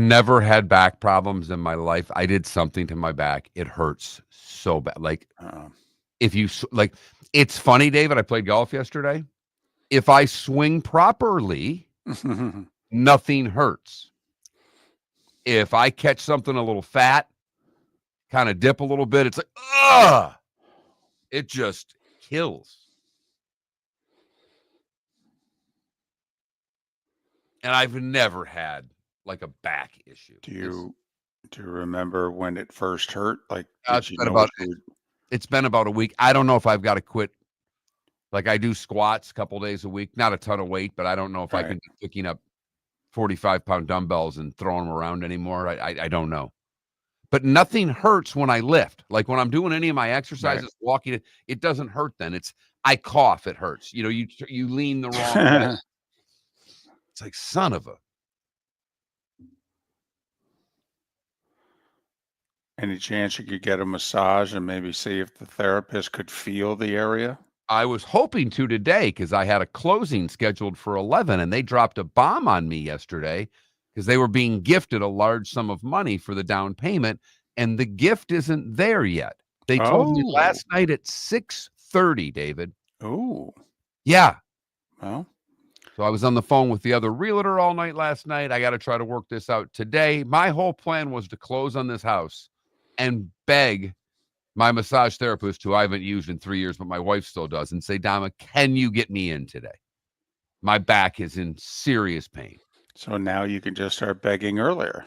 never had back problems in my life. I did something to my back. It hurts so bad. Like if you like, it's funny, David. I played golf yesterday. If I swing properly, nothing hurts. If I catch something a little fat, kind of dip a little bit, it's like, ugh, it just kills. And I've never had like a back issue. Do you remember when it first hurt? Like, it's been about a week. I don't know if I've got to quit. Like I do squats a couple days a week, not a ton of weight, but I don't know if I can be picking up 45-pound dumbbells and throwing them around anymore. I don't know. But nothing hurts when I lift. Like when I'm doing any of my exercises, walking, it doesn't hurt then. I cough, it hurts. You know, you lean the wrong way. It's like, son of a. Any chance you could get a massage and maybe see if the therapist could feel the area? I was hoping to today because I had a closing scheduled for 11 and they dropped a bomb on me yesterday because they were being gifted a large sum of money for the down payment and the gift isn't there yet. They told me last night at 6:30, David. Oh. Yeah. Well. So I was on the phone with the other realtor all night last night. I got to try to work this out today. My whole plan was to close on this house and beg my massage therapist, who I haven't used in 3 years, but my wife still does, and say, Dama, can you get me in today? My back is in serious pain. So now you can just start begging earlier.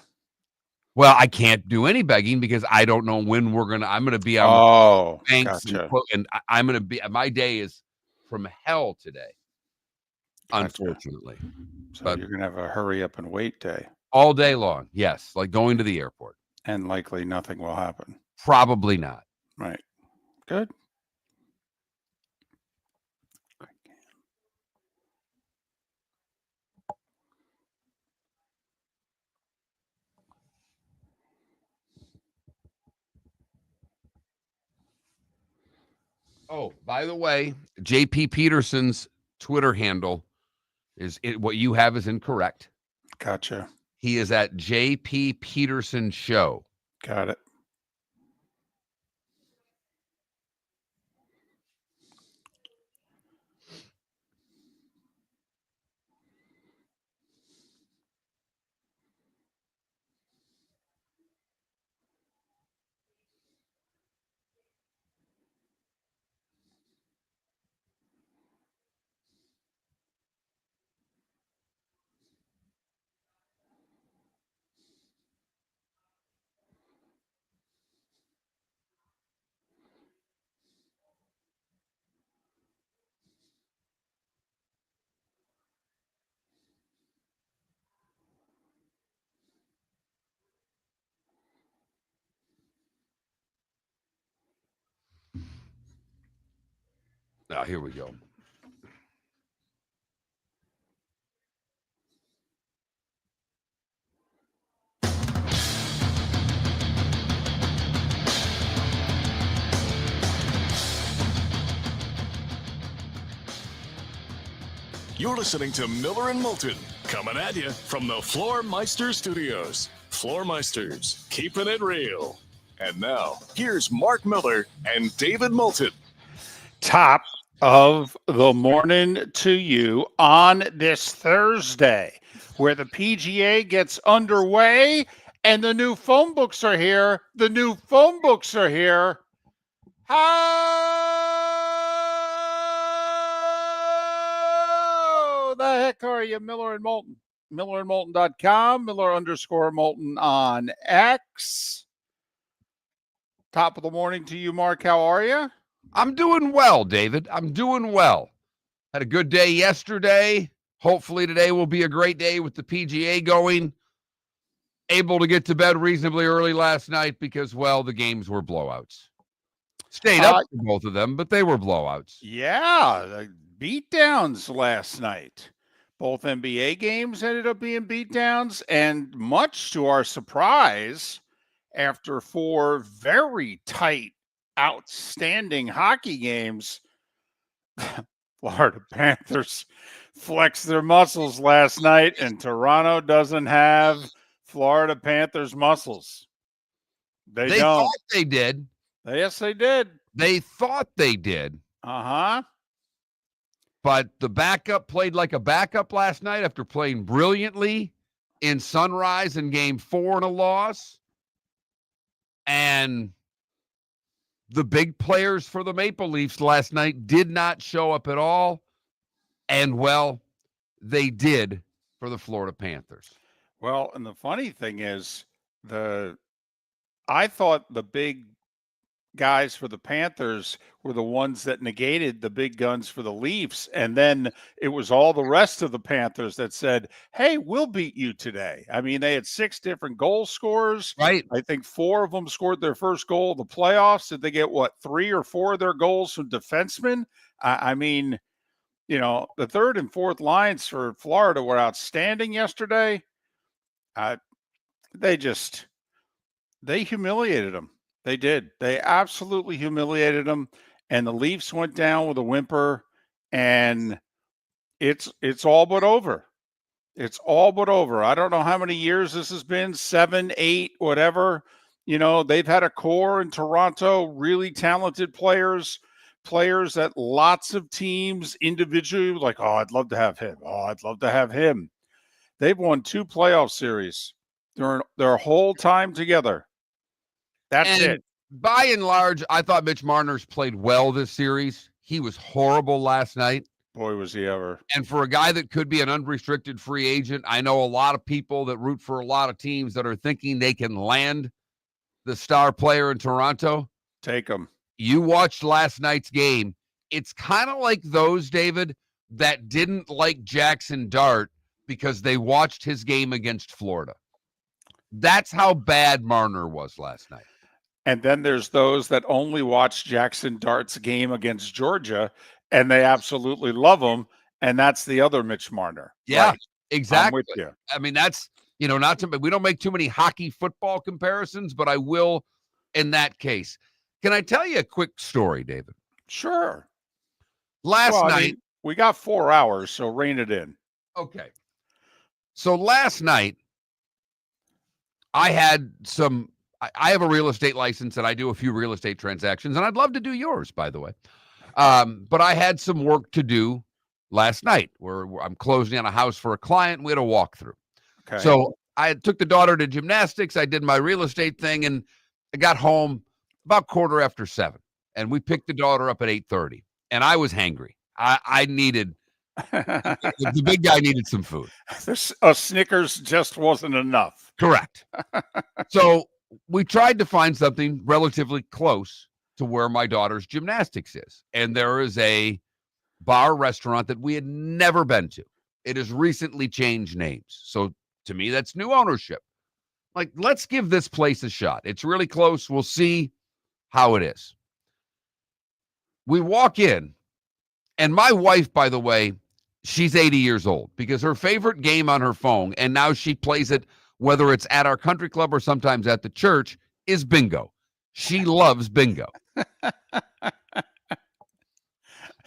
Well, I can't do any begging because I don't know when I'm going to be on banks gotcha. and I'm going to be, my day is from hell today, unfortunately. So you're going to have a hurry up and wait day. All day long, yes, like going to the airport. And likely nothing will happen. Probably not. Right. Good. Oh, by the way, JP Peterson's Twitter handle what you have is incorrect. Gotcha. He is at JP Peterson Show. Got it. Now, here we go. You're listening to Miller and Moulton, coming at you from the Floormeister Studios. Floormeisters, keeping it real. And now, here's Mark Miller and David Moulton. Top of the morning to you on this Thursday, where the PGA gets underway and the new phone books are here. The new phone books are here. How the heck are you, Miller and Moulton? MillerandMoulton.com, Miller_Moulton on X. Top of the morning to you, Mark. How are you? I'm doing well, David. I'm doing well. Had a good day yesterday. Hopefully today will be a great day with the PGA going. Able to get to bed reasonably early last night because, well, the games were blowouts. Stayed up for both of them, but they were blowouts. Yeah, the beatdowns last night. Both NBA games ended up being beatdowns, and much to our surprise, after 4 very tight, outstanding hockey games, Florida Panthers flexed their muscles last night, and Toronto doesn't have Florida Panthers muscles. They don't. thought they did. Yes, they did. They thought they did. Uh-huh. But the backup played like a backup last night after playing brilliantly in Sunrise in game 4 in a loss. And the big players for the Maple Leafs last night did not show up at all. And, well, they did for the Florida Panthers. Well, and the funny thing is, I thought the big guys for the Panthers were the ones that negated the big guns for the Leafs. And then it was all the rest of the Panthers that said, hey, we'll beat you today. I mean, they had 6 different goal scorers. Right. I think 4 of them scored their first goal of the playoffs. Did they get, 3 or 4 of their goals from defensemen? I mean, you know, the third and fourth lines for Florida were outstanding yesterday. They humiliated them. They did. They absolutely humiliated them. And the Leafs went down with a whimper, and it's all but over. It's all but over. I don't know how many years this has been, 7, 8, whatever. You know, they've had a core in Toronto, really talented players that lots of teams individually like, oh, I'd love to have him. Oh, I'd love to have him. They've won 2 playoff series during their whole time together. That's it. By and large, I thought Mitch Marner's played well this series. He was horrible last night. Boy, was he ever. And for a guy that could be an unrestricted free agent, I know a lot of people that root for a lot of teams that are thinking they can land the star player in Toronto. Take him. You watched last night's game. It's kind of like those, David, that didn't like Jackson Dart because they watched his game against Florida. That's how bad Marner was last night. And then there's those that only watch Jackson Dart's game against Georgia, and they absolutely love him. And that's the other Mitch Marner. Yeah, right. exactly. I'm with you. I mean, that's, you know, we don't make too many hockey football comparisons, but I will in that case. Can I tell you a quick story, David? Sure. Last night. I mean, we got 4 hours, so rein it in. Okay. So last night, I had I have a real estate license and I do a few real estate transactions, and I'd love to do yours, by the way. But I had some work to do last night where I'm closing on a house for a client. We had a walkthrough. Okay. So I took the daughter to gymnastics. I did my real estate thing, and I got home about 7:15, and we picked the daughter up at 8:30, and I was hangry. I needed the big guy needed some food. A Snickers just wasn't enough. Correct. So we tried to find something relatively close to where my daughter's gymnastics is. And there is a bar restaurant that we had never been to. It has recently changed names. So to me, that's new ownership. Like, let's give this place a shot. It's really close. We'll see how it is. We walk in, and my wife, by the way, she's 80 years old because her favorite game on her phone, and now she plays it whether it's at our country club or sometimes at the church, is bingo. She loves bingo.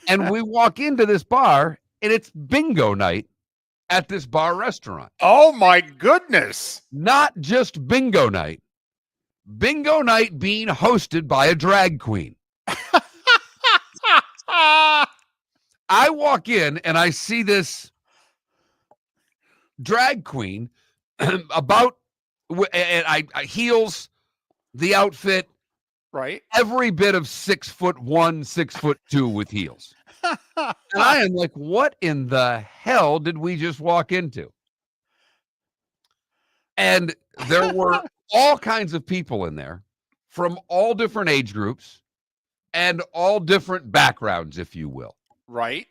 And we walk into this bar, and it's bingo night at this bar restaurant. Oh, my goodness. Not just bingo night being hosted by a drag queen. I walk in, and I see this drag queen and I heels, the outfit, right? Every bit of 6'1", 6'2" with heels. And I am like, what in the hell did we just walk into? And there were all kinds of people in there from all different age groups and all different backgrounds, if you will. Right.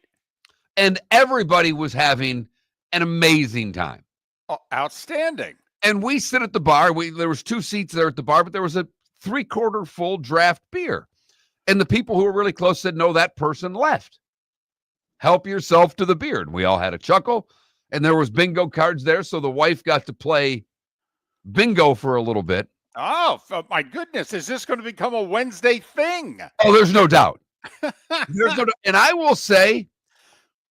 And everybody was having an amazing time. Oh, outstanding. And we sit at the bar. There was 2 seats there at the bar, but there was a 3/4 full draft beer. And the people who were really close said, no, that person left. Help yourself to the beer. And we all had a chuckle. And there was bingo cards there. So the wife got to play bingo for a little bit. Oh, my goodness. Is this going to become a Wednesday thing? Oh, there's no doubt. There's no doubt. And I will say,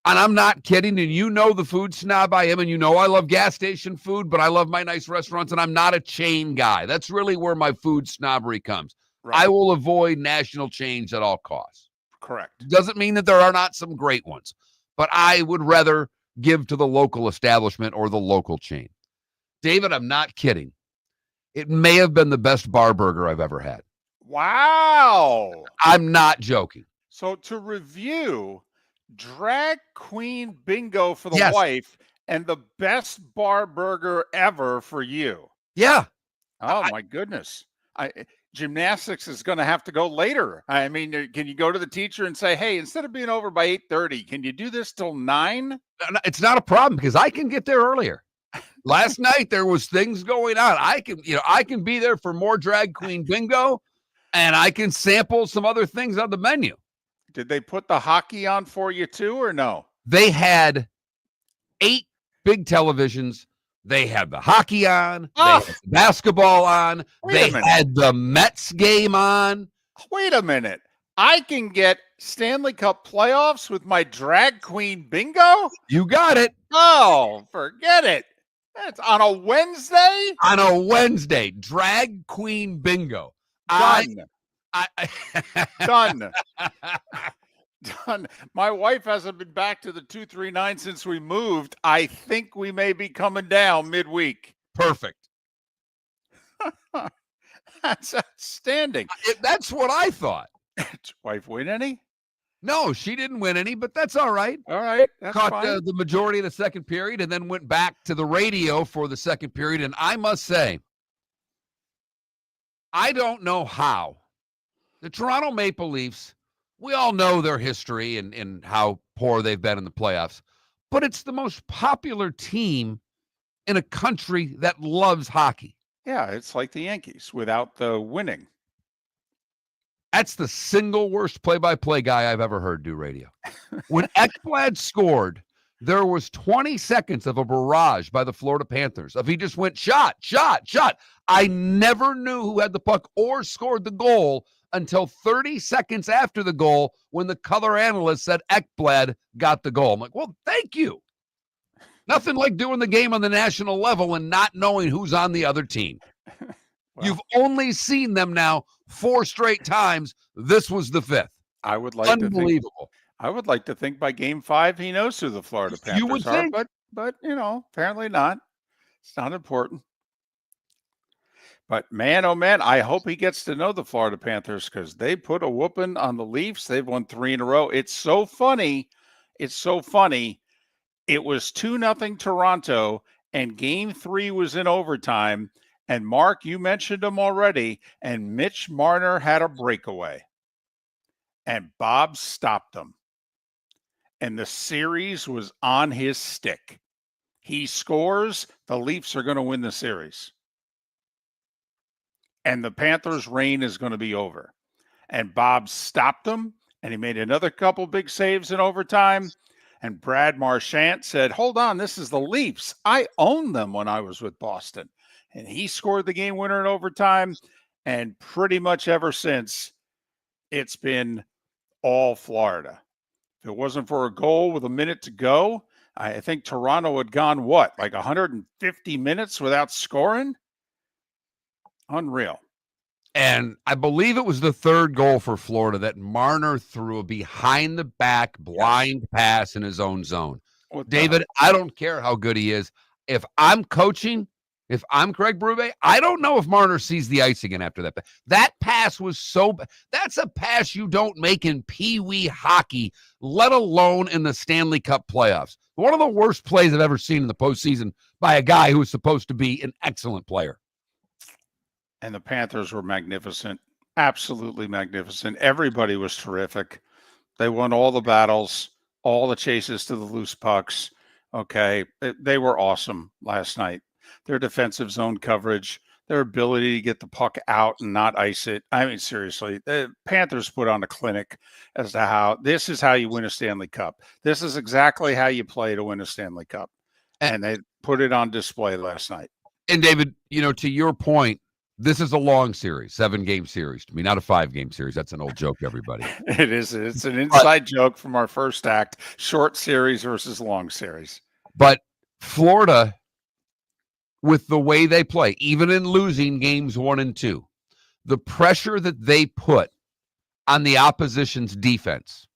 And I'm not kidding. And you know the food snob I am, and you know I love gas station food, but I love my nice restaurants, and I'm not a chain guy. That's really where my food snobbery comes. Right. I will avoid national chains at all costs. Correct. Doesn't mean that there are not some great ones, but I would rather give to the local establishment or the local chain. David, I'm not kidding. It may have been the best bar burger I've ever had. Wow. I'm not joking. So to review, drag queen bingo for the Yes. wife and the best bar burger ever for you. Yeah. Oh my goodness. Gymnastics is going to have to go later. I mean, can you go to the teacher and say, hey, instead of being over by 8:30, can you do this till 9? It's not a problem because I can get there earlier. Last night there was things going on. I can be there for more drag queen bingo, and I can sample some other things on the menu. Did they put the hockey on for you too, or no? They had 8 big televisions. They had the hockey on. They had the basketball on. They had the Mets game on. Wait a minute. I can get Stanley Cup playoffs with my drag queen bingo? You got it. Oh, forget it. That's on a Wednesday? On a Wednesday, drag queen bingo. Done. Done. Done. My wife hasn't been back to the 239 since we moved. I think we may be coming down midweek. Perfect. That's outstanding. That's what I thought. Did your wife win any? No, she didn't win any, but that's all right. All right. That's Caught fine. the majority of the second period and then went back to the radio for the second period. And I must say, I don't know how the Toronto Maple Leafs, we all know their history and how poor they've been in the playoffs, but it's the most popular team in a country that loves hockey. Yeah, it's like the Yankees without the winning. That's the single worst play-by-play guy I've ever heard do radio. When Ekblad scored, there was 20 seconds of a barrage by the Florida Panthers. If he just went shot. I never knew who had the puck or scored the goal until 30 seconds after the goal when the color analyst said Ekblad got the goal. I'm like, well, thank you. Nothing like doing the game on the national level and not knowing who's on the other team. Well, you've only seen them now 4 straight times. This was the 5th. I would like Unbelievable. I would like to think by game 5 he knows who the Florida Panthers you would are, think. but apparently not. It's not important. But man, oh man, I hope he gets to know the Florida Panthers because they put a whooping on the Leafs. They've won 3 in a row. It's so funny. It's so funny. It was 2-0 Toronto, and game 3 was in overtime. And Mark, you mentioned him already, and Mitch Marner had a breakaway. And Bob stopped him. And the series was on his stick. He scores, the Leafs are going to win the series. And the Panthers' reign is going to be over. And Bob stopped him, and he made another couple big saves in overtime. And Brad Marchand said, hold on, this is the Leafs. I owned them when I was with Boston. And he scored the game winner in overtime. And pretty much ever since, it's been all Florida. If it wasn't for a goal with a minute to go, I think Toronto had gone, like 150 minutes without scoring? Unreal. And I believe it was the 3rd goal for Florida that Marner threw a behind-the-back blind pass in his own zone. David, I don't care how good he is. If I'm coaching, if I'm Craig Berube, I don't know if Marner sees the ice again after that. That pass was that's a pass you don't make in Pee-wee hockey, let alone in the Stanley Cup playoffs. One of the worst plays I've ever seen in the postseason by a guy who was supposed to be an excellent player. And the Panthers were magnificent, absolutely magnificent. Everybody was terrific. They won all the battles, all the chases to the loose pucks. Okay, they were awesome last night. Their defensive zone coverage, their ability to get the puck out and not ice it. I mean, seriously, the Panthers put on a clinic as to how this is how you win a Stanley Cup. This is exactly how you play to win a Stanley Cup. And they put it on display last night. And David, to your point, This is a long series, 7-game series to me, not a 5-game series. That's an old joke, everybody. It is. It's an inside joke from our first act. Short series versus long series. But Florida, with the way they play, even in losing games 1 and 2, the pressure that they put on the opposition's defense,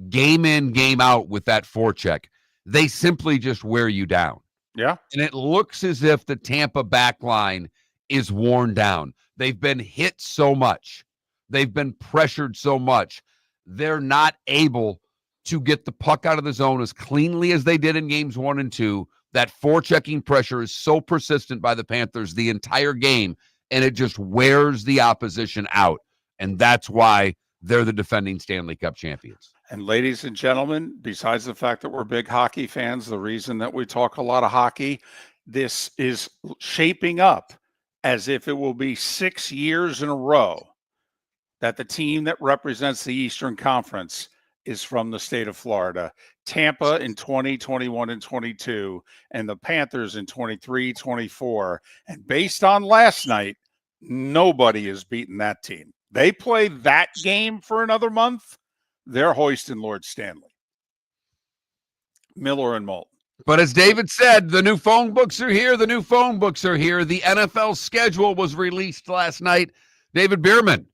game in, game out with that forecheck, they simply just wear you down. Yeah. And it looks as if the Tampa back line is worn down. They've been hit so much. They've been pressured so much. They're not able to get the puck out of the zone as cleanly as they did in games 1 and 2. That forechecking pressure is so persistent by the Panthers the entire game, and it just wears the opposition out. And that's why they're the defending Stanley Cup champions. And ladies and gentlemen, besides the fact that we're big hockey fans, the reason that we talk a lot of hockey, this is shaping up as if it will be 6 years in a row that the team that represents the Eastern Conference is from the state of Florida. Tampa in 20, 21, and 22, and the Panthers in 23, 24. And based on last night, nobody has beaten that team. They play that game for another month, they're hoisting Lord Stanley. Miller and Moulton. But as David said, the new phone books are here. The new phone books are here. The NFL schedule was released last night. David Bearman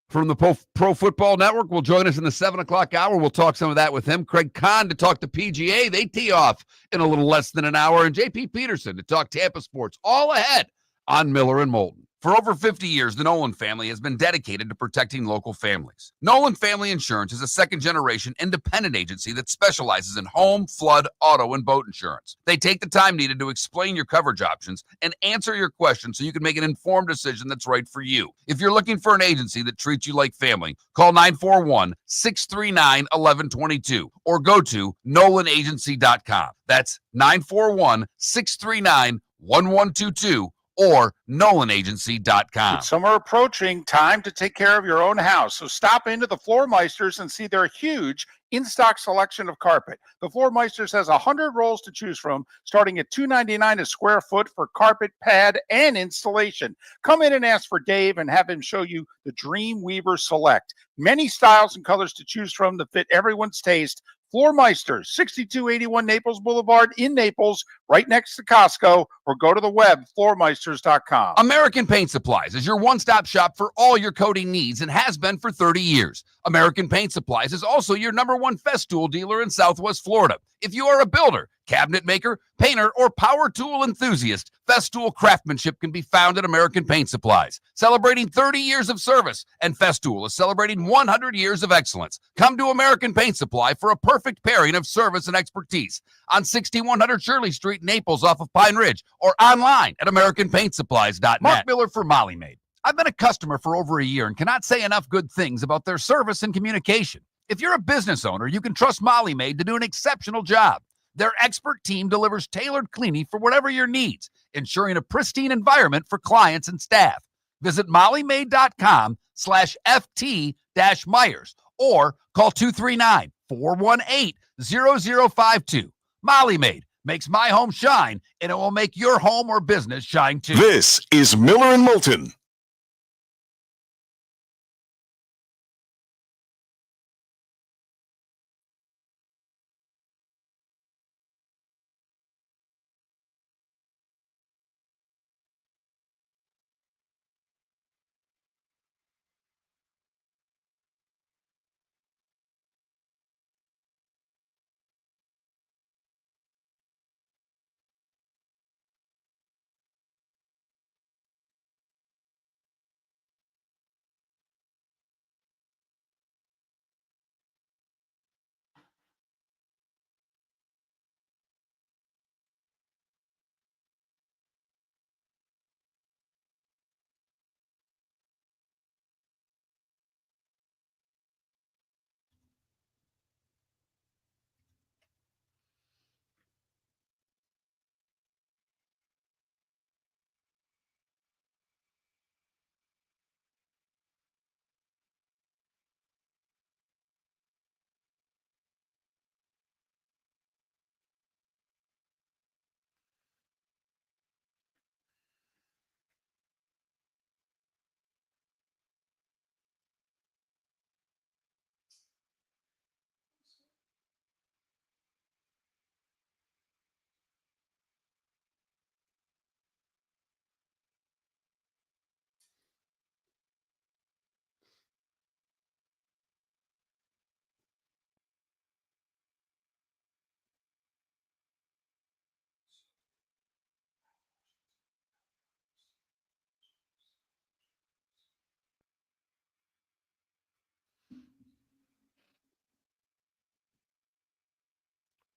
from the Pro Football Network will join us in the 7 o'clock hour. We'll talk some of that with him. Kraig Kann to talk to PGA. They tee off in a little less than an hour. And JP Peterson to talk Tampa sports. All ahead on Miller and Moulton. For over 50 years, the Nolan family has been dedicated to protecting local families. Nolan Family Insurance is a second-generation independent agency that specializes in home, flood, auto, and boat insurance. They take the time needed to explain your coverage options and answer your questions so you can make an informed decision that's right for you. If you're looking for an agency that treats you like family, call 941-639-1122 or go to nolanagency.com. That's 941-639-1122. or nolanagency.com. With summer approaching, time to take care of your own house. So stop into the Floor Meisters and see their huge in-stock selection of carpet. The Floor Meisters has 100 rolls to choose from, starting at $2.99 a square foot for carpet, pad, and installation. Come in and ask for Dave and have him show you the Dream Weaver Select. Many styles and colors to choose from that fit everyone's taste. Floor Meisters, 6281 Naples Boulevard in Naples, right next to Costco, or go to the web, floormeisters.com. American Paint Supplies is your one-stop shop for all your coating needs and has been for 30 years. American Paint Supplies is also your #1 Festool dealer in Southwest Florida. If you are a builder, cabinet maker, painter, or power tool enthusiast, Festool craftsmanship can be found at American Paint Supplies. Celebrating 30 years of service, and Festool is celebrating 100 years of excellence. Come to American Paint Supply for a perfect pairing of service and expertise on 6100 Shirley Street, Naples, off of Pine Ridge, or online at AmericanPaintSupplies.net. Mark Miller for Molly Maid. I've been a customer for over a year and cannot say enough good things about their service and communication. If you're a business owner, you can trust Molly Maid to do an exceptional job. Their expert team delivers tailored cleaning for whatever your needs, ensuring a pristine environment for clients and staff. Visit mollymaid.com/FT-Myers or call 239-418-0052. Molly Maid makes my home shine, and it will make your home or business shine too. This is Miller and Moulton.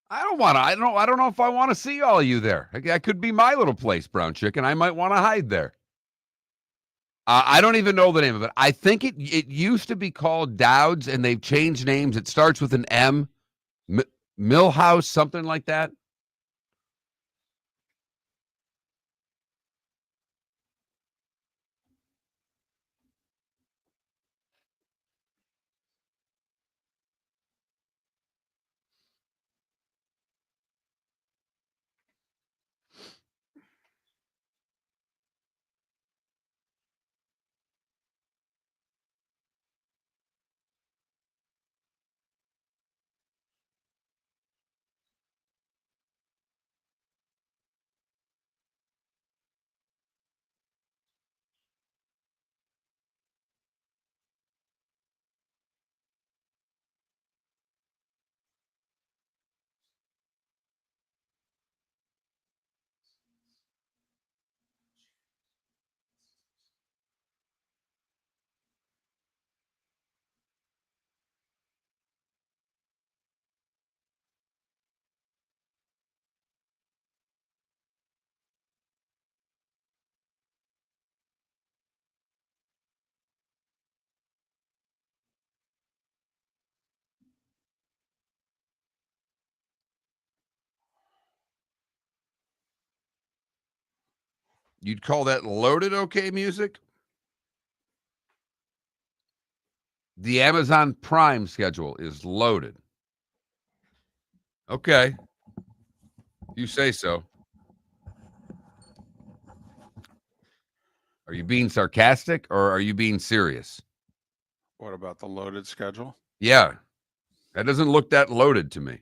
I don't know if I want to see all of you there. That could be my little place, Brown Chicken. I might want to hide there. I don't even know the name of it. I think it used to be called Dowd's, and they've changed names. It starts with an M, Millhouse, something like that. You'd call that loaded okay music? The Amazon Prime schedule is loaded. Okay. You say so. Are you being sarcastic or are you being serious? What about the loaded schedule? Yeah. That doesn't look that loaded to me.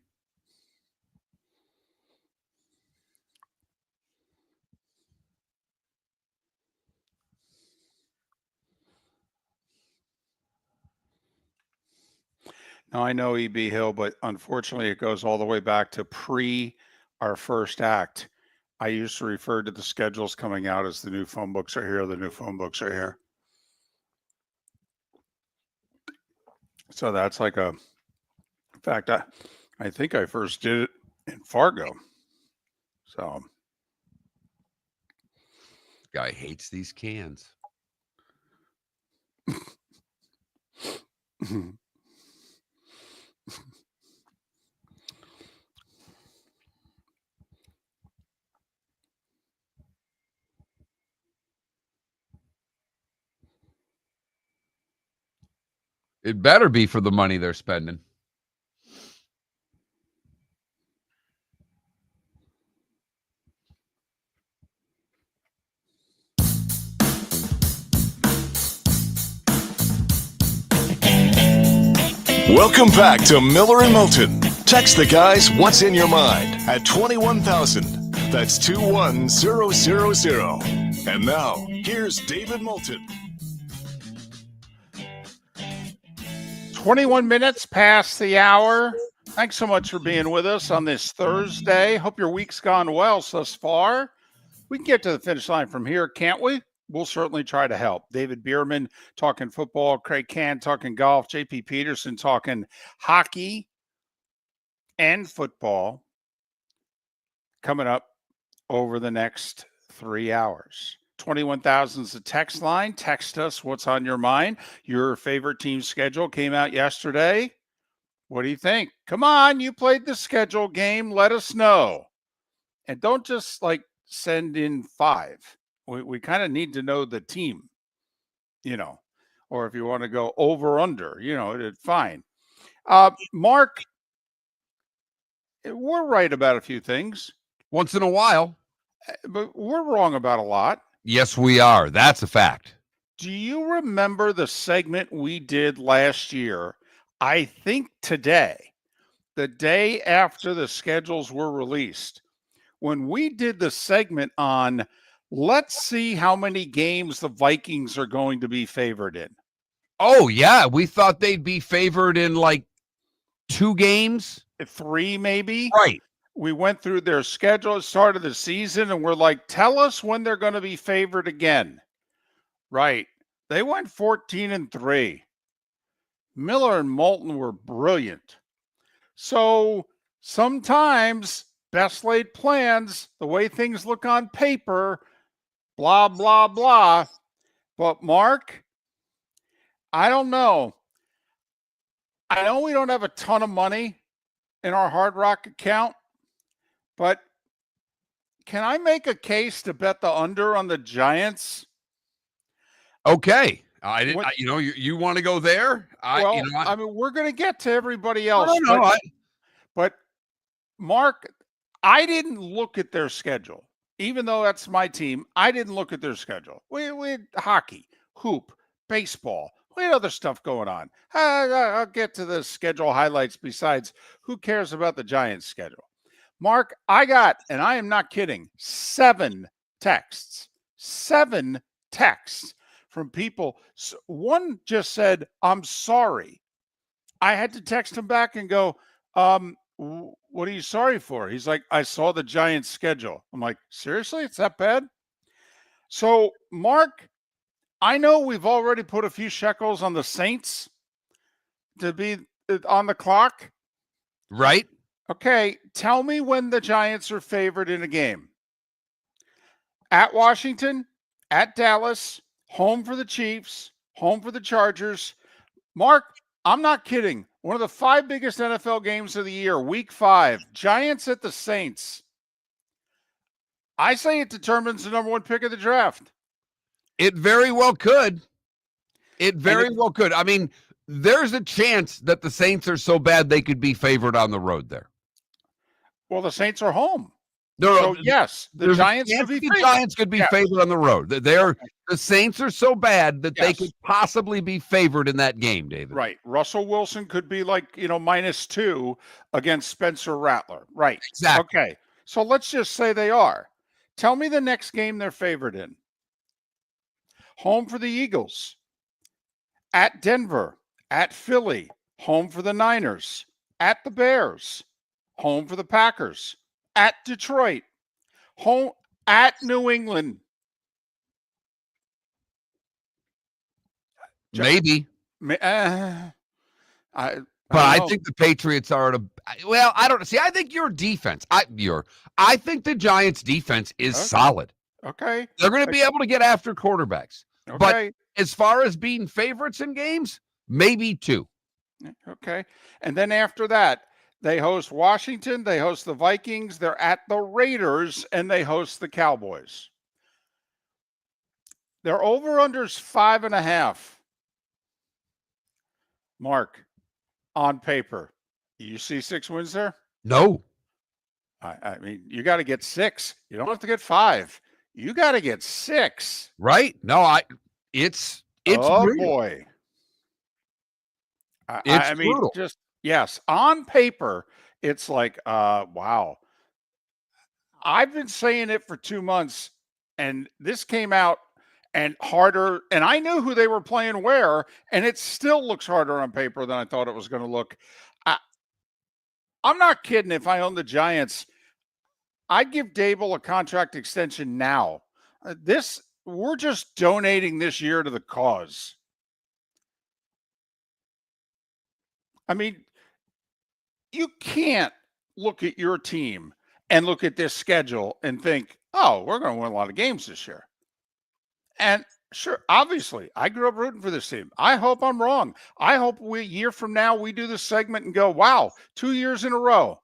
Now, I know EB Hill, but unfortunately, it goes all the way back to pre our first act. I used to refer to the schedules coming out as the new phone books are here, the new phone books are here. So that's like in fact, I think I first did it in Fargo. So, Guy hates these cans. It better be for the money they're spending. Welcome back to Miller and Moulton. Text the guys what's in your mind at 21,000. That's 21000. And now, here's David Moulton. 21 minutes past the hour. Thanks so much for being with us on this Thursday. Hope your week's gone well thus far. We can get to the finish line from here, can't we? We'll certainly try to help. David Bearman talking football, Kraig Kann talking golf, JP Peterson talking hockey and football coming up over the next 3 hours. 21,000 is the text line. Text us what's on your mind. Your favorite team's schedule came out yesterday. What do you think? Come on, you played the schedule game. Let us know. And don't just send in 5. We kind of need to know the team, or if you want to go over under, fine. Mark, we're right about a few things. Once in a while. But we're wrong about a lot. Yes, we are. That's a fact. Do you remember the segment we did last year? I think today, the day after the schedules were released, when we did the segment on let's see how many games the Vikings are going to be favored in. Oh, yeah. We thought they'd be favored in 2 games. 3, maybe. Right. We went through their schedule at the start of the season, and we're like, tell us when they're going to be favored again. Right. They went 14-3. Miller and Moulton were brilliant. So sometimes best laid plans, the way things look on paper, blah, blah, blah. But Mark, I don't know. I know we don't have a ton of money in our Hard Rock account, but can I make a case to bet the under on the Giants? Okay. I didn't. You want to go there? I mean, we're going to get to everybody else. But Mark, I didn't look at their schedule, even though that's my team. I didn't look at their schedule. We had hockey, hoop, baseball. We had other stuff going on. I'll get to the schedule highlights. Besides, who cares about the Giants' schedule? Mark, I got, and I am not kidding, 7 texts. 7 texts from people. One just said, "I'm sorry." I had to text him back and go, what are you sorry for? He's like, "I saw the Giants schedule." I'm like, seriously? It's that bad? So, Mark, I know we've already put a few shekels on the Saints to be on the clock. Right. Okay, tell me when the Giants are favored in a game. At Washington, at Dallas, home for the Chiefs, home for the Chargers. Mark, I'm not kidding. One of the 5 biggest NFL games of the year, week 5, Giants at the Saints. I say it determines the number 1 pick of the draft. It very well could. It very well could. I mean, there's a chance that the Saints are so bad they could be favored on the road there. Well, the Saints are home. So yes, the Giants could be favored on the road. The Saints are so bad that they could possibly be favored in that game, David. Right. Russell Wilson could be like, -2 against Spencer Rattler. Right. Exactly. Okay. So let's just say they are. Tell me the next game they're favored in. Home for the Eagles. At Denver. At Philly. Home for the Niners. At the Bears. Home for the Packers. At Detroit. Home at New England. Maybe. I think the Patriots are I don't see. I think your defense. I think the Giants' defense is solid. Okay. They're going to be able to get after quarterbacks. Okay. But as far as being favorites in games, maybe 2. Okay. And then after that, they host Washington, they host the Vikings, they're at the Raiders, and they host the Cowboys. Their over-under's 5.5. Mark, on paper, you see 6 wins there? No. I mean, you got to get 6. You don't have to get 5. You got to get 6. Right? No, it's oh brutal. Boy. It's brutal. Yes, on paper, it's like, wow. I've been saying it for 2 months, and this came out and harder, and I knew who they were playing where, and it still looks harder on paper than I thought it was going to look. I'm not kidding. If I own the Giants, I'd give Dable a contract extension now. We're just donating this year to the cause. I mean, you can't look at your team and look at this schedule and think, oh, we're going to win a lot of games this year. And sure, obviously, I grew up rooting for this team. I hope I'm wrong. I hope a year from now we do this segment and go, wow, 2 years in a row.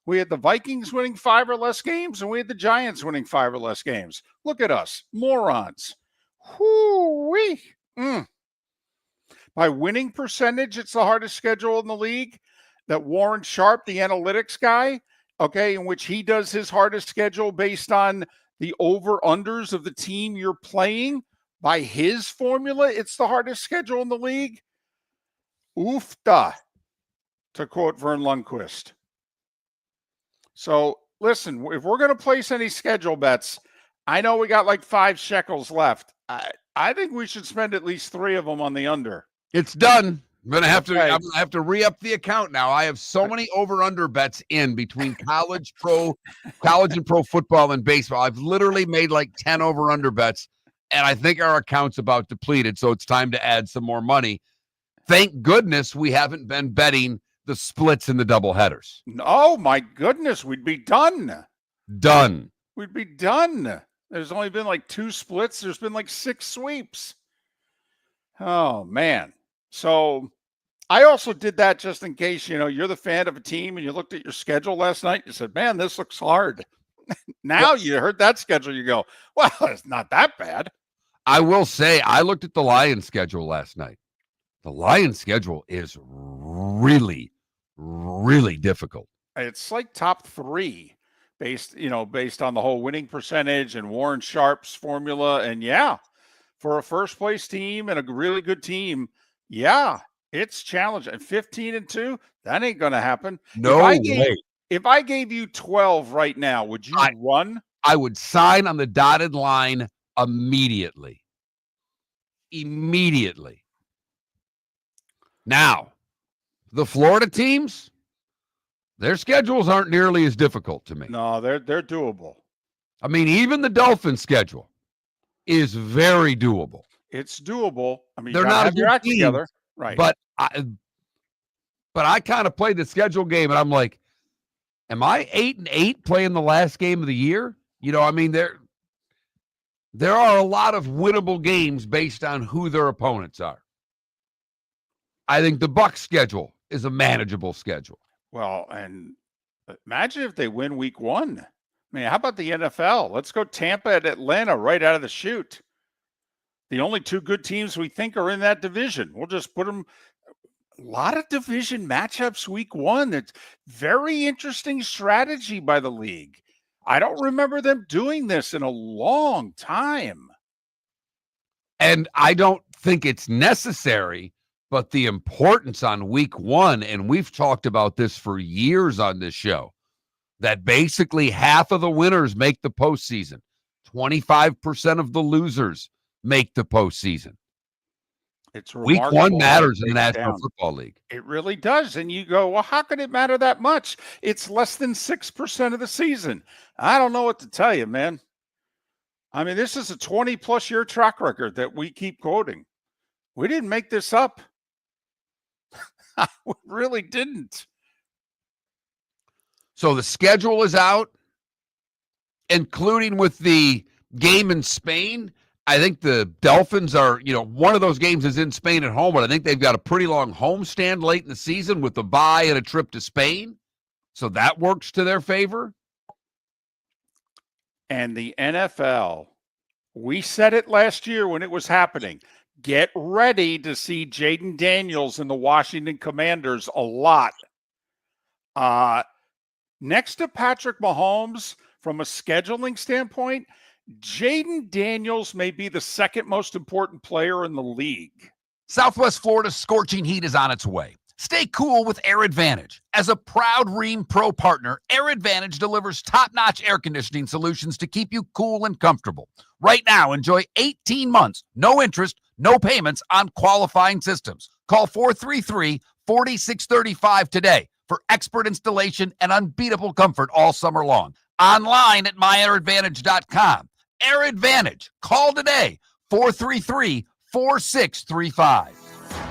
We had the Vikings winning 5 or less games, and we had the Giants winning 5 or less games. Look at us, morons. Whoo-wee. By winning percentage, it's the hardest schedule in the league. That Warren Sharp, the analytics guy, in which he does his hardest schedule based on the over-unders of the team you're playing. By his formula, it's the hardest schedule in the league. Oofda, to quote Vern Lundquist. So, listen, if we're going to place any schedule bets, I know we got like 5 shekels left. I think we should spend at least 3 of them on the under. It's done. I'm gonna have to re-up the account now. I have so many over/under bets in between college and pro football and baseball. I've literally made like 10 over/under bets, and I think our account's about depleted. So it's time to add some more money. Thank goodness we haven't been betting the splits and the double headers. Oh, my goodness. We'd be done. Done. We'd be done. There's only been like 2 splits. There's been like 6 sweeps. Oh, man. So I also did that just in case, you're the fan of a team and you looked at your schedule last night. You said, man, this looks hard. Now you heard that schedule. You go, well, it's not that bad. I will say, I looked at the Lions schedule last night. The Lions schedule is really, really difficult. It's like top 3 based on the whole winning percentage and Warren Sharp's formula. And yeah, for a first place team and a really good team, yeah, it's challenging. 15-2, that ain't going to happen. No way. If I gave you 12 right now, would you run? I would sign on the dotted line immediately. Immediately. Now, the Florida teams, their schedules aren't nearly as difficult to me. No, they're doable. I mean, even the Dolphins schedule is very doable. It's doable. I mean, they're not have your act together, right? But I kind of played the schedule game, and I'm like, am I 8-8 playing the last game of the year? I mean, there are a lot of winnable games based on who their opponents are. I think the Bucs schedule is a manageable schedule. Well, and imagine if they win week 1. I mean, how about the NFL? Let's go Tampa and Atlanta right out of the chute. The only 2 good teams we think are in that division. We'll just put them. A lot of division matchups week 1. It's very interesting strategy by the league. I don't remember them doing this in a long time. And I don't think it's necessary, but the importance on week 1, and we've talked about this for years on this show, that basically half of the winners make the postseason. 25% of the losers make the postseason. It's week 1 matters in the National Football League. It really does. And you go, well, how could it matter that much? It's less than 6% of the season. I don't know what to tell you, man. I mean, this is a 20-plus year track record that we keep quoting. We didn't make this up. We really didn't. So the schedule is out, including with the game in Spain. I think the Dolphins are, one of those games is in Spain at home, but I think they've got a pretty long homestand late in the season with a bye and a trip to Spain. So that works to their favor. And the NFL, we said it last year when it was happening. Get ready to see Jaden Daniels and the Washington Commanders a lot. Next to Patrick Mahomes, from a scheduling standpoint, Jaden Daniels may be the second most important player in the league. Southwest Florida's scorching heat is on its way. Stay cool with Air Advantage. As a proud Rheem Pro partner, Air Advantage delivers top-notch air conditioning solutions to keep you cool and comfortable. Right now, enjoy 18 months, no interest, no payments on qualifying systems. Call 433-4635 today for expert installation and unbeatable comfort all summer long. Online at myairadvantage.com. Air Advantage. Call today, 433-4635.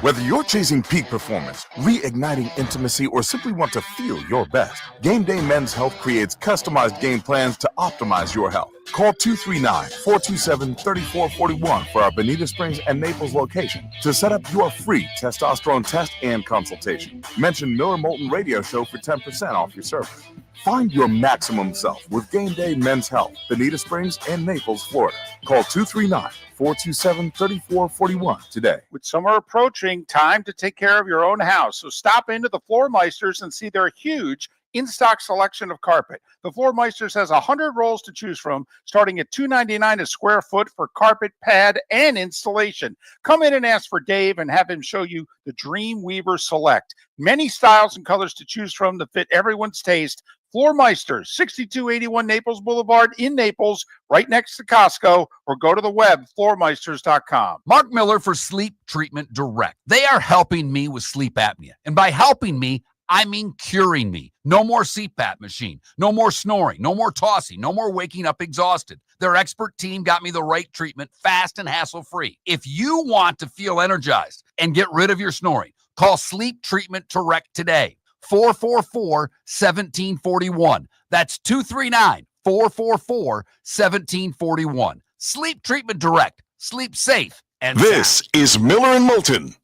Whether you're chasing peak performance, reigniting intimacy, or simply want to feel your best, Game Day Men's Health creates customized game plans to optimize your health. Call 239-427-3441 for our Bonita Springs and Naples location to set up your free testosterone test and consultation. Mention Miller Moulton Radio Show for 10% off your service. Find your maximum self with Game Day Men's Health, Bonita Springs and Naples, Florida. Call 239-427-3441 today. With summer approaching, time to take care of your own house. So stop into the Floor Meisters and see their huge in-stock selection of carpet. The Floor Meisters has 100 rolls to choose from, starting at $2.99 a square foot for carpet, pad, and installation. Come in and ask for Dave and have him show you the Dream Weaver Select. Many styles and colors to choose from to fit everyone's taste. Floor Meisters, 6281 Naples Boulevard in Naples, right next to Costco, or go to the web, floormeisters.com. Mark Miller for Sleep Treatment Direct. They are helping me with sleep apnea. And by helping me, I mean curing me. No more CPAP machine. No more snoring. No more tossing. No more waking up exhausted. Their expert team got me the right treatment, fast and hassle-free. If you want to feel energized and get rid of your snoring, call Sleep Treatment Direct today. 239-444-1741. That's 239-444-1741. Sleep Treatment Direct. Sleep safe and This sound. is Miller and Moulton.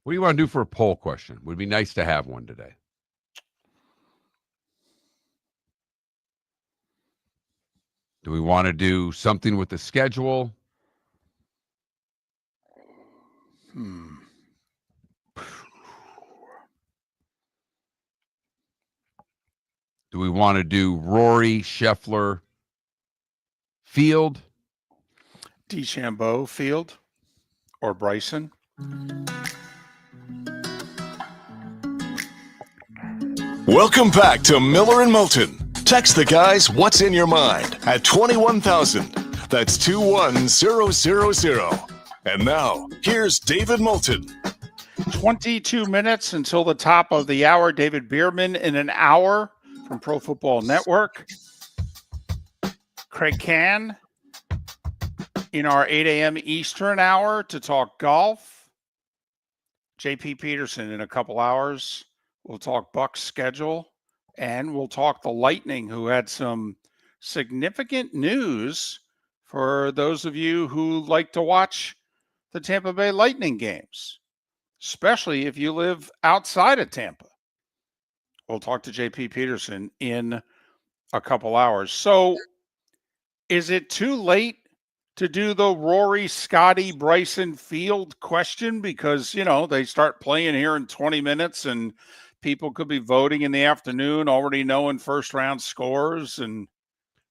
What do you want to do for a poll question? Would be nice to have one today. Do we want to do something with the schedule? Do we want to do Rory, Scheffler, Field? DeChambeau, Field, or Bryson? Welcome back to Miller and Moulton. Text the guys what's in your mind at 21,000. That's 21000. And now, here's David Moulton. 22 minutes until the top of the hour. David Bearman in an hour from Pro Football Network. Kraig Kann in our 8 a.m. Eastern hour to talk golf. JP Peterson in a couple hours. We'll talk Bucs schedule, and we'll talk the Lightning, who had some significant news for those of you who like to watch the Tampa Bay Lightning games, especially if you live outside of Tampa. We'll talk to JP Peterson in a couple hours. So is it too late to do the Rory, Scotty, Bryson, Field question? Because, they start playing here in 20 minutes and people could be voting in the afternoon, already knowing first round scores. And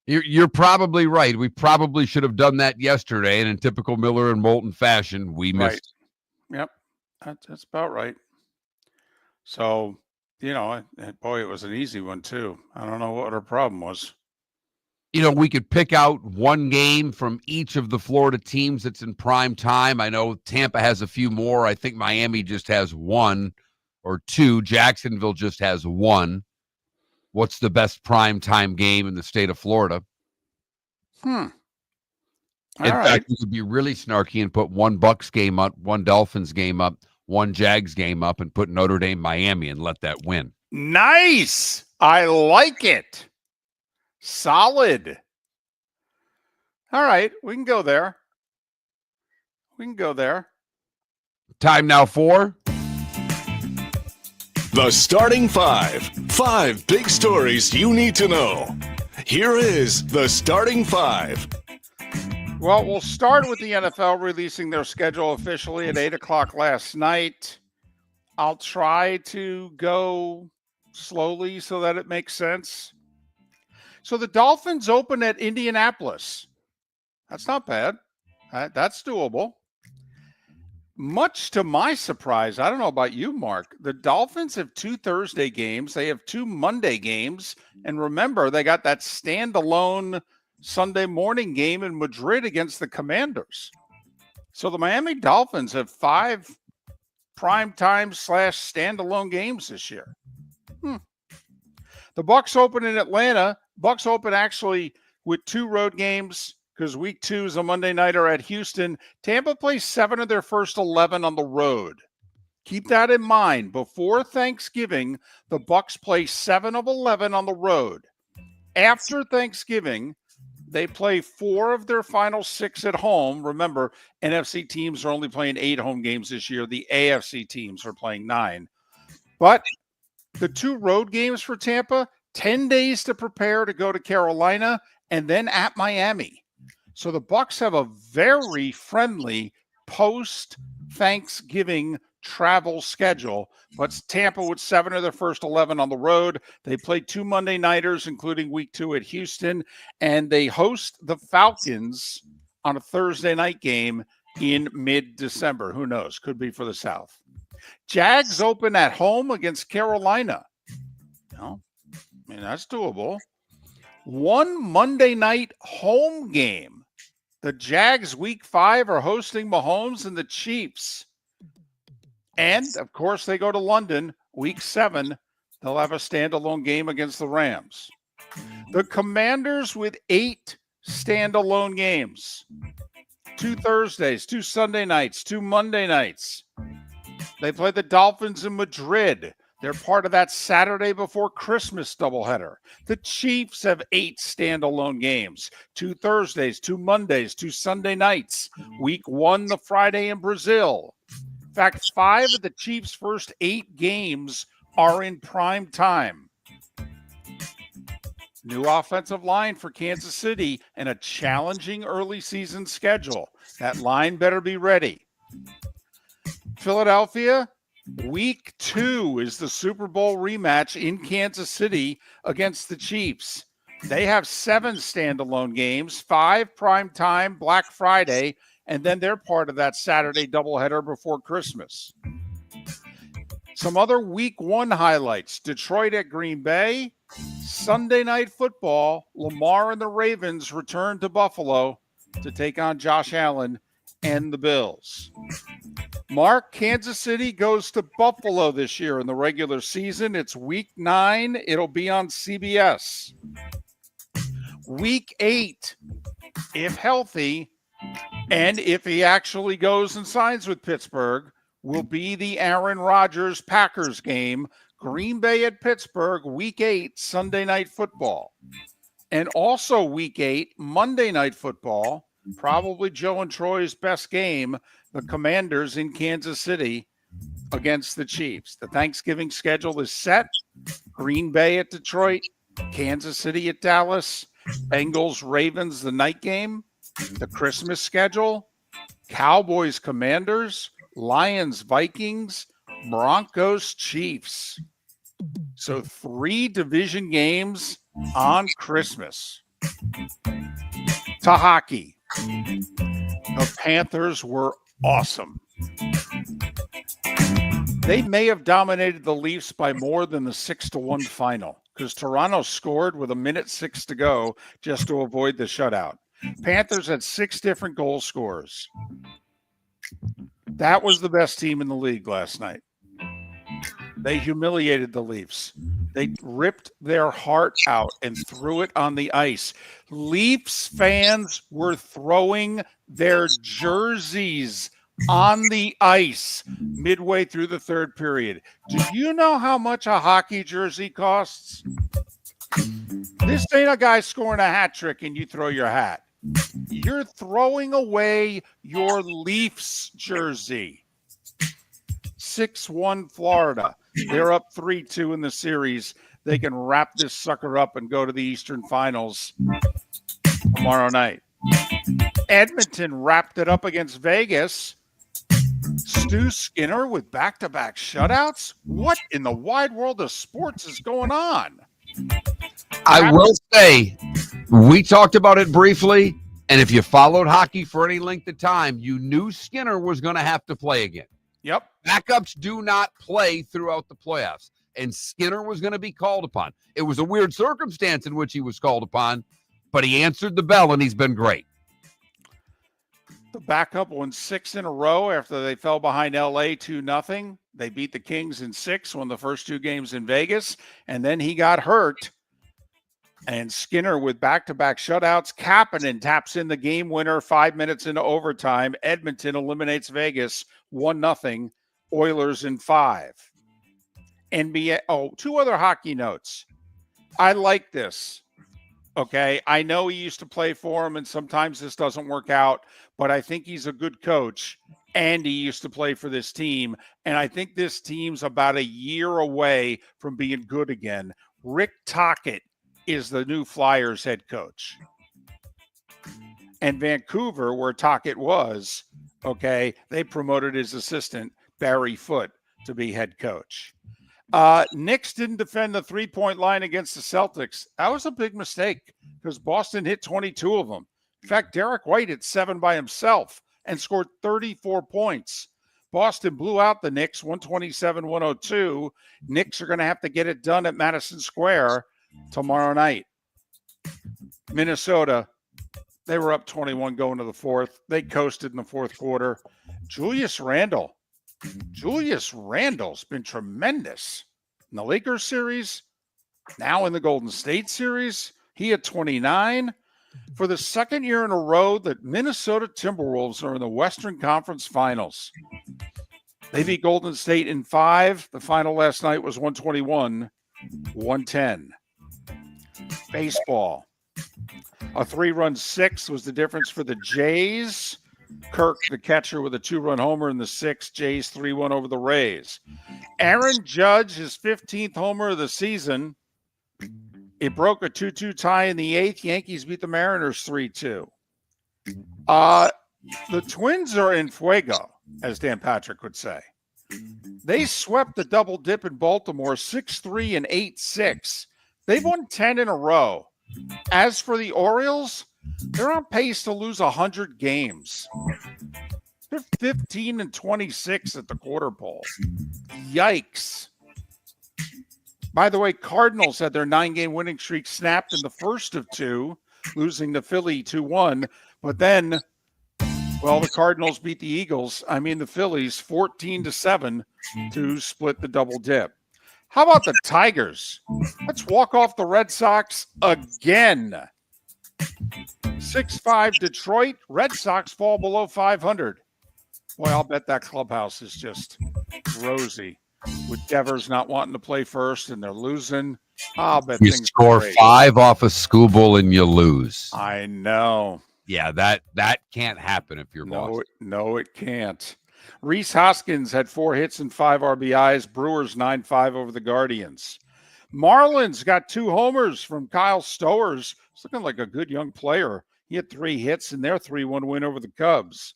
You're probably right. We probably should have done that yesterday, and in typical Miller and Moulton fashion, we missed. Right. Yep, that's about right. So, boy, it was an easy one too. I don't know what our problem was. We could pick out one game from each of the Florida teams that's in prime time. I know Tampa has a few more. I think Miami just has one or two. Jacksonville just has one. What's the best prime time game in the state of Florida? In fact, we could be really snarky and put one Bucs game up, one Dolphins game up, one Jags game up, and put Notre Dame, Miami, and let that win. Nice. I like it. Solid. All right, we can go there. Time now for The Starting Five. 5 big stories you need to know. Here is the Starting Five. Well, we'll start with the NFL releasing their schedule officially at 8 o'clock last night. I'll try to go slowly so that it makes sense. So the Dolphins open at Indianapolis. That's not bad. That's doable. Much to my surprise, I don't know about you, Mark, the Dolphins have 2 Thursday games. They have 2 Monday games. And remember, they got that standalone Sunday morning game in Madrid against the Commanders. So the Miami Dolphins have 5 primetime / standalone games this year. The Bucs open in Atlanta. Bucs open actually with 2 road games because week 2 is a Monday nighter at Houston. Tampa plays 7 of their first 11 on the road. Keep that in mind. Before Thanksgiving, the Bucs play 7 of 11 on the road. After Thanksgiving, they play 4 of their final 6 at home. Remember, NFC teams are only playing 8 home games this year. The AFC teams are playing 9. But the 2 road games for Tampa, 10 days to prepare to go to Carolina and then at Miami. So the Bucs have a very friendly post-Thanksgiving travel schedule, but Tampa with 7 of their first 11 on the road. They play 2 Monday nighters, including week 2 at Houston, and they host the Falcons on a Thursday night game in mid-December. Who knows? Could be for the South. Jags open at home against Carolina. That's doable. 1 Monday night home game. The Jags week 5 are hosting Mahomes and the Chiefs. And, of course, they go to London week 7. They'll have a standalone game against the Rams. The Commanders with 8 standalone games. 2 Thursdays, 2 Sunday nights, 2 Monday nights. They play the Dolphins in Madrid. They're part of that Saturday before Christmas doubleheader. The Chiefs have 8 standalone games. 2 Thursdays, 2 Mondays, 2 Sunday nights. Week 1, the Friday in Brazil. In fact, 5 of the Chiefs' first 8 games are in prime time. New offensive line for Kansas City and a challenging early season schedule. That line better be ready. Philadelphia, Week 2 is the Super Bowl rematch in Kansas City against the Chiefs. They have 7 standalone games, 5 primetime Black Friday, and then they're part of that Saturday doubleheader before Christmas. Some other Week 1 highlights: Detroit at Green Bay. Sunday Night Football, Lamar and the Ravens return to Buffalo to take on Josh Allen and the Bills. Mark, Kansas City goes to Buffalo this year in the regular season. It's Week 9. It'll be on CBS. Week 8, if healthy, and if he actually goes and signs with Pittsburgh, will be the Aaron Rodgers-Packers game. Green Bay at Pittsburgh, Week 8, Sunday Night Football. And also Week 8, Monday Night Football, probably Joe and Troy's best game, the Commanders in Kansas City against the Chiefs. The Thanksgiving schedule is set. Green Bay at Detroit, Kansas City at Dallas, Bengals, Ravens, the night game. The Christmas schedule, Cowboys, Commanders, Lions, Vikings, Broncos, Chiefs. So 3 division games on Christmas. To hockey. The Panthers were awesome. They may have dominated the Leafs by more than the 6-1 final because Toronto scored with 1:06 to go just to avoid the shutout. Panthers had 6 different goal scorers. That was the best team in the league last night. They humiliated the Leafs. They ripped their heart out and threw it on the ice. Leafs fans were throwing their jerseys on the ice midway through the third period. Do you know how much a hockey jersey costs? This ain't a guy scoring a hat trick and you throw your hat. You're throwing away your Leafs jersey. 6-1 Florida. They're up 3-2 in the series. They can wrap this sucker up and go to the Eastern Finals tomorrow night. Edmonton wrapped it up against Vegas. Stu Skinner with back-to-back shutouts? What in the wide world of sports is going on? I will say, we talked about it briefly, and if you followed hockey for any length of time, you knew Skinner was going to have to play again. Yep. Backups do not play throughout the playoffs, and Skinner was going to be called upon. It was a weird circumstance in which he was called upon, but he answered the bell, and he's been great. The backup won 6 in a row after they fell behind L.A. 2-0. They beat the Kings in 6, won the first 2 games in Vegas, and then he got hurt. And Skinner with back-to-back shutouts. Kapanen taps in the game winner 5 minutes into overtime. Edmonton eliminates Vegas 1-0. Oilers in 5. NBA. Oh, 2 other hockey notes. I like this. Okay, I know he used to play for him, and sometimes this doesn't work out, but I think he's a good coach, and he used to play for this team, and I think this team's about a year away from being good again. Rick Tocchet is the new Flyers head coach. And Vancouver, where Tocchet was, okay, they promoted his assistant, Barry Foote, to be head coach. Knicks didn't defend the three-point line against the Celtics. That was a big mistake because Boston hit 22 of them. In fact, Derek White hit 7 by himself and scored 34 points. Boston blew out the Knicks 127-102. Knicks are going to have to get it done at Madison Square tomorrow night. Minnesota, they were up 21 going to the fourth. They coasted in the fourth quarter. Julius Randle's been tremendous in the Lakers series, now in the Golden State series. He had 29. For the second year in a row, the Minnesota Timberwolves are in the Western Conference Finals. They beat Golden State in 5. The final last night was 121-110. Baseball. A 3-run 6 was the difference for the Jays. Kirk, the catcher, with a 2-run homer in the 6th. Jays 3-1 over the Rays. Aaron Judge, his 15th homer of the season. It broke a 2-2 tie in the 8th. Yankees beat the Mariners 3-2. The Twins are in fuego, as Dan Patrick would say. They swept the double dip in Baltimore 6-3 and 8-6. They've won 10 in a row. As for the Orioles, they're on pace to lose 100 games. They're 15 and 26 at the quarter pole. Yikes. By the way, Cardinals had their 9-game winning streak snapped in the first of two, losing to Philly 2-1. But then, well, the Cardinals beat the Phillies 14-7 to split the double dip. How about the Tigers? Let's walk off the Red Sox again. 6-5 Detroit. Red Sox fall below 500. Boy, I'll bet that clubhouse is just rosy. With Devers not wanting to play first and they're losing, I'll bet you things score great. 5 off a school bull and you lose. I know. Yeah, that can't happen if you're Boston. No, it can't. Rhys Hoskins had 4 hits and 5 RBIs. Brewers 9-5 over the Guardians. Marlins got 2 homers from Kyle Stowers. He's looking like a good young player. He had 3 hits in their 3-1 win over the Cubs.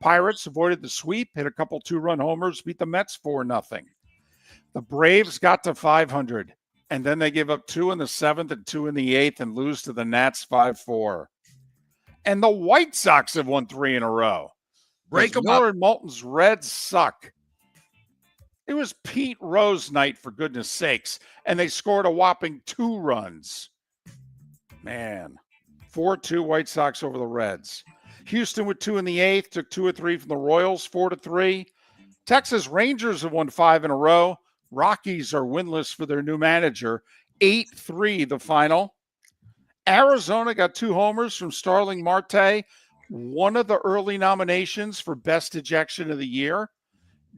Pirates avoided the sweep, hit a couple 2-run homers, beat the Mets 4-0. The Braves got to 500, and then they give up 2 in the 7th and 2 in the 8th and lose to the Nats 5-4. And the White Sox have won 3 in a row. Break them Miller up. and Moulton's Reds suck. It was Pete Rose night, for goodness sakes, and they scored a whopping 2 runs. Man, 4-2 White Sox over the Reds. Houston with 2 in the 8th, took 2 or 3 from the Royals, 4-3. Texas Rangers have won 5 in a row. Rockies are winless for their new manager, 8-3 the final. Arizona got 2 homers from Starling Marte, one of the early nominations for best ejection of the year.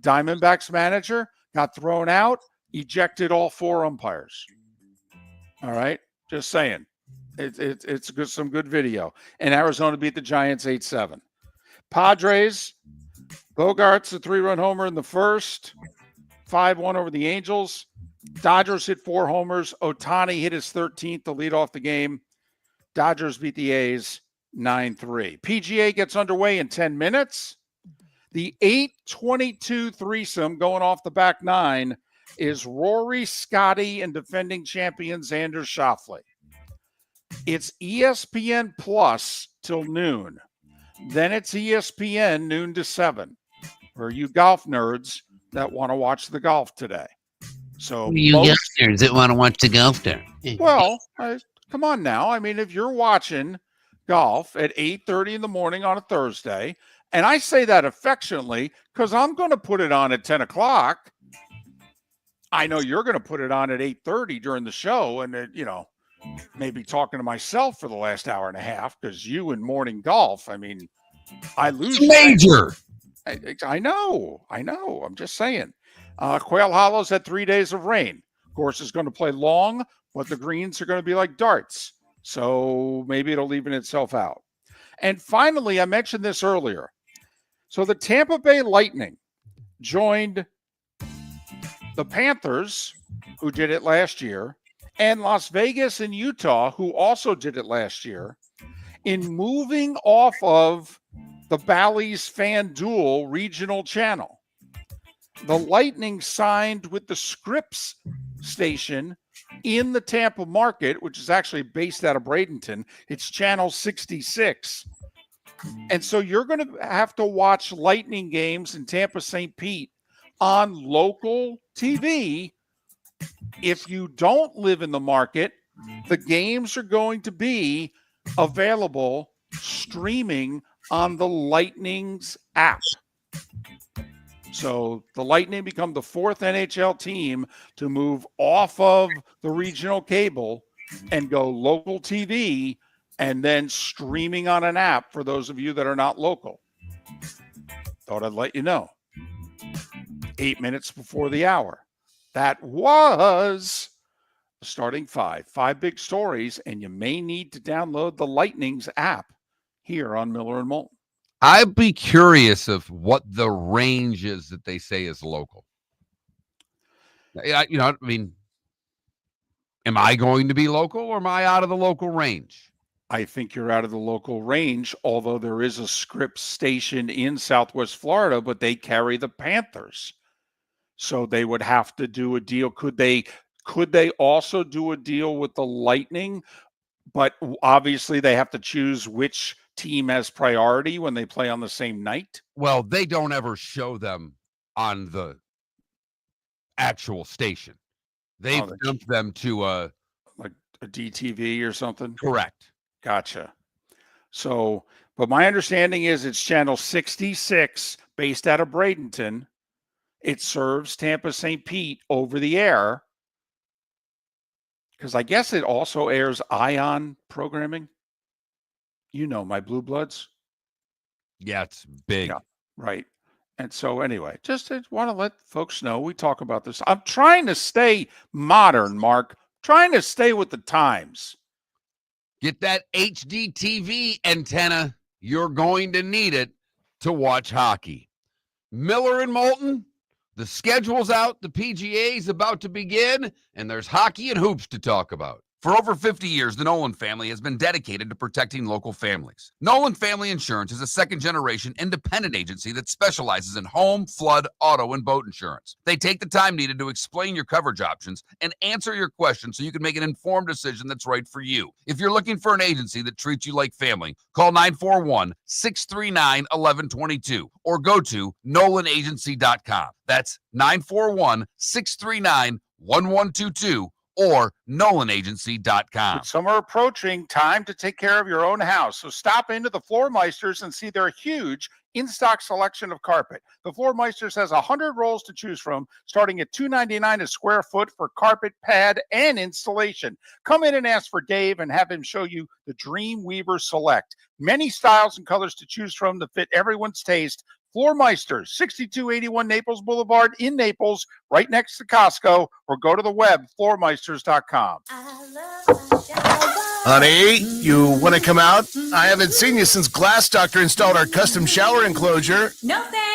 Diamondbacks manager got thrown out, ejected all 4 umpires. All right, just saying. It's good, some good video. And Arizona beat the Giants 8-7. Padres, Bogarts a 3-run homer in the first, 5-1 over the Angels. Dodgers hit 4 homers. Ohtani hit his 13th to lead off the game. Dodgers beat the A's 9-3. PGA gets underway in 10 minutes. The 8-22 threesome going off the back 9 is Rory, Scotty, and defending champion Xander Schauffele. It's ESPN Plus till noon. Then it's ESPN noon to 7 for you golf nerds that want to watch the golf today. So You golf nerds that want to watch the golf there. Well, come on now. I mean, if you're watching golf at 8:30 in the morning on a Thursday, and I say that affectionately because I'm going to put it on at 10 o'clock. I know you're going to put it on at 8:30 during the show and, maybe talking to myself for the last hour and a half because you and morning golf, I mean, I lose. It's major. I know. I'm just saying. Quail Hollow's had 3 days of rain. Of course, it's going to play long, but the greens are going to be like darts. So maybe it'll even itself out. And finally, I mentioned this earlier. So the Tampa Bay Lightning joined the Panthers, who did it last year, and Las Vegas and Utah, who also did it last year, in moving off of the Bally's FanDuel regional channel. The Lightning signed with the Scripps station in the Tampa market, which is actually based out of Bradenton. It's channel 66. And so you're going to have to watch Lightning games in Tampa St. Pete on local TV. If you don't live in the market, the games are going to be available streaming on the Lightning's app. So the Lightning become the 4th NHL team to move off of the regional cable and go local TV and then streaming on an app for those of you that are not local. Thought I'd let you know. 8 minutes before the hour. That was the starting 5. 5 big stories, and you may need to download the Lightning's app here on Miller and Moulton. I'd be curious of what the range is that they say is local. I mean, am I going to be local or am I out of the local range? I think you're out of the local range, although there is a Scripps station in Southwest Florida, but they carry the Panthers. So they would have to do a deal. Could they also do a deal with the Lightning? But obviously they have to choose which team has priority when they play on the same night. Well, they don't ever show them on the actual station. They've dumped them to like a DTV or something. correct. Gotcha. So, but my understanding is it's channel 66 based out of Bradenton. It serves Tampa St. Pete over the air because I guess it also airs Ion programming. You know, my Blue Bloods. Yeah, it's big. Yeah, right. And so anyway, just want to let folks know we talk about this. I'm trying to stay modern, Mark. Trying to stay with the times. Get that HD TV antenna. You're going to need it to watch hockey. Miller and Moulton, the schedule's out. The PGA is about to begin, and there's hockey and hoops to talk about. For over 50 years, the Nolan family has been dedicated to protecting local families. Nolan Family Insurance is a second-generation independent agency that specializes in home, flood, auto, and boat insurance. They take the time needed to explain your coverage options and answer your questions so you can make an informed decision that's right for you. If you're looking for an agency that treats you like family, call 941-639-1122 or go to nolanagency.com. That's 941-639-1122 or nolanagency.com. With summer approaching, time to take care of your own house. So stop into the Floor Meisters and see their huge in-stock selection of carpet. The Floor Meisters has 100 rolls to choose from, starting at $2.99 a square foot for carpet, pad, and installation. Come in and ask for Dave and have him show you the Dream Weaver Select. Many styles and colors to choose from to fit everyone's taste. Floor Meisters, 6281 Naples Boulevard in Naples, right next to Costco, or go to the web, floormeisters.com. Honey, you want to come out? I haven't seen you since Glass Doctor installed our custom shower enclosure. No thanks.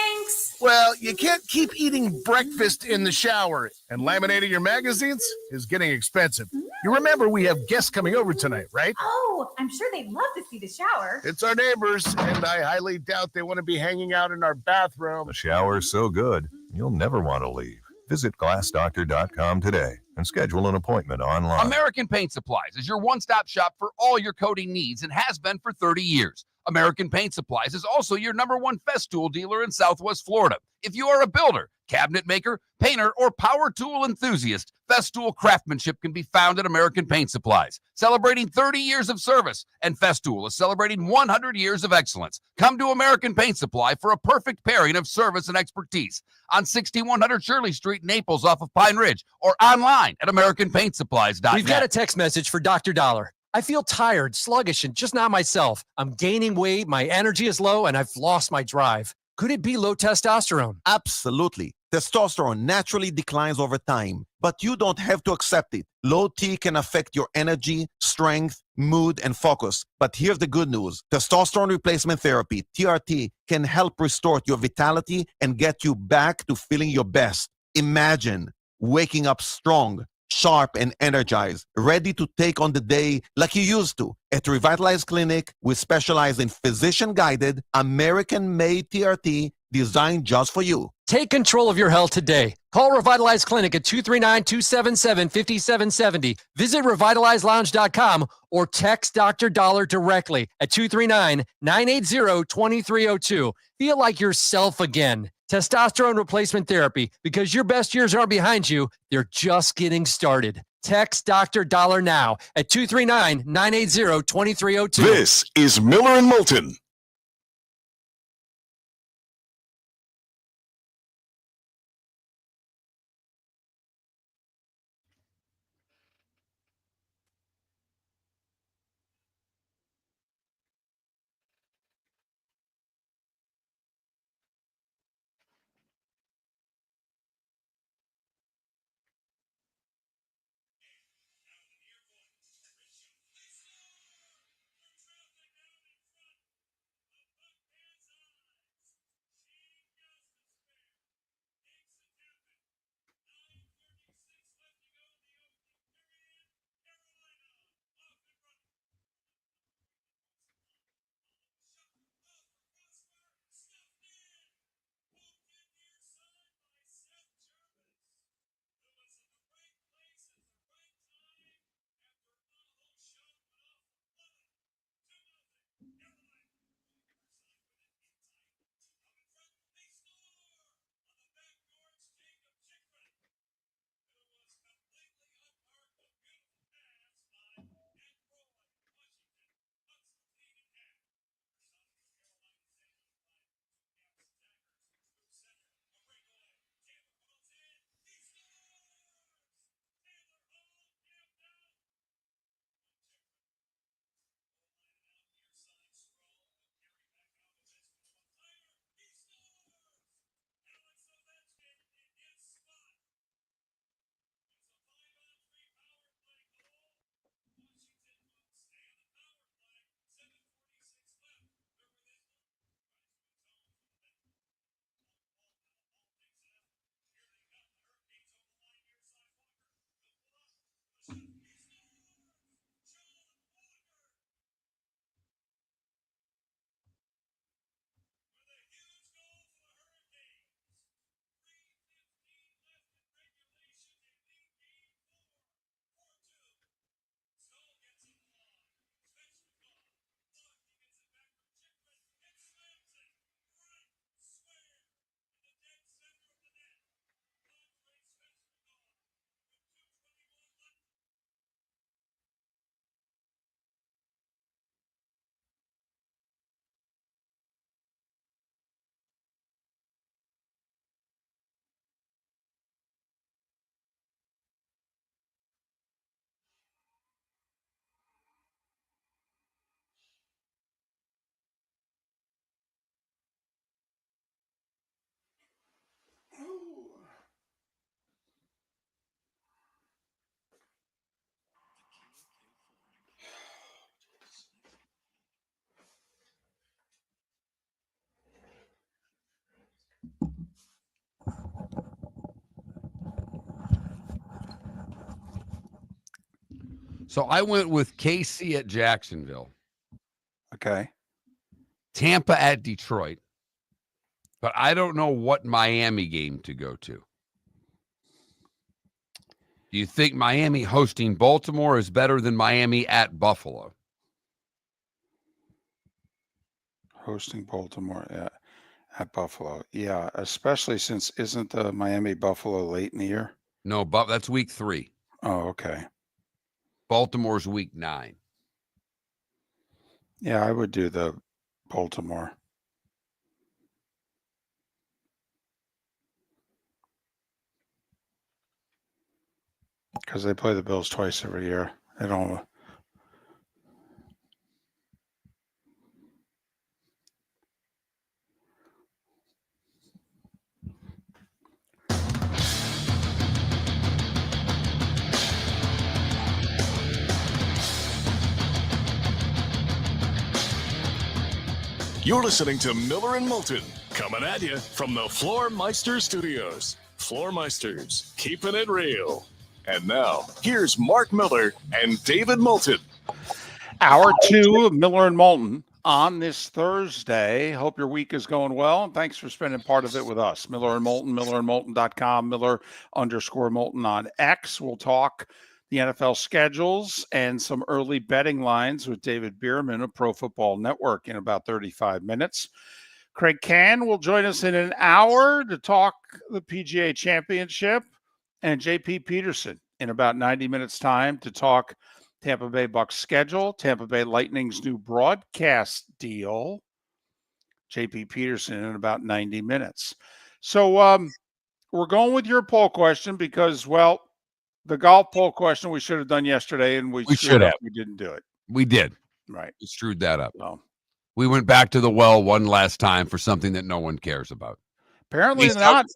Well, you can't keep eating breakfast in the shower, and laminating your magazines is getting expensive. You remember we have guests coming over tonight, right? Oh, I'm sure they'd love to see the shower. It's our neighbors, and I highly doubt they want to be hanging out in our bathroom. The shower's so good, you'll never want to leave. Visit glassdoctor.com today and schedule an appointment online. American Paint Supplies is your one-stop shop for all your coating needs and has been for 30 years. American Paint Supplies is also your #1 Festool dealer in Southwest Florida. If you are a builder, cabinet maker, painter, or power tool enthusiast, Festool craftsmanship can be found at American Paint Supplies. Celebrating 30 years of service, and Festool is celebrating 100 years of excellence. Come to American Paint Supply for a perfect pairing of service and expertise on 6100 Shirley Street, Naples, off of Pine Ridge, or online at AmericanPaintSupplies.net. We've got a text message for Dr. Dollar. I feel tired, sluggish, and just not myself. I'm gaining weight, my energy is low, and I've lost my drive. Could it be low testosterone? Absolutely. Testosterone naturally declines over time, but you don't have to accept it. Low T can affect your energy, strength, mood, and focus. But here's the good news. Testosterone replacement therapy, TRT, can help restore your vitality and get you back to feeling your best. Imagine waking up strong, sharp, and energized, ready to take on the day like you used to. At Revitalize Clinic, we specialize in physician-guided, American-made TRT designed just for you. Take control of your health today. Call Revitalize Clinic at 239-277-5770. Visit revitalizelounge.com or text Dr. Dollar directly at 239-980-2302. Feel like yourself again. Testosterone replacement therapy, because your best years aren't behind you, they're just getting started. Text Dr. Dollar now at 239-980-2302. This is Miller and Moulton. So I went with KC at Jacksonville, Okay. Tampa at Detroit, but I don't know what Miami game to go to. Do you think Miami hosting Baltimore is better than Miami at Buffalo? Hosting Baltimore at Buffalo. Yeah, especially since isn't the Miami Buffalo late in the year? No, but that's week 3. Oh, okay. Baltimore's week 9. Yeah, I would do the Baltimore. Because they play the Bills twice every year. They don't. You're listening to Miller and Moulton, coming at you from the Floor Meister Studios. Floor Meisters, keeping it real. And now, here's Mark Miller and David Moulton. Hour 2 of Miller and Moulton on this Thursday. Hope your week is going well. And thanks for spending part of it with us. Miller and Moulton, millerandmoulton.com, Miller_Moulton on X. We'll talk the NFL schedules and some early betting lines with David Bearman of Pro Football Network in about 35 minutes. Kraig Kann will join us in an hour to talk the PGA Championship, and JP Peterson in about 90 minutes time to talk Tampa Bay Bucks schedule, Tampa Bay Lightning's new broadcast deal. JP Peterson in about 90 minutes. So we're going with your poll question because, well, the golf poll question we should have done yesterday, and we should have. We didn't do it. We did. Right. We screwed that up. So, we went back to the well one last time for something that no one cares about. Apparently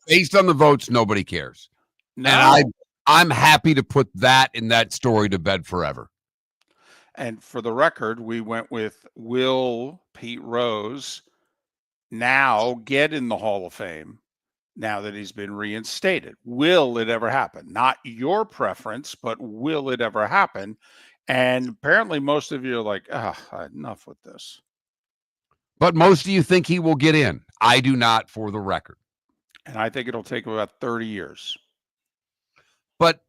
based on the votes, nobody cares. No. And I'm happy to put that in that story to bed forever. And for the record, we went with will Pete Rose now get in the Hall of Fame now that he's been reinstated? Will it ever happen? Not your preference, but will it ever happen? And apparently most of you are like, enough with this. But most of you think he will get in. I do not, for the record. And I think it'll take about 30 years. But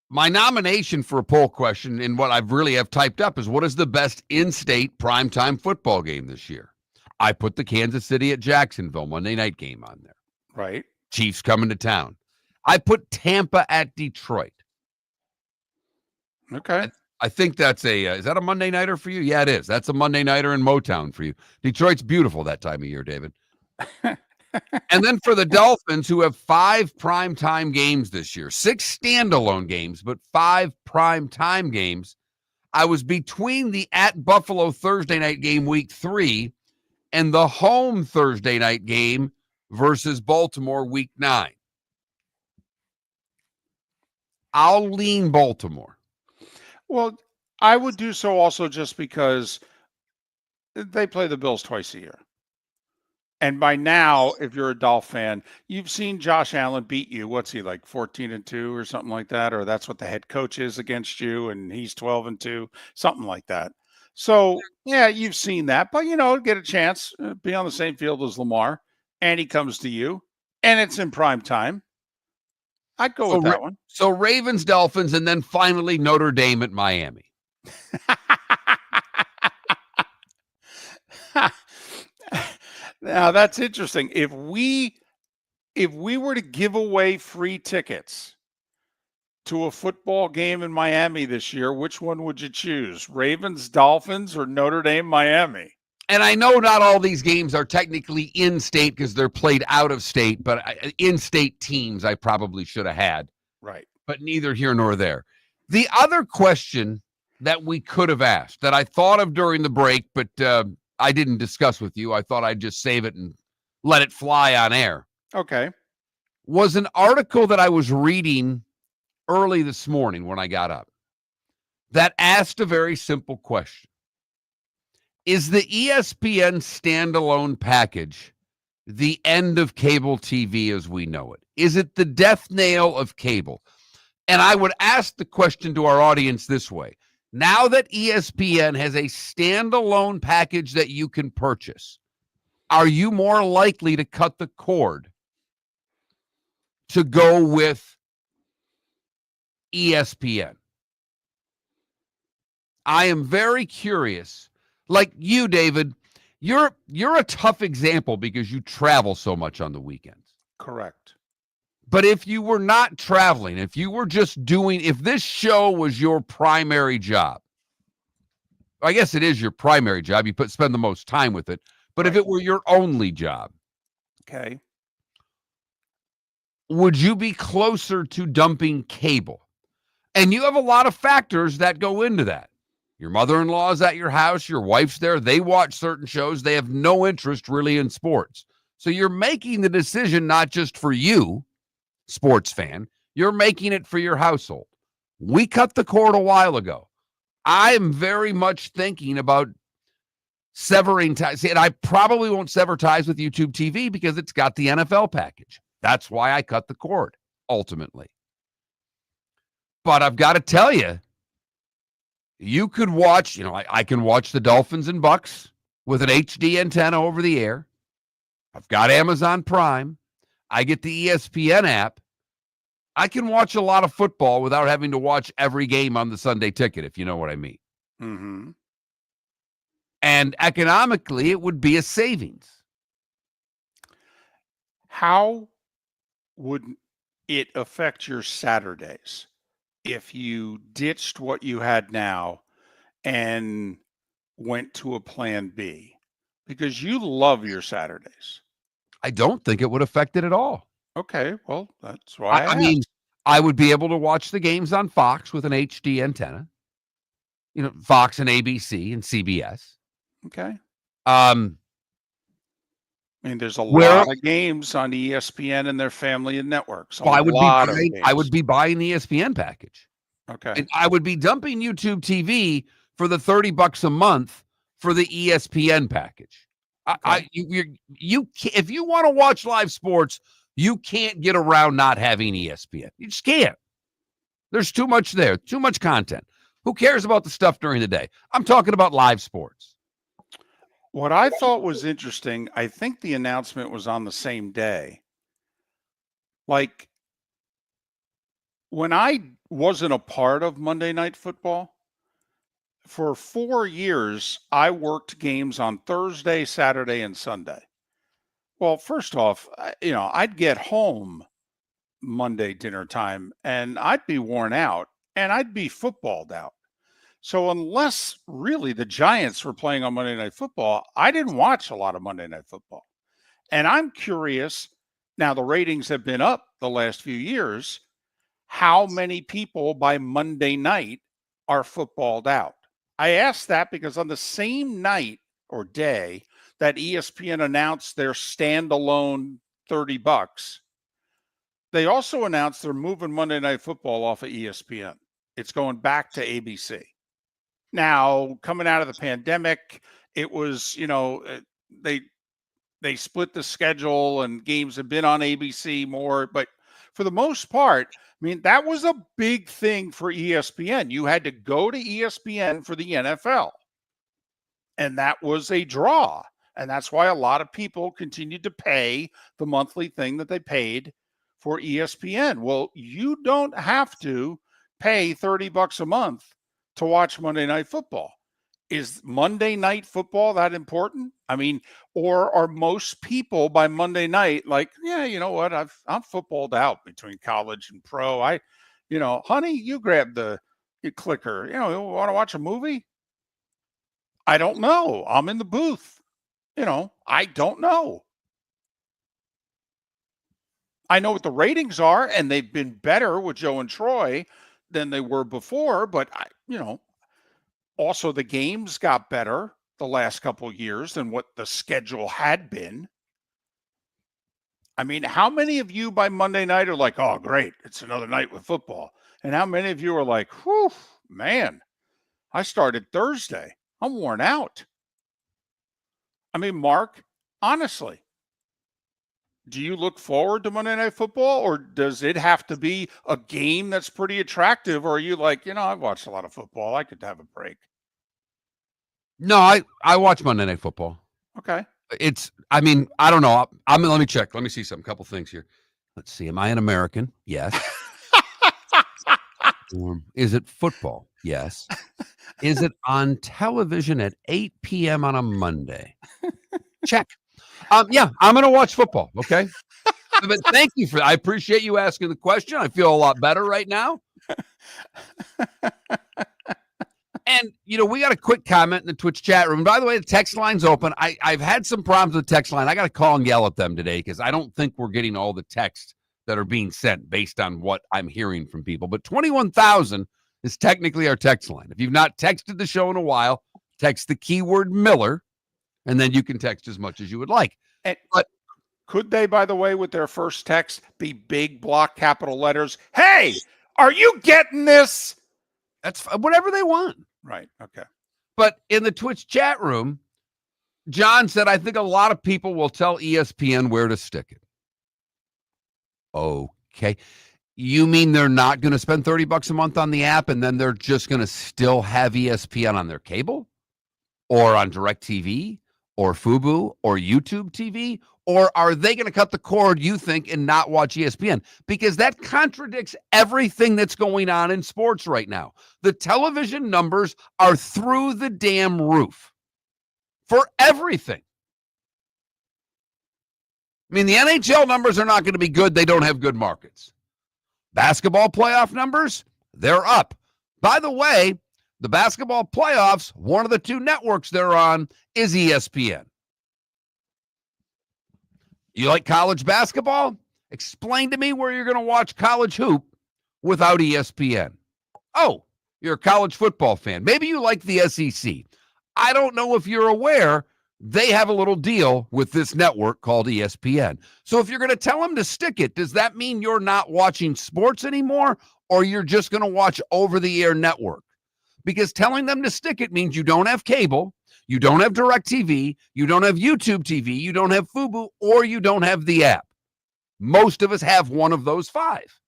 my nomination for a poll question and what I've really have typed up is what is the best in-state primetime football game this year? I put the Kansas City at Jacksonville Monday night game on there. Right. Chiefs coming to town. I put Tampa at Detroit. Okay. I think that's is that a Monday nighter for you? Yeah, it is. That's a Monday nighter in Motown for you. Detroit's beautiful that time of year, David. And then for the Dolphins, who have 5 primetime games this year, 6 standalone games, but 5 primetime games, I was between the at Buffalo Thursday night game week 3 and the home Thursday night game versus Baltimore week 9. I'll lean Baltimore. Well, I would do so also just because they play the Bills twice a year. And by now, if you're a Dolph fan, you've seen Josh Allen beat you. What's he like, 14-2 or something like that? Or that's what the head coach is against you, and he's 12-2, something like that. So, yeah, you've seen that. But, get a chance, be on the same field as Lamar, and he comes to you, and it's in prime time. I'd go with that one. So Ravens, Dolphins, and then finally Notre Dame at Miami. Now that's interesting. If we were to give away free tickets to a football game in Miami this year, which one would you choose? Ravens, Dolphins, or Notre Dame, Miami? And I know not all these games are technically in-state because they're played out of state, but in-state teams I probably should have had. Right. But neither here nor there. The other question that we could have asked that I thought of during the break, but I didn't discuss with you, I thought I'd just save it and let it fly on air. Okay. Was an article that I was reading early this morning when I got up that asked a very simple question. Is the ESPN standalone package the end of cable TV as we know it? Is it the death nail of cable? And I would ask the question to our audience this way. Now that ESPN has a standalone package that you can purchase, are you more likely to cut the cord to go with ESPN? I am very curious. Like you, David, you're a tough example because you travel so much on the weekends. Correct. But if you were not traveling, if you were just if this show was your primary job, I guess it is your primary job. You spend the most time with it. But if it were your only job, okay, would you be closer to dumping cable? And you have a lot of factors that go into that. Your mother-in-law is at your house. Your wife's there. They watch certain shows. They have no interest really in sports. So you're making the decision not just for you, sports fan, you're making it for your household. We cut the cord a while ago. I'm very much thinking about severing ties. And I probably won't sever ties with YouTube TV because it's got the NFL package. That's why I cut the cord, ultimately. But I've got to tell you, you could watch, I can watch the Dolphins and Bucks with an HD antenna over the air. I've got Amazon Prime. I get the ESPN app. I can watch a lot of football without having to watch every game on the Sunday Ticket, if you know what I mean. Mm-hmm. And economically, it would be a savings. How would it affect your Saturdays if you ditched what you had now and went to a plan B? Because you love your Saturdays. I don't think it would affect it at all. Okay, well, that's why I mean, I would be able to watch the games on Fox with an HD antenna. Fox and ABC and CBS. Okay. I mean, there's a lot of games on ESPN and their family and networks. I would be buying the ESPN package. Okay. And I would be dumping YouTube TV for the $30 a month for the ESPN package. Okay. If you want to watch live sports, you can't get around not having ESPN. You just can't. There's too much there, too much content. Who cares about the stuff during the day? I'm talking about live sports. What I thought was interesting, I think the announcement was on the same day. Like, when I wasn't a part of Monday Night Football, for 4 years, I worked games on Thursday, Saturday, and Sunday. Well, first off, I'd get home Monday dinner time, and I'd be worn out, and I'd be footballed out. So unless really the Giants were playing on Monday Night Football, I didn't watch a lot of Monday Night Football. And I'm curious, now the ratings have been up the last few years, how many people by Monday night are footballed out? I asked that because on the same night or day that ESPN announced their standalone $30, they also announced they're moving Monday Night Football off of ESPN. It's going back to ABC. Now, coming out of the pandemic, it was, they split the schedule and games have been on ABC more. But for the most part, I mean, that was a big thing for ESPN. You had to go to ESPN for the NFL. And that was a draw. And that's why a lot of people continued to pay the monthly thing that they paid for ESPN. Well, you don't have to pay $30 a month to watch Monday Night Football. Is Monday Night Football that important? I mean, or are most people by Monday night like, yeah, you know what? I'm footballed out between college and pro. Honey, you grab the clicker. You want to watch a movie? I don't know. I'm in the booth. I don't know. I know what the ratings are, and they've been better with Joe and Troy than they were before, but also the games got better the last couple of years than what the schedule had been. I mean, how many of you by Monday night are like, oh, great, it's another night with football? And how many of you are like, whew, man, I started Thursday. I'm worn out. I mean, Mark, honestly, Do you look forward to Monday Night Football, or does it have to be a game that's pretty attractive? Or are you like, I've watched a lot of football, I could have a break? No, I watch Monday Night Football. Okay. I don't know. Let me check. Let me see some couple things here. Let's see. Am I an American? Yes. Is it football? Yes. Is it on television at 8 p.m. on a Monday? Check. Yeah, I'm going to watch football. Okay. But thank you I appreciate you asking the question. I feel a lot better right now. And, we got a quick comment in the Twitch chat room. By the way, the text line's open. I've had some problems with the text line. I got to call and yell at them today because I don't think we're getting all the texts that are being sent based on what I'm hearing from people. But 21,000 is technically our text line. If you've not texted the show in a while, text the keyword Miller, and then you can text as much as you would like. But could they, by the way, with their first text, be big block capital letters? Hey, are you getting this? That's whatever they want. Right. Okay. But in the Twitch chat room, John said, I think a lot of people will tell ESPN where to stick it. Okay. You mean they're not going to spend $30 a month on the app and then they're just going to still have ESPN on their cable or on DirecTV or Fubo or YouTube TV? Or are they going to cut the cord, you think, and not watch ESPN? Because that contradicts everything that's going on in sports right now. The television numbers are through the damn roof for everything. I mean, the NHL numbers are not going to be good. They don't have good markets. Basketball playoff numbers, they're up. By the way, the basketball playoffs, one of the two networks they're on is ESPN. You like college basketball? Explain to me where you're going to watch college hoop without ESPN. Oh, you're a college football fan. Maybe you like the SEC. I don't know if you're aware, they have a little deal with this network called ESPN. So if you're going to tell them to stick it, does that mean you're not watching sports anymore, or you're just going to watch over-the-air network? Because telling them to stick it means you don't have cable, you don't have DirecTV, you don't have YouTube TV, you don't have Fubo, or you don't have the app. Most of us have one of those five.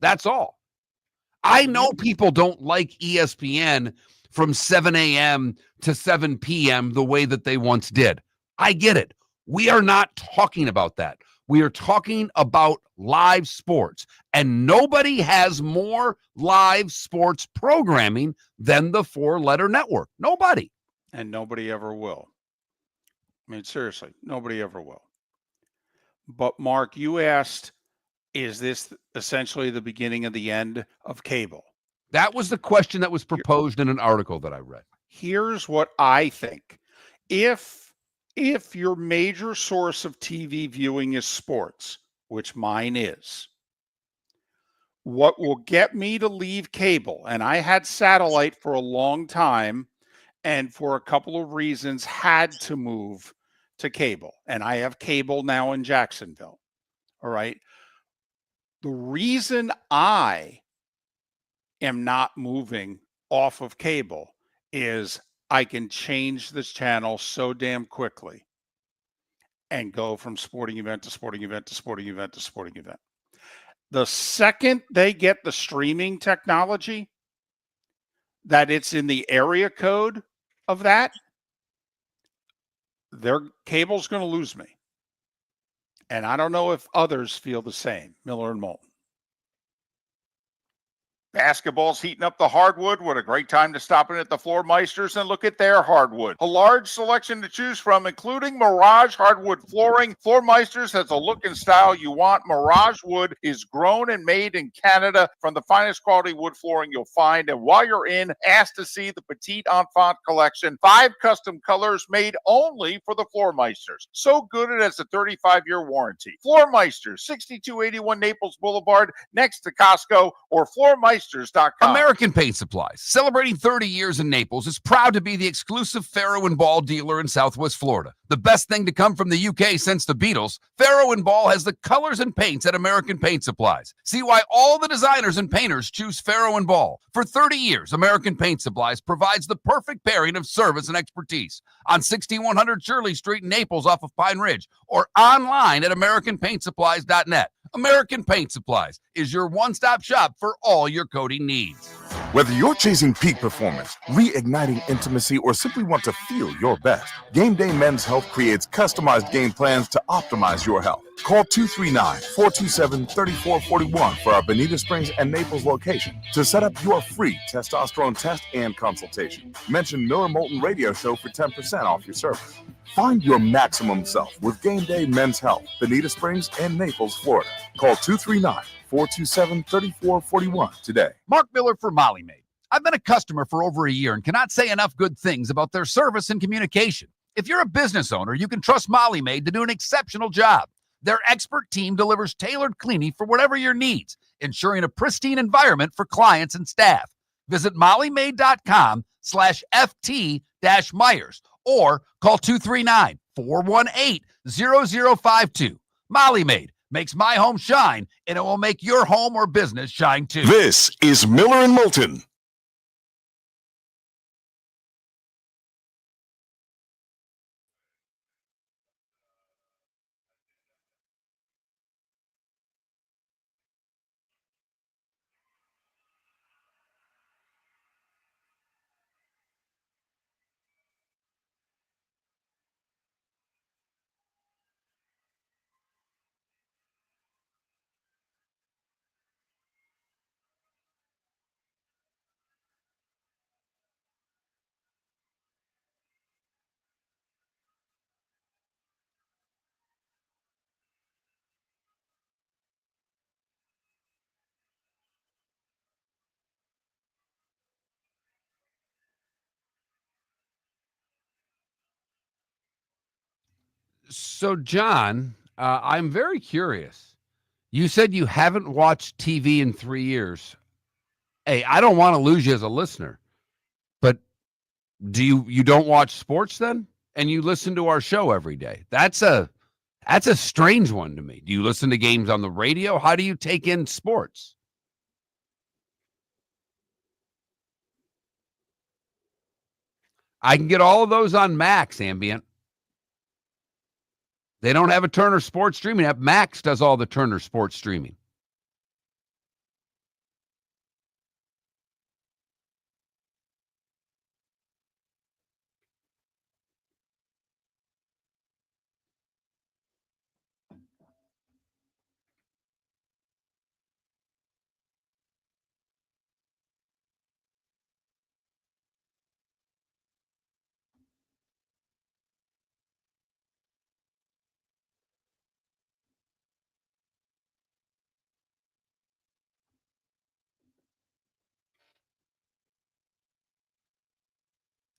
That's all. I know people don't like ESPN from 7 a.m. to 7 p.m. the way that they once did. I get it. We are not talking about that. We are talking about live sports. And nobody has more live sports programming than the four-letter network. Nobody. And nobody ever will. I mean, seriously, nobody ever will. But Mark, you asked, is this essentially the beginning of the end of cable? That was the question that was proposed in an article that I read. Here's what I think. If your major source of TV viewing is sports, which mine is, what will get me to leave cable, and I had satellite for a long time, and for a couple of reasons had to move to cable. And I have cable now in Jacksonville. All right. The reason I am not moving off of cable is I can change this channel so damn quickly and go from sporting event to sporting event to sporting event to sporting event. The second they get the streaming technology, that it's in the area code of that, their cable's going to lose me. And I don't know if others feel the same. Miller and Moulton. Basketball's heating up the hardwood. What a great time to stop in at the Floor Meisters and look at their hardwood. A large selection to choose from, including Mirage hardwood flooring. Floor Meisters has a look and style you want. Mirage wood is grown and made in Canada from the finest quality wood flooring you'll find. And while you're in, ask to see the Petite Enfant collection. 5 custom colors made only for the Floor Meisters. So good it has a 35-year warranty. Floor Meisters, 6281 Naples Boulevard, next to Costco, or Floor Meisters floormeisters.com. American Paint Supplies, celebrating 30 years in Naples, is proud to be the exclusive Farrow & Ball dealer in Southwest Florida. The best thing to come from the UK since the Beatles, Farrow & Ball has the colors and paints at American Paint Supplies. See why all the designers and painters choose Farrow & Ball. For 30 years, American Paint Supplies provides the perfect pairing of service and expertise on 6100 Shirley Street in Naples off of Pine Ridge or online at AmericanPaintSupplies.net. American Paint Supplies is your one-stop shop for all your coating needs. Whether you're chasing peak performance, reigniting intimacy, or simply want to feel your best, Game Day Men's Health creates customized game plans to optimize your health. Call 239-427-3441 for our Bonita Springs and Naples location to set up your free testosterone test and consultation. Mention Miller Moulton Radio Show for 10% off your service. Find your maximum self with Game Day Men's Health, Bonita Springs and Naples, Florida. Call 239-427-3441 today. Mark Miller for Molly Maid. I've been a customer for over a year and cannot say enough good things about their service and communication. If you're a business owner, you can trust Molly Maid to do an exceptional job. Their expert team delivers tailored cleaning for whatever your needs, ensuring a pristine environment for clients and staff. Visit mollymaid.com/FT-Myers or call 239-418-0052. Molly Maid makes my home shine, and it will make your home or business shine too. This is Miller and Moulton. So, John, I'm very curious. You said you haven't watched TV in 3 years. Hey, I don't want to lose you as a listener, but you don't watch sports then? And you listen to our show every day. That's a strange one to me. Do you listen to games on the radio? How do you take in sports? I can get all of those on Max Ambient. They don't have a Turner Sports streaming app. Max does all the Turner Sports streaming.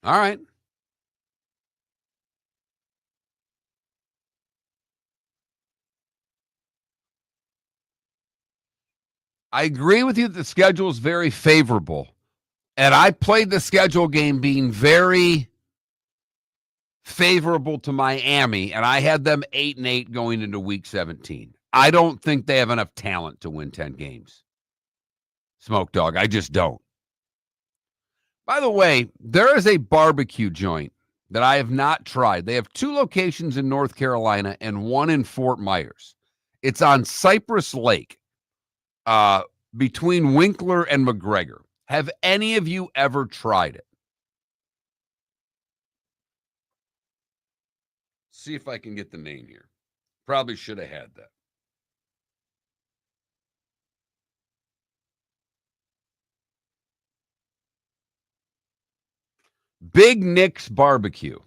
All right. I agree with you that the schedule is very favorable. And I played the schedule game being very favorable to Miami, and I had them 8-8 going into week 17. I don't think they have enough talent to win 10 games. Smoke Dog, I just don't. By the way, there is a barbecue joint that I have not tried. They have 2 locations in North Carolina and 1 in Fort Myers. It's on Cypress Lake, between Winkler and McGregor. Have any of you ever tried it? See if I can get the name here. Probably should have had that. Big Nick's Barbecue.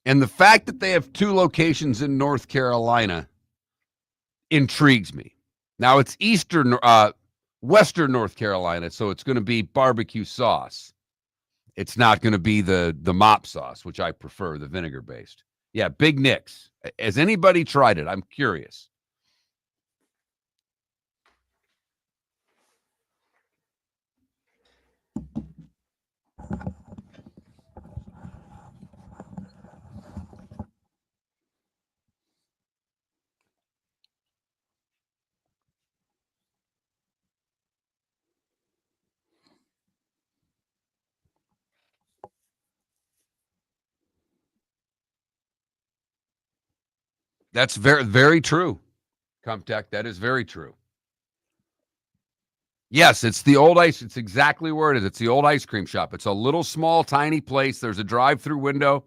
And the fact that they have 2 locations in North Carolina intrigues me. Now it's Western North Carolina, so it's going to be barbecue sauce. It's not going to be the mop sauce, which I prefer, the vinegar based. Yeah, Big Nick's. Has anybody tried it? I'm curious. That's very, very true, Comtech. That is very true. Yes, it's the old ice. It's exactly where it is. It's the old ice cream shop. It's a little small, tiny place. There's a drive-through window.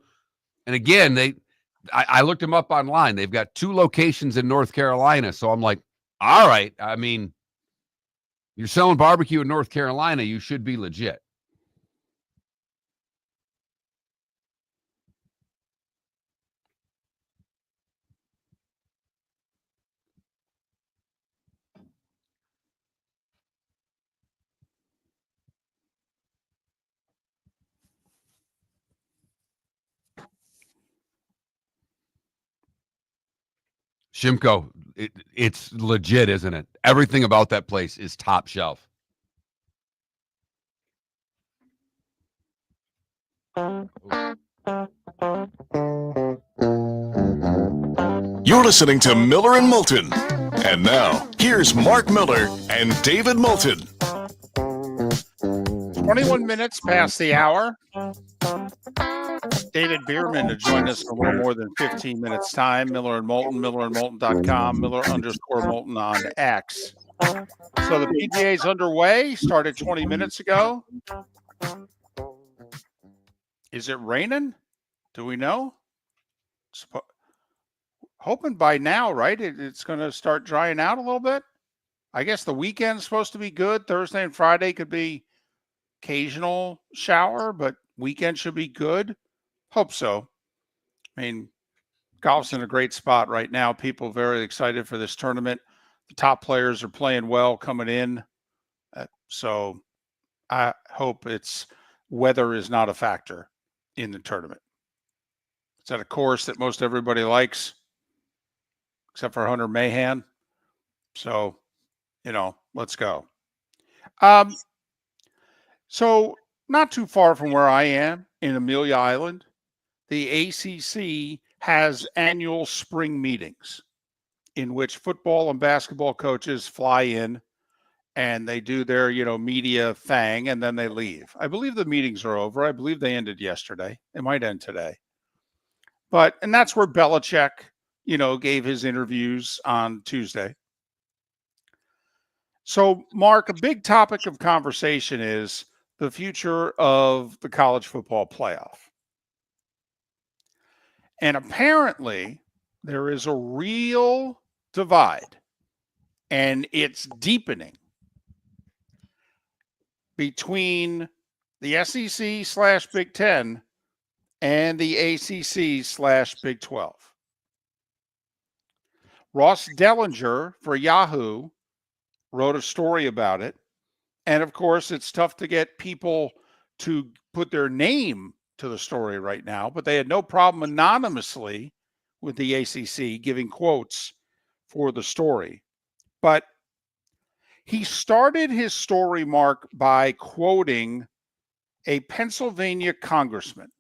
And again, I looked them up online. They've got 2 locations in North Carolina. So I'm like, all right. I mean, you're selling barbecue in North Carolina. You should be legit. Shimko, it's legit, isn't it? Everything about that place is top shelf. You're listening to Miller and Moulton. And now, here's Mark Miller and David Moulton. 21 minutes past the hour. David Bearman to join us in a little more than 15 minutes time. Miller and Moulton, millerandmoulton.com, Miller_Moulton on X. So the PGA is underway, started 20 minutes ago. Is it raining? Do we know? Hoping by now, right? It's going to start drying out a little bit. I guess the weekend's supposed to be good. Thursday and Friday could be occasional shower, but weekend should be good. Hope so. I mean, golf's in a great spot right now. People very excited for this tournament. The top players are playing well coming in. So I hope weather is not a factor in the tournament. It's at a course that most everybody likes, except for Hunter Mahan. So, let's go. So not too far from where I am in Amelia Island, the ACC has annual spring meetings in which football and basketball coaches fly in and they do their, media thing, and then they leave. I believe the meetings are over. I believe they ended yesterday. They might end today. And that's where Belichick, gave his interviews on Tuesday. So, Mark, a big topic of conversation is the future of the college football playoff. And apparently, there is a real divide, and it's deepening between the SEC/Big Ten and the ACC/Big 12. Ross Dellinger for Yahoo wrote a story about it. And of course, it's tough to get people to put their name to the story right now, but they had no problem anonymously with the ACC giving quotes for the story. But he started his story, Mark, by quoting a Pennsylvania congressman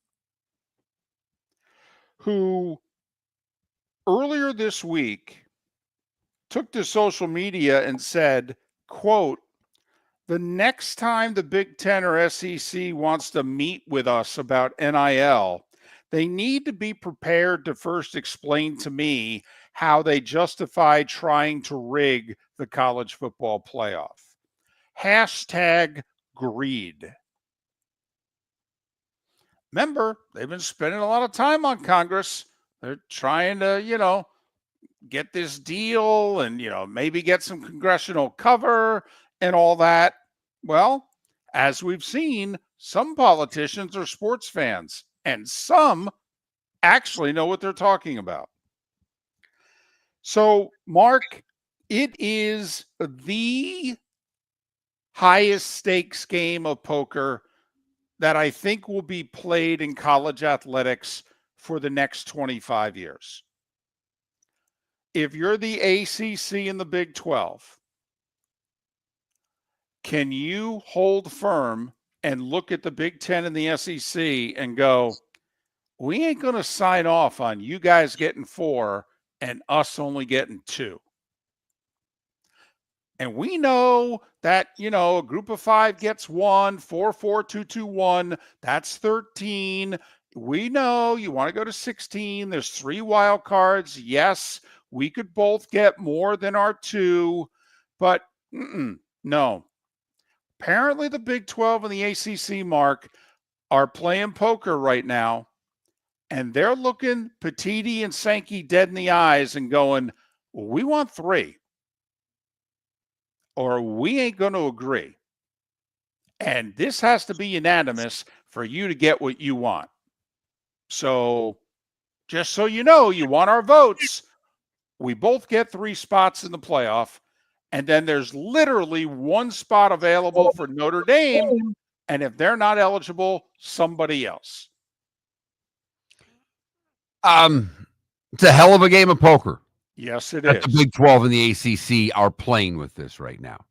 who earlier this week took to social media and said, quote, "The next time the Big Ten or SEC wants to meet with us about NIL, they need to be prepared to first explain to me how they justify trying to rig the college football playoff. Hashtag greed." Remember, they've been spending a lot of time on Congress. They're trying to, get this deal and, maybe get some congressional cover and all that. Well, as we've seen, some politicians are sports fans and some actually know what they're talking about. So, Mark, it is the highest stakes game of poker that I think will be played in college athletics for the next 25 years. If you're the ACC and the Big 12, can you hold firm and look at the Big 10 and the SEC and go, we ain't going to sign off on you guys getting 4 and us only getting 2? And we know that, a group of 5 gets 1, 4, 4, 2, 2, 1. That's 13. We know you want to go to 16. There's 3 wild cards. Yes, we could both get more than our 2, but no. Apparently the Big 12 and the ACC, Mark, are playing poker right now, and they're looking Petiti and Sankey dead in the eyes and going, well, we want 3. Or we ain't going to agree. And this has to be unanimous for you to get what you want. So just so you know, you want our votes. We both get 3 spots in the playoff. And then there's literally 1 spot available for Notre Dame. And if they're not eligible, somebody else. It's a hell of a game of poker. Yes, it that is. The Big 12 and the ACC are playing with this right now.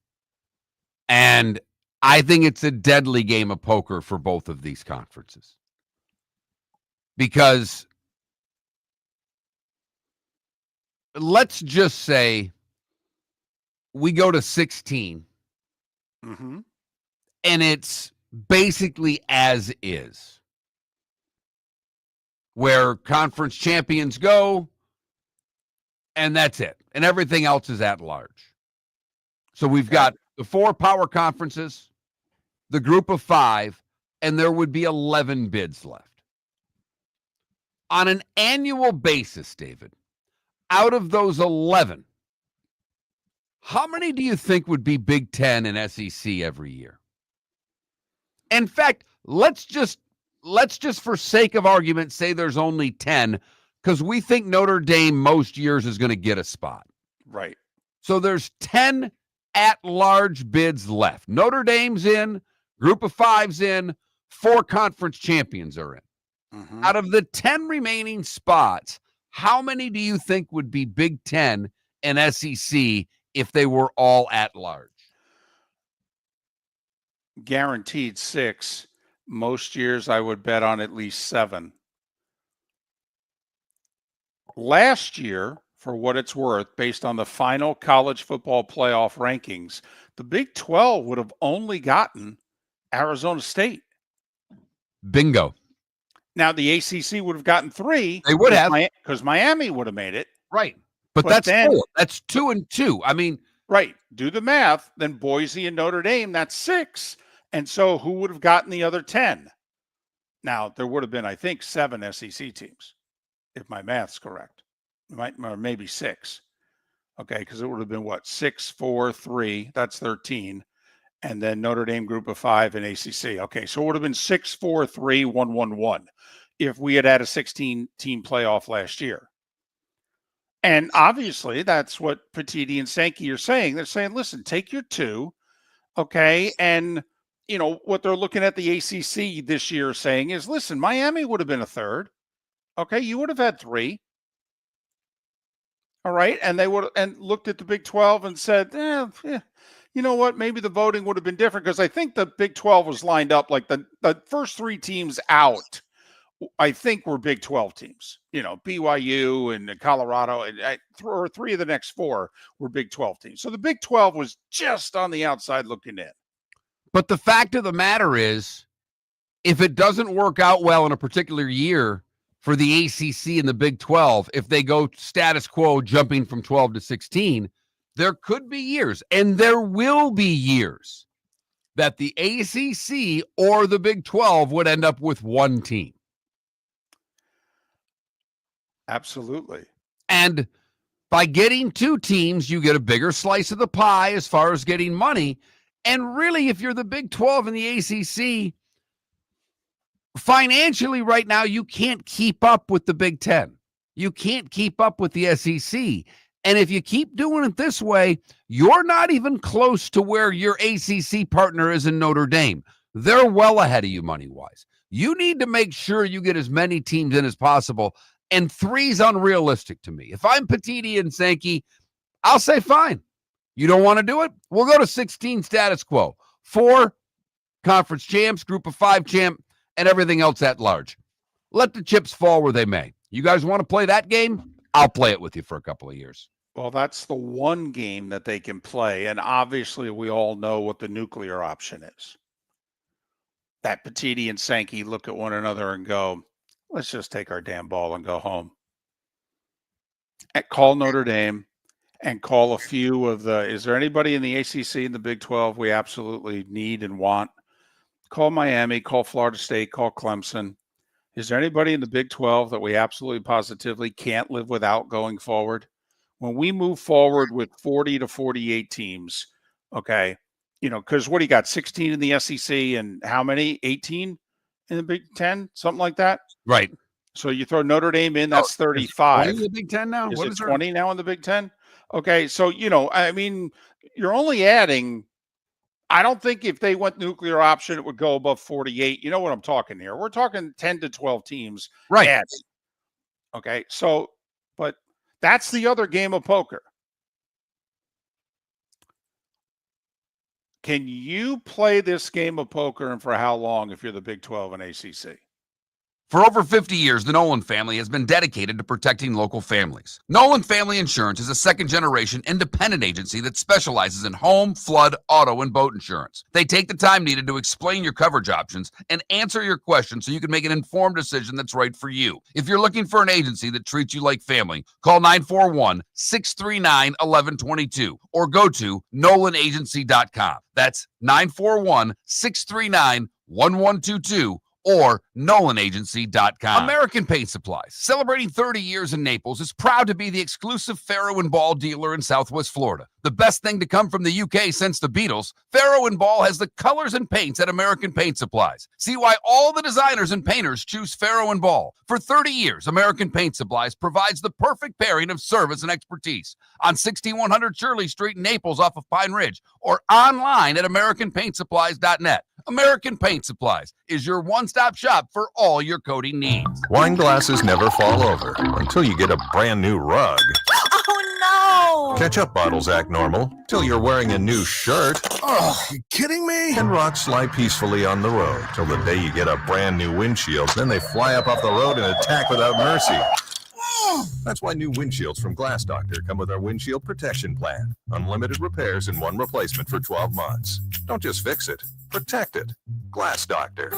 And I think it's a deadly game of poker for both of these conferences. Because let's just say we go to 16 Mm-hmm. and it's basically as is, where conference champions go, and that's it. And everything else is at large. So we've got the 4 power conferences, the group of 5, and there would be 11 bids left. On an annual basis, David, out of those 11, how many do you think would be Big 10 and SEC every year? In fact, let's just for sake of argument say there's only 10, because we think Notre Dame most years is going to get a spot. Right. So there's 10 at-large bids left. Notre Dame's in, group of 5's in, 4 conference champions are in. Mm-hmm. Out of the 10 remaining spots, how many do you think would be Big 10 and SEC if they were all at large? Guaranteed 6. Most years I would bet on at least 7. Last year, for what it's worth, based on the final college football playoff rankings, the Big 12 would have only gotten Arizona State. Bingo. Now, the ACC would have gotten 3. They would have. Because Miami would have made it. Right. But that's then, 4. That's 2 and 2. I mean. Right. Do the math. Then Boise and Notre Dame, that's 6. And so who would have gotten the other 10? Now, there would have been, I think, 7 SEC teams, if my math's correct. Or maybe 6. Okay, because it would have been what? 6, 4, 3. That's 13. And then Notre Dame group of 5 and ACC. Okay, so it would have been 6, 4, 3, 1, 1, 1 if we had a 16-team playoff last year. And obviously, that's what Petiti and Sankey are saying. They're saying, listen, take your 2, okay, and what they're looking at the ACC this year saying is, listen, Miami would have been a 3rd. Okay, you would have had 3. All right, and they would and looked at the Big 12 and said, you know what? Maybe the voting would have been different, because I think the Big 12 was lined up like the first 3 teams out, I think, were Big 12 teams. BYU and Colorado, and 3 of the next 4 were Big 12 teams. So the Big 12 was just on the outside looking in. But the fact of the matter is, if it doesn't work out well in a particular year for the ACC and the Big 12, if they go status quo jumping from 12 to 16, there could be years, and there will be years, that the ACC or the Big 12 would end up with 1 team. Absolutely. And by getting 2 teams, you get a bigger slice of the pie as far as getting money. And really, if you're the Big 12 and the ACC, financially right now, you can't keep up with the Big 10. You can't keep up with the SEC. And if you keep doing it this way, you're not even close to where your ACC partner is in Notre Dame. They're well ahead of you money-wise. You need to make sure you get as many teams in as possible, and 3's unrealistic to me. If I'm Petiti and Sankey, I'll say fine. You don't want to do it? We'll go to 16 status quo. 4 conference champs, group of 5 champ, and everything else at large. Let the chips fall where they may. You guys want to play that game? I'll play it with you for a couple of years. Well, that's the one game that they can play. And obviously, we all know what the nuclear option is. That Petiti and Sankey look at one another and go, let's just take our damn ball and go home. And call Notre Dame and call a few of the – is there anybody in the ACC and the Big 12 we absolutely need and want? Call Miami, call Florida State, call Clemson. Is there anybody in the Big 12 that we absolutely positively can't live without going forward? When we move forward with 40 to 48 teams, okay, because what do you got, 16 in the SEC and how many, 18 in the Big 10, something like that? Right. So you throw Notre Dame in, that's 35. Is it 20 in the Big 10 now? Is it 20 now in the Big 10? Okay, so, I mean, you're only adding – I don't think if they went nuclear option, it would go above 48. You know what I'm talking here. We're talking 10 to 12 teams. Right. Adding. Okay, so – but that's the other game of poker. Can you play this game of poker, and for how long if you're the Big 12 and ACC? For over 50 years, the Nolan family has been dedicated to protecting local families. Nolan Family Insurance is a second-generation independent agency that specializes in home, flood, auto, and boat insurance. They take the time needed to explain your coverage options and answer your questions so you can make an informed decision that's right for you. If you're looking for an agency that treats you like family, call 941-639-1122 or go to nolanagency.com. That's 941-639-1122. or nolanagency.com. American Paint Supplies, celebrating 30 years in Naples, is proud to be the exclusive Farrow & Ball dealer in Southwest Florida. The best thing to come from the UK since the Beatles, Farrow & Ball has the colors and paints at American Paint Supplies. See why all the designers and painters choose Farrow & Ball. For 30 years, American Paint Supplies provides the perfect pairing of service and expertise on 6100 Shirley Street in Naples off of Pine Ridge or online at AmericanPaintSupplies.net. American Paint Supplies is your one-stop shop for all your coating needs. Wine glasses never fall over until you get a brand new rug. Oh, no! Ketchup bottles act normal till you're wearing a new shirt. Oh, you kidding me? And rocks slide peacefully on the road till the day you get a brand new windshield. Then they fly up off the road and attack without mercy. That's why new windshields from Glass Doctor come with our windshield protection plan. Unlimited repairs and one replacement for 12 months. Don't just fix it, protect it. Glass Doctor.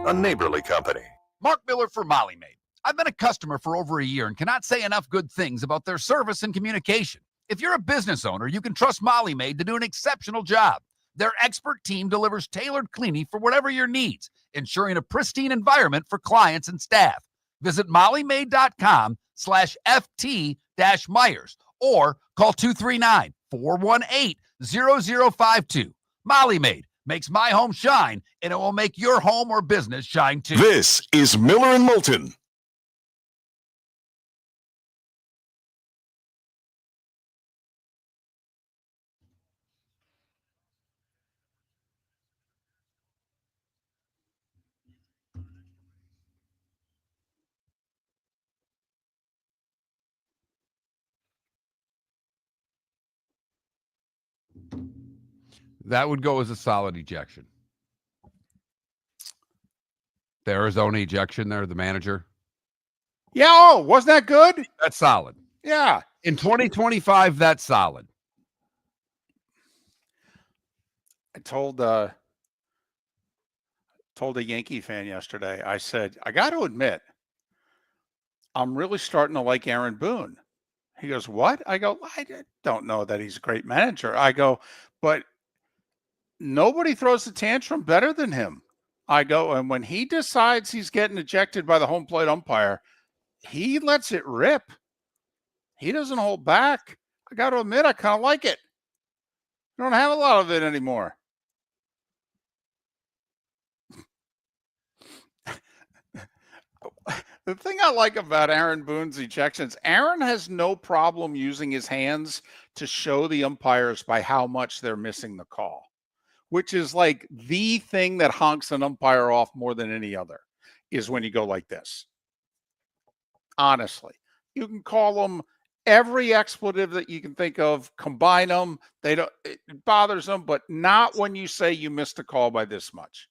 A neighborly company. Mark Miller for Molly Maid. I've been a customer for over a year and cannot say enough good things about their service and communication. If you're a business owner, you can trust Molly Maid to do an exceptional job. Their expert team delivers tailored cleaning for whatever your needs, ensuring a pristine environment for clients and staff. Visit mollymaid.com/FT-Myers or call 239-418-0052. Molly Maid makes my home shine, and it will make your home or business shine too. This is Miller and Moulton. That would go as a solid ejection. The Arizona ejection there, the manager. Yeah, oh, wasn't that good? That's solid. Yeah. In 2025, that's solid. I told a Yankee fan yesterday, I said, I got to admit, I'm really starting to like Aaron Boone. He goes, what? I go, I don't know that he's a great manager. I go, but nobody throws the tantrum better than him. I go, and when he decides he's getting ejected by the home plate umpire, he lets it rip. He doesn't hold back. I got to admit, I kind of like it. I don't have a lot of it anymore. The thing I like about Aaron Boone's ejections, Aaron has no problem using his hands to show the umpires by how much they're missing the call. which is like the thing that honks an umpire off more than any other, is when you go like this. Honestly, you can call them every expletive that you can think of, combine them. It bothers them, but not when you say you missed a call by this much.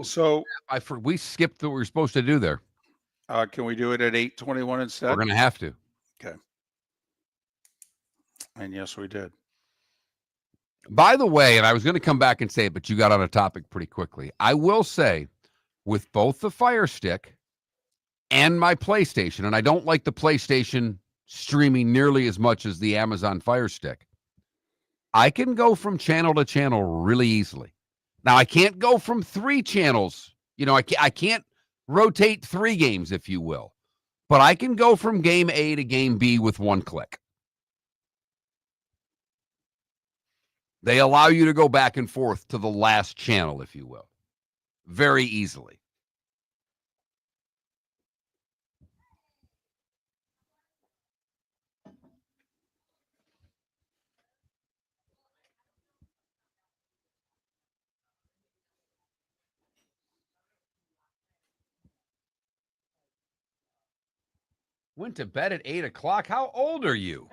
So we skipped what we were supposed to do there. Can we do it at 8:21 instead? We're going to have to. Okay. And yes, we did. By the way, and I was going to come back and say it, but you got on a topic pretty quickly. I will say, with both the Fire Stick and my PlayStation, and I don't like the PlayStation streaming nearly as much as the Amazon Fire Stick, I can go from channel to channel really easily. Now, I can't go from 3 channels. You know, I can't rotate 3 games, if you will. But I can go from game A to game B with 1 click. They allow you to go back and forth to the last channel, if you will, very easily. Went to bed at 8 o'clock. How old are you?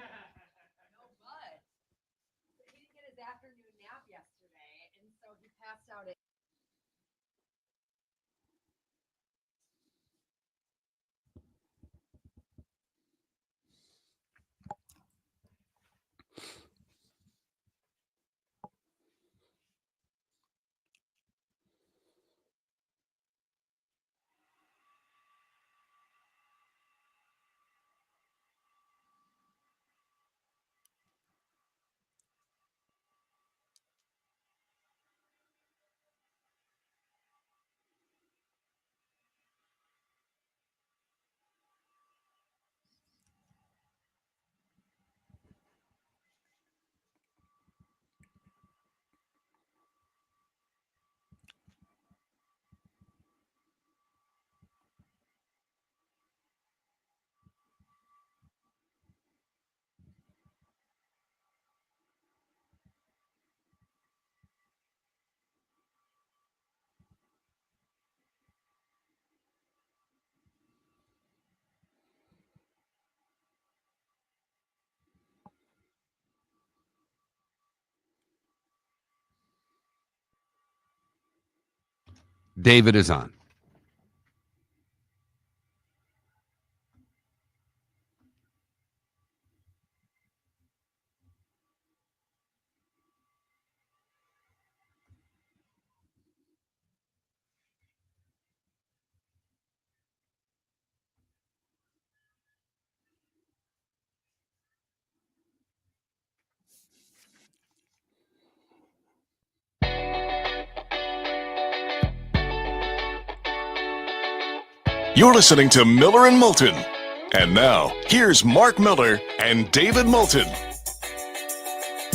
David is on. You're listening to Miller and Moulton. And now, here's Mark Miller and David Moulton.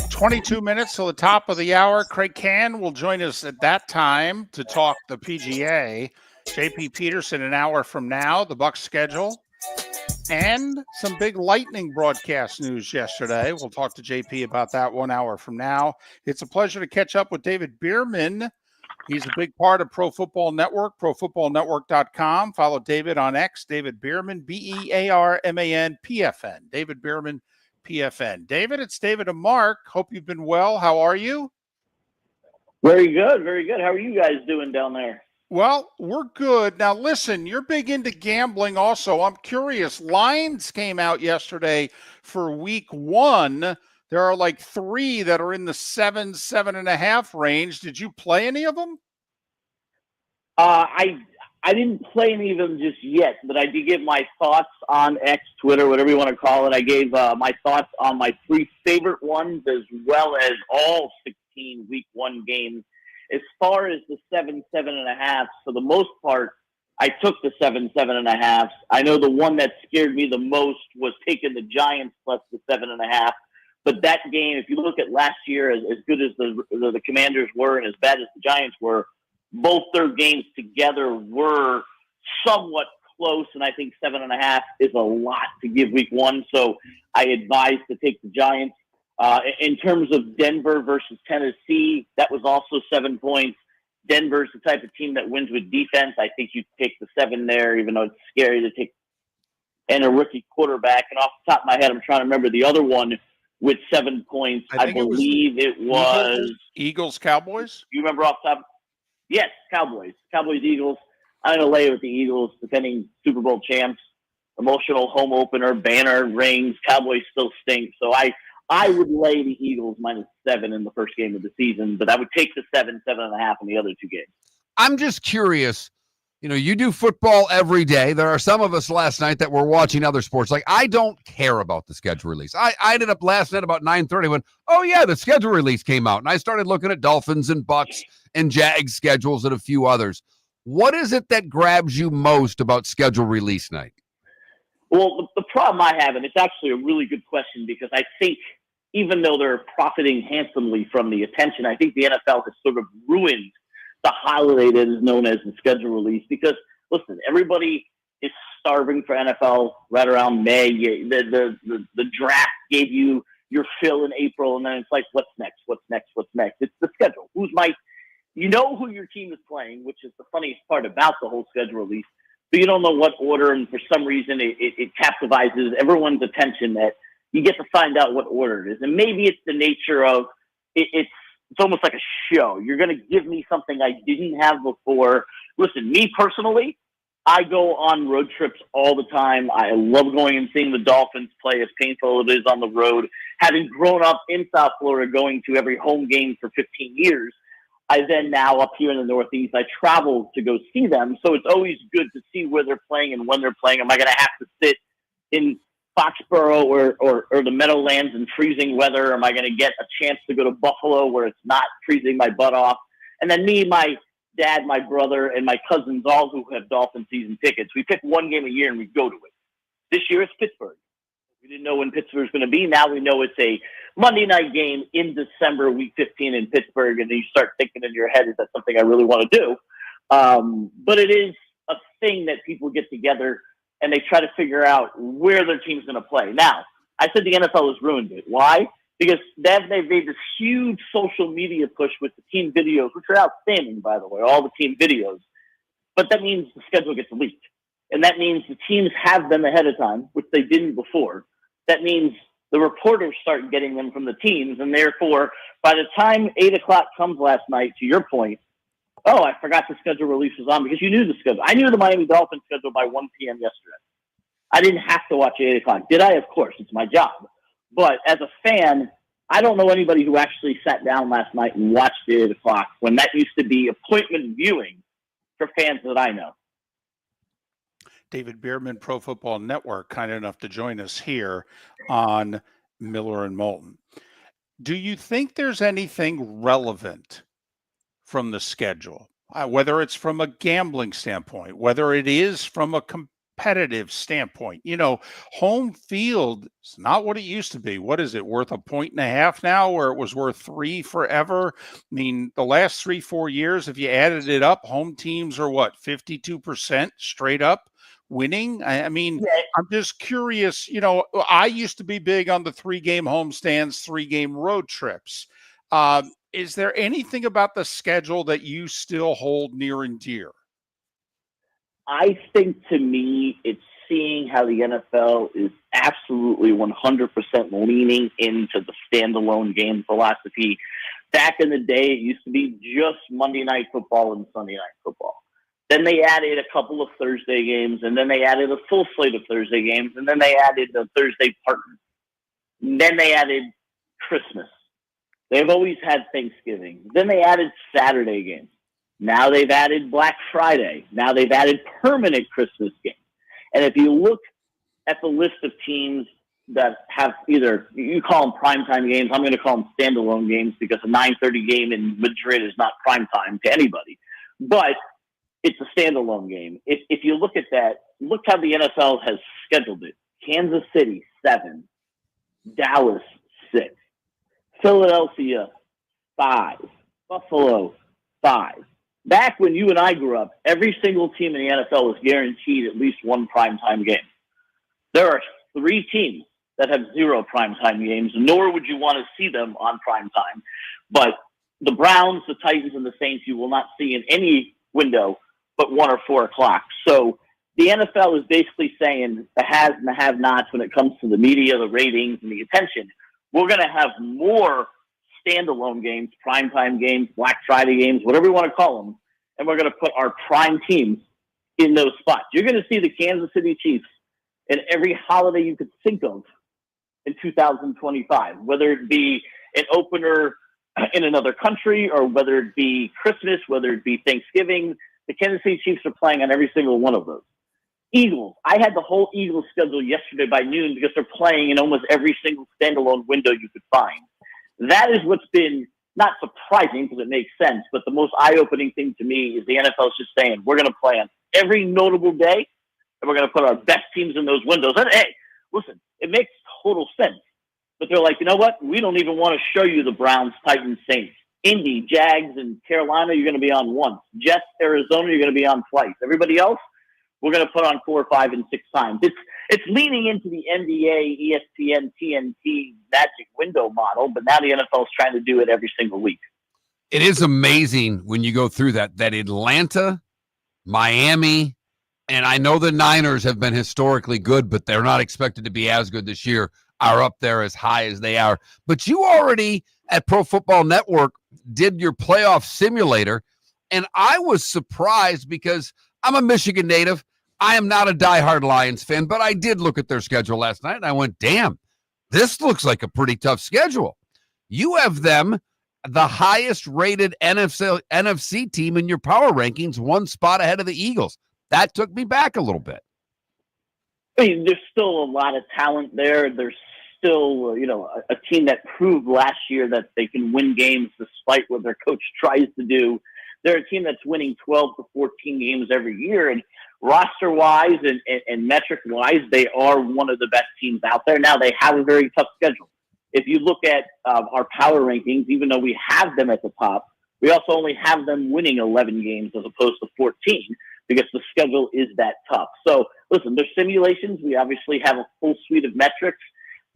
22 minutes till the top of the hour. Kraig Kann will join us at that time to talk the PGA. JP Peterson an hour from now, the Bucs schedule, and some big Lightning broadcast news yesterday. We'll talk to JP about that 1 hour from now. It's a pleasure to catch up with David Bearman. He's a big part of Pro Football Network, profootballnetwork.com. Follow David on X, David Bearman, Bearman, PFN. David Bearman, PFN. David, it's David and Mark. Hope you've been well. How are you? Very good, very good. How are you guys doing down there? Well, we're good. Now, listen, you're big into gambling also. I'm curious. Lines came out yesterday for week 1. There are like 3 that are in the 7.5 range. Did you play any of them? I didn't play any of them just yet, but I did give my thoughts on X, Twitter, whatever you want to call it. I gave my thoughts on my 3 favorite ones as well as all 16 week 1 games. As far as the 7.5, for the most part, I took the 7.5. I know the one that scared me the most was taking the Giants plus the 7.5. But that game, if you look at last year, as good as the Commanders were and as bad as the Giants were, both their games together were somewhat close, and I think 7.5 is a lot to give week one. So I advise to take the Giants. In terms of Denver versus Tennessee, that was also 7 points. Denver's the type of team that wins with defense. I think you take the 7 there, even though it's scary to take, and a rookie quarterback. And off the top of my head, I'm trying to remember the other one with 7 points. I believe it was Eagles, Cowboys. You remember off the top? Yes, Cowboys, Eagles. I'm going to lay with the Eagles, defending Super Bowl champs. Emotional home opener, banner, rings. Cowboys still stink. So I would lay the Eagles -7 in the first game of the season, but I would take the 7.5 in the other two games. I'm just curious. You know, you do football every day. There are some of us last night that were watching other sports. Like, I don't care about the schedule release. I ended up last night about 9:30 when, oh, yeah, the schedule release came out. And I started looking at Dolphins and Bucks and Jags schedules and a few others. What is it that grabs you most about schedule release night? Well, the problem I have, and it's actually a really good question, because I think even though they're profiting handsomely from the attention, I think the NFL has sort of ruined the holiday that is known as the schedule release. Because, listen, everybody is starving for NFL right around May. The draft gave you your fill in April, and then it's like, what's next? It's the schedule. You know who your team is playing, which is the funniest part about the whole schedule release, but you don't know what order, and for some reason it captivizes everyone's attention that you get to find out what order it is. And maybe it's the nature of it's almost like a show. You're going to give me something I didn't have before. Listen, me personally, I go on road trips all the time. I love going and seeing the Dolphins play, as painful it is on the road. Having grown up in South Florida, going to every home game for 15 years, I then now up here in the Northeast, I travel to go see them. So it's always good to see where they're playing and when they're playing. Am I going to have to sit in Foxborough or the Meadowlands in freezing weather? Am I going to get a chance to go to Buffalo where it's not freezing my butt off? And then me, my dad, my brother, and my cousins, all who have Dolphin season tickets, we pick one game a year and we go to it. This year it's Pittsburgh. We didn't know when Pittsburgh's going to be. Now we know it's a Monday night game in December, week 15 in Pittsburgh, and then you start thinking in your head, is that something I really want to do? But it is a thing that people get together and they try to figure out where their team's going to play. Now, I said the NFL has ruined it. Why? Because they've made this huge social media push with the team videos, which are outstanding, by the way, all the team videos. But that means the schedule gets leaked. And that means the teams have them ahead of time, which they didn't before. That means the reporters start getting them from the teams. And therefore, by the time 8 o'clock comes last night, to your point, oh, I forgot the schedule release was on, because you knew the schedule. I knew the Miami Dolphins schedule by 1 p.m. yesterday. I didn't have to watch 8 o'clock. Did I? Of course. It's my job. But as a fan, I don't know anybody who actually sat down last night and watched 8 o'clock when that used to be appointment viewing for fans that I know. David Bearman, Pro Football Network, kind enough to join us here on Miller and Moulton. Do you think there's anything relevant from the schedule, whether it's from a gambling standpoint, whether it is from a competitive standpoint? You know, home field is not what it used to be. What is it, worth 1.5 points now, where it was worth 3 forever? I mean, the last 3-4 years, if you added it up, home teams are what, 52% straight up winning? I mean, yeah. I'm just curious. You know, I used to be big on the 3-game homestands, 3-game road trips. Is there anything about the schedule that you still hold near and dear? I think, to me, it's seeing how the NFL is absolutely 100% leaning into the standalone game philosophy. Back in the day, it used to be just Monday Night Football and Sunday Night Football. Then they added a couple of Thursday games, and then they added a full slate of Thursday games, and then they added the Thursday partner. And then they added Christmas. They've always had Thanksgiving. Then they added Saturday games. Now they've added Black Friday. Now they've added permanent Christmas games. And if you look at the list of teams that have either, you call them primetime games, I'm going to call them standalone games, because a 9:30 game in Madrid is not primetime to anybody. But it's a standalone game. If you look at that, look how the NFL has scheduled it. Kansas City, 7. Dallas, 6. Philadelphia, 5. Buffalo, 5. Back when you and I grew up, every single team in the NFL was guaranteed at least one primetime game. There are 3 teams that have 0 primetime games, nor would you want to see them on primetime. But the Browns, the Titans, and the Saints you will not see in any window but 1 or 4 o'clock. So the NFL is basically saying the has and the have-nots when it comes to the media, the ratings, and the attention. We're going to have more standalone games, primetime games, Black Friday games, whatever you want to call them, and we're going to put our prime teams in those spots. You're going to see the Kansas City Chiefs in every holiday you could think of in 2025, whether it be an opener in another country or whether it be Christmas, whether it be Thanksgiving. The Kansas City Chiefs are playing on every single one of those. Eagles. I had the whole Eagles schedule yesterday by noon because they're playing in almost every single standalone window you could find. That is what's been not surprising because it makes sense, but the most eye-opening thing to me is the NFL is just saying we're going to play on every notable day and we're going to put our best teams in those windows. And hey, listen, it makes total sense. But they're like, you know what? We don't even want to show you the Browns, Titans, Saints. Indy, Jags, and Carolina, you're going to be on once. Jets, Arizona, you're going to be on twice. Everybody else, we're going to put on 4, 5, and 6 times. It's leaning into the NBA, ESPN, TNT magic window model, but now the NFL is trying to do it every single week. It is amazing when you go through that Atlanta, Miami, and I know the Niners have been historically good, but they're not expected to be as good this year, are up there as high as they are. But you already at Pro Football Network did your playoff simulator, and I was surprised because I'm a Michigan native. I am not a diehard Lions fan, but I did look at their schedule last night, and I went, damn, this looks like a pretty tough schedule. You have them, the highest-rated NFC team in your power rankings, 1 spot ahead of the Eagles. That took me back a little bit. I mean, there's still a lot of talent there. There's still, a team that proved last year that they can win games despite what their coach tries to do. They're a team that's winning 12 to 14 games every year. And roster-wise and metric-wise, they are one of the best teams out there. Now, they have a very tough schedule. If you look at our power rankings, even though we have them at the top, we also only have them winning 11 games as opposed to 14 because the schedule is that tough. So, listen, there's simulations. We obviously have a full suite of metrics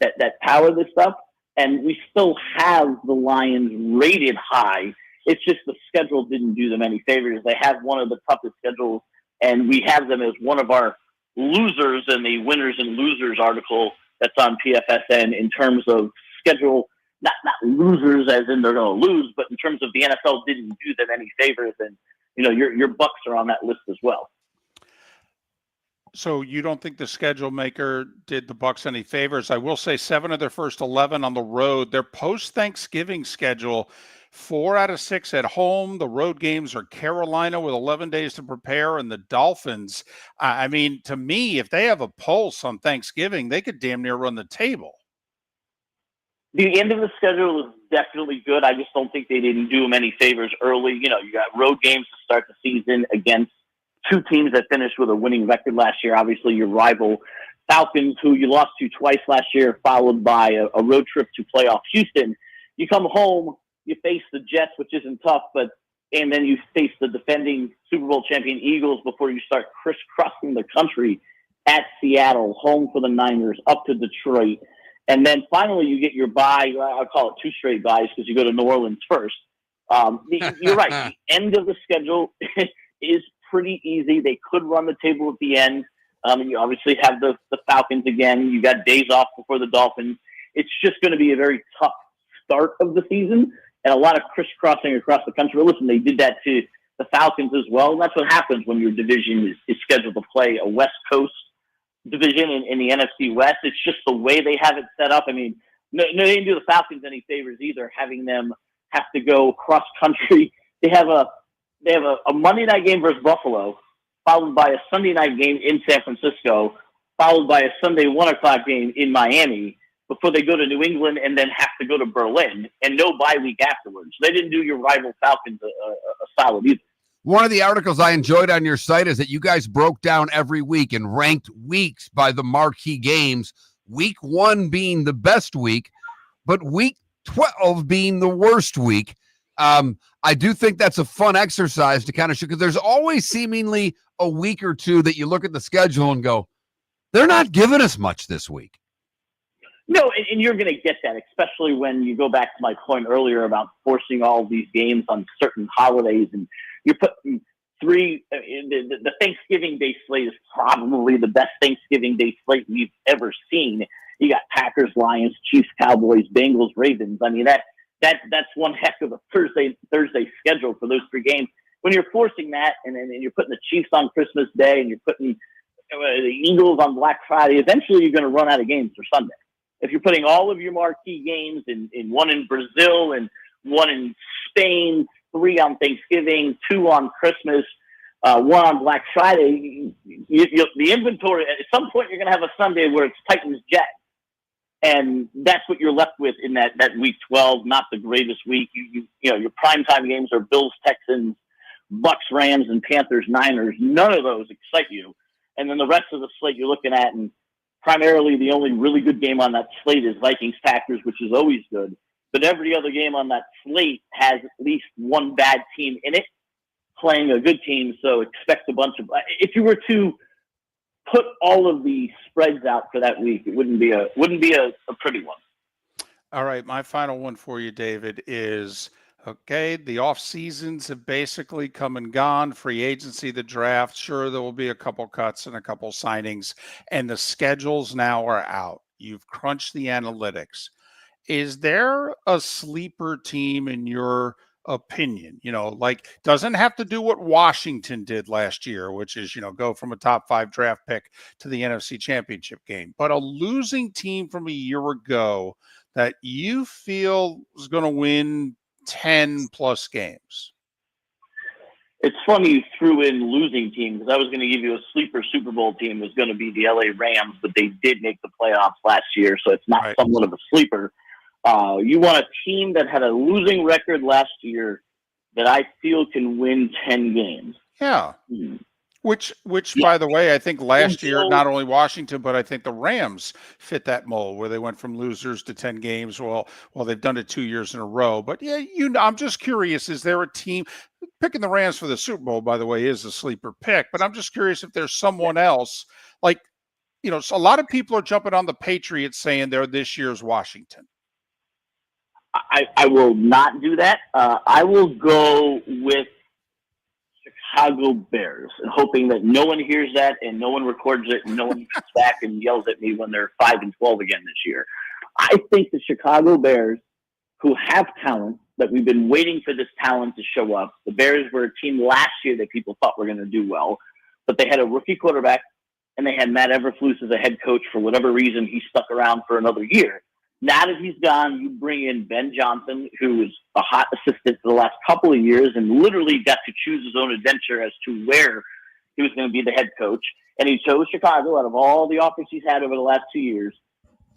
that power this stuff, and we still have the Lions rated high. It's just the schedule didn't do them any favors. They have one of the toughest schedules, and we have them as one of our losers in the winners and losers article that's on PFSN in terms of schedule, not losers as in they're going to lose, but in terms of the NFL didn't do them any favors, and your Bucks are on that list as well. So you don't think the schedule maker did the Bucks any favors? I will say 7 of their first 11 on the road. Their post-Thanksgiving schedule, 4 out of 6 at home. The road games are Carolina with 11 days to prepare and the Dolphins. I mean, to me, if they have a pulse on Thanksgiving, they could damn near run the table. The end of the schedule is definitely good. I just don't think they didn't do them any favors early. You got road games to start the season against 2 teams that finished with a winning record last year. Obviously, your rival Falcons, who you lost to twice last year, followed by a road trip to playoff Houston. You come home, you face the Jets, which isn't tough, and then you face the defending Super Bowl champion Eagles before you start crisscrossing the country at Seattle, home for the Niners, up to Detroit. And then finally you get your bye. I'll call it 2 straight byes because you go to New Orleans first. You're right. The end of the schedule is pretty easy. They could run the table at the end. You obviously have the Falcons again. You got days off before the Dolphins. It's just going to be a very tough start of the season and a lot of crisscrossing across the country. Listen, they did that to the Falcons as well. And that's what happens when your division is scheduled to play a West Coast division in the NFC West. It's just the way they have it set up. I mean, no, they didn't do the Falcons any favors either, having them have to go cross country. They have a Monday night game versus Buffalo, followed by a Sunday night game in San Francisco, followed by a Sunday 1:00 game in Miami before they go to New England and then have to go to Berlin and no bye week afterwards. They didn't do your rival Falcons a solid either. One of the articles I enjoyed on your site is that you guys broke down every week and ranked weeks by the marquee games, week 1 being the best week, but week 12 being the worst week. I do think that's a fun exercise to kind of show, because there's always seemingly a week or two that you look at the schedule and go, they're not giving us much this week. No, and you're going to get that, especially when you go back to my point earlier about forcing all these games on certain holidays, and you're putting the Thanksgiving Day slate is probably the best Thanksgiving Day slate we've ever seen. You got Packers, Lions, Chiefs, Cowboys, Bengals, Ravens. I mean, that's one heck of a Thursday schedule for those 3 games. When you're forcing that, and you're putting the Chiefs on Christmas Day, and you're putting the Eagles on Black Friday, eventually you're going to run out of games for Sunday. If you're putting all of your marquee games in one in Brazil and one in Spain, 3 on Thanksgiving, 2 on Christmas, 1 on Black Friday, the inventory, at some point you're going to have a Sunday where it's Titans-Jets. And that's what you're left with in that week 12, not the greatest week. You know, your primetime games are Bills-Texans, Bucks-Rams, and Panthers-Niners. None of those excite you. And then the rest of the slate you're looking at, and primarily the only really good game on that slate is Vikings-Packers, which is always good. But every other game on that slate has at least one bad team in it playing a good team, so expect a bunch of – if you were to put all of the spreads out for that week, it wouldn't be a pretty one. All right, my final one for you, David, is – okay, the off seasons have basically come and gone. Free agency, the draft, sure, there will be a couple cuts and a couple signings, and the schedules now are out. You've crunched the analytics. Is there a sleeper team in your opinion? You know, like, doesn't have to do what Washington did last year, which is, you know, go from a top 5 draft pick to the NFC Championship game, but a losing team from a year ago that you feel is going to win 10 plus games. It's funny you threw in losing team, because I was going to give you a sleeper Super Bowl team was going to be the LA Rams, but they did make the playoffs last year, so it's not somewhat of a sleeper. You want a team that had a losing record last year that I feel can win 10 games. Yeah. Which, by the way, I think last year, not only Washington, but I think the Rams fit that mold where they went from losers to 10 games. Well, they've done it 2 years in a row. But yeah, I'm just curious, is there a team picking the Rams for the Super Bowl, by the way, is a sleeper pick, but I'm just curious if there's someone else, like, you know, so a lot of people are jumping on the Patriots saying they're this year's Washington. I will not do that. I will go with Chicago Bears, and hoping that no one hears that and no one records it and no one comes back and yells at me when they're 5-12 again this year. I think the Chicago Bears, who have talent, that we've been waiting for this talent to show up. The Bears were a team last year that people thought were going to do well, but they had a rookie quarterback and they had Matt Eberflus as a head coach. For whatever reason, he stuck around for another year. Now that he's gone, you bring in Ben Johnson, who was a hot assistant for the last couple of years and literally got to choose his own adventure as to where he was going to be the head coach. And he chose Chicago out of all the offers he's had over the last 2 years.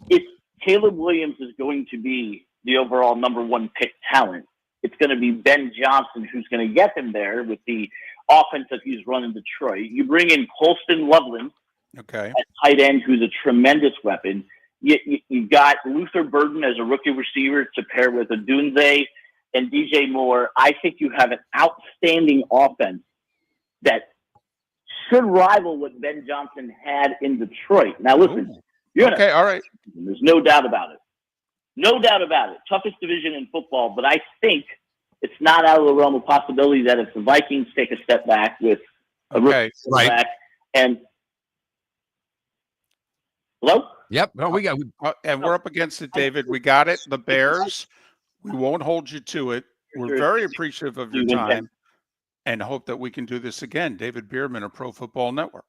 If Caleb Williams is going to be the overall number 1 pick talent, it's going to be Ben Johnson who's going to get him there with the offense that he's run in Detroit. You bring in Colston Loveland at tight end, who's a tremendous weapon. You got Luther Burden as a rookie receiver to pair with Odunze and DJ Moore. I think you have an outstanding offense that should rival what Ben Johnson had in Detroit. Now, listen. All right. There's no doubt about it. No doubt about it. Toughest division in football, but I think it's not out of the realm of possibility that if the Vikings take a step back with a rookie quarterback and hello? Yep. No, we got and we're up against it, David. We got it. The Bears. We won't hold you to it. We're very appreciative of your time and hope that we can do this again. David Bearman of Pro Football Network.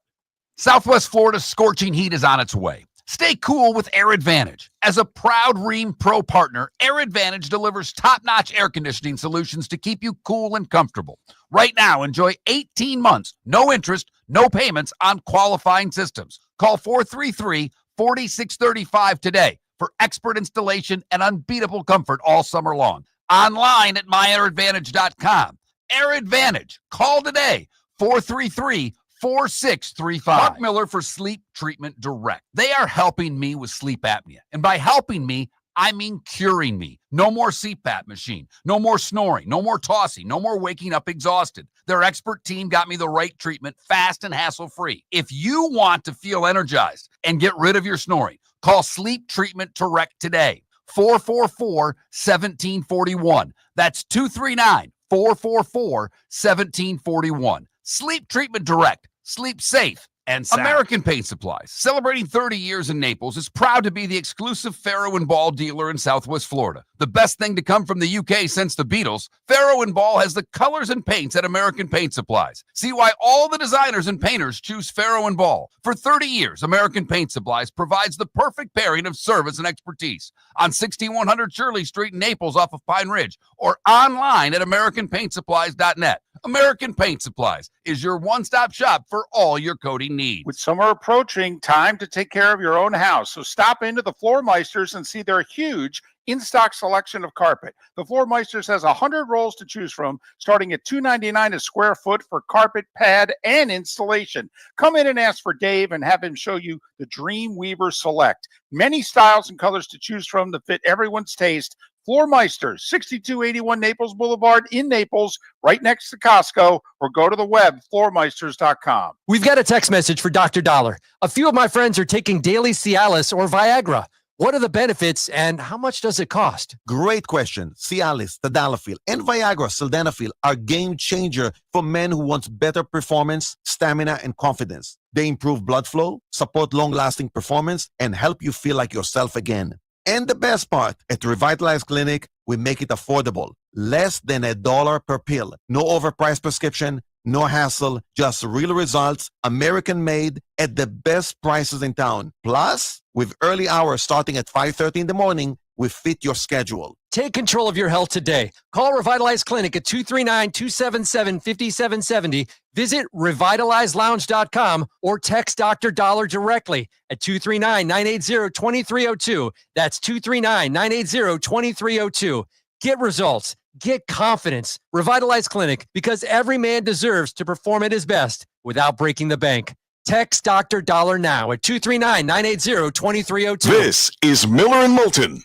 Southwest Florida's scorching heat is on its way. Stay cool with Air Advantage. As a proud Ream Pro partner, Air Advantage delivers top-notch air conditioning solutions to keep you cool and comfortable. Right now, enjoy 18 months, no interest, no payments on qualifying systems. Call 433-4635 today for expert installation and unbeatable comfort all summer long. Online at myairadvantage.com. Air Advantage. Call today, 433-4635. Mark Miller for Sleep Treatment Direct. They are helping me with sleep apnea. And by helping me, I mean curing me. No more CPAP machine. No more snoring. No more tossing. No more waking up exhausted. Their expert team got me the right treatment, fast and hassle-free. If you want to feel energized and get rid of your snoring, call Sleep Treatment Direct today. 444-1741. That's 239-444-1741. Sleep Treatment Direct. Sleep safe and sound. American Paint Supplies, celebrating 30 years in Naples, is proud to be the exclusive Farrow & Ball dealer in Southwest Florida. The best thing to come from the UK since the Beatles, Farrow & Ball has the colors and paints at American Paint Supplies. See why all the designers and painters choose Farrow & Ball. For 30 years, American Paint Supplies provides the perfect pairing of service and expertise on 6100 Shirley Street in Naples off of Pine Ridge, or online at AmericanPaintSupplies.net. American Paint Supplies is your one-stop shop for all your coating needs. With summer approaching, time to take care of your own house. So stop into the Floor Meisters and see their huge in-stock selection of carpet. The Floor Meisters has 100 rolls to choose from, starting at $2.99 a square foot for carpet, pad, and installation. Come in and ask for Dave and have him show you the Dream Weaver Select. Many styles and colors to choose from that fit everyone's taste. Floor Meisters, 6281 Naples Boulevard in Naples, right next to Costco, or go to the web, floormeisters.com. We've got a text message for Dr. Dollar. A few of my friends are taking daily Cialis or Viagra. What are the benefits and how much does it cost? Great question. Cialis, Tadalafil, and Viagra, Sildenafil are game changer for men who want better performance, stamina, and confidence. They improve blood flow, support long-lasting performance, and help you feel like yourself again. And the best part, at Revitalize Clinic, we make it affordable. Less than $1 per pill. No overpriced prescription, no hassle, just real results, American-made, at the best prices in town. Plus, with early hours starting at 5:30 in the morning, we fit your schedule. Take control of your health today. Call Revitalize Clinic at 239-277-5770. Visit revitalizelounge.com or text Dr. Dollar directly at 239-980-2302. That's 239-980-2302. Get results. Get confidence. Revitalize Clinic, because every man deserves to perform at his best without breaking the bank. Text Dr. Dollar now at 239-980-2302. This is Miller and Moulton.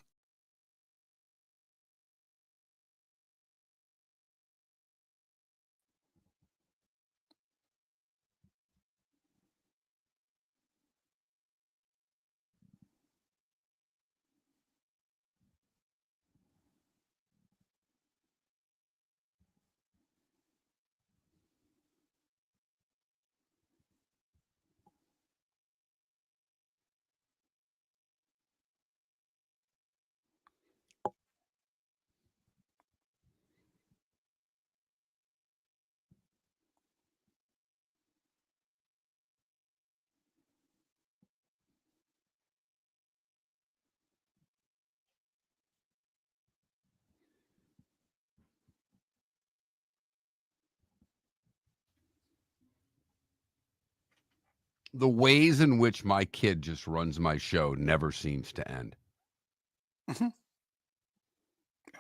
The ways in which my kid just runs my show never seems to end.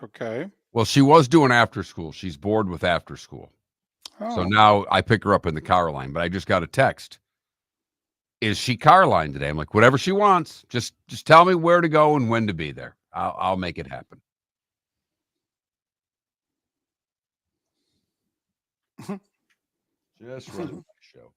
Okay. Well, she was doing after school. She's bored with after school. So now I pick her up in the car line, but I just got a text. Is she car line today? I'm like, whatever she wants. Just tell me where to go and when to be there. I'll make it happen. Just running my show.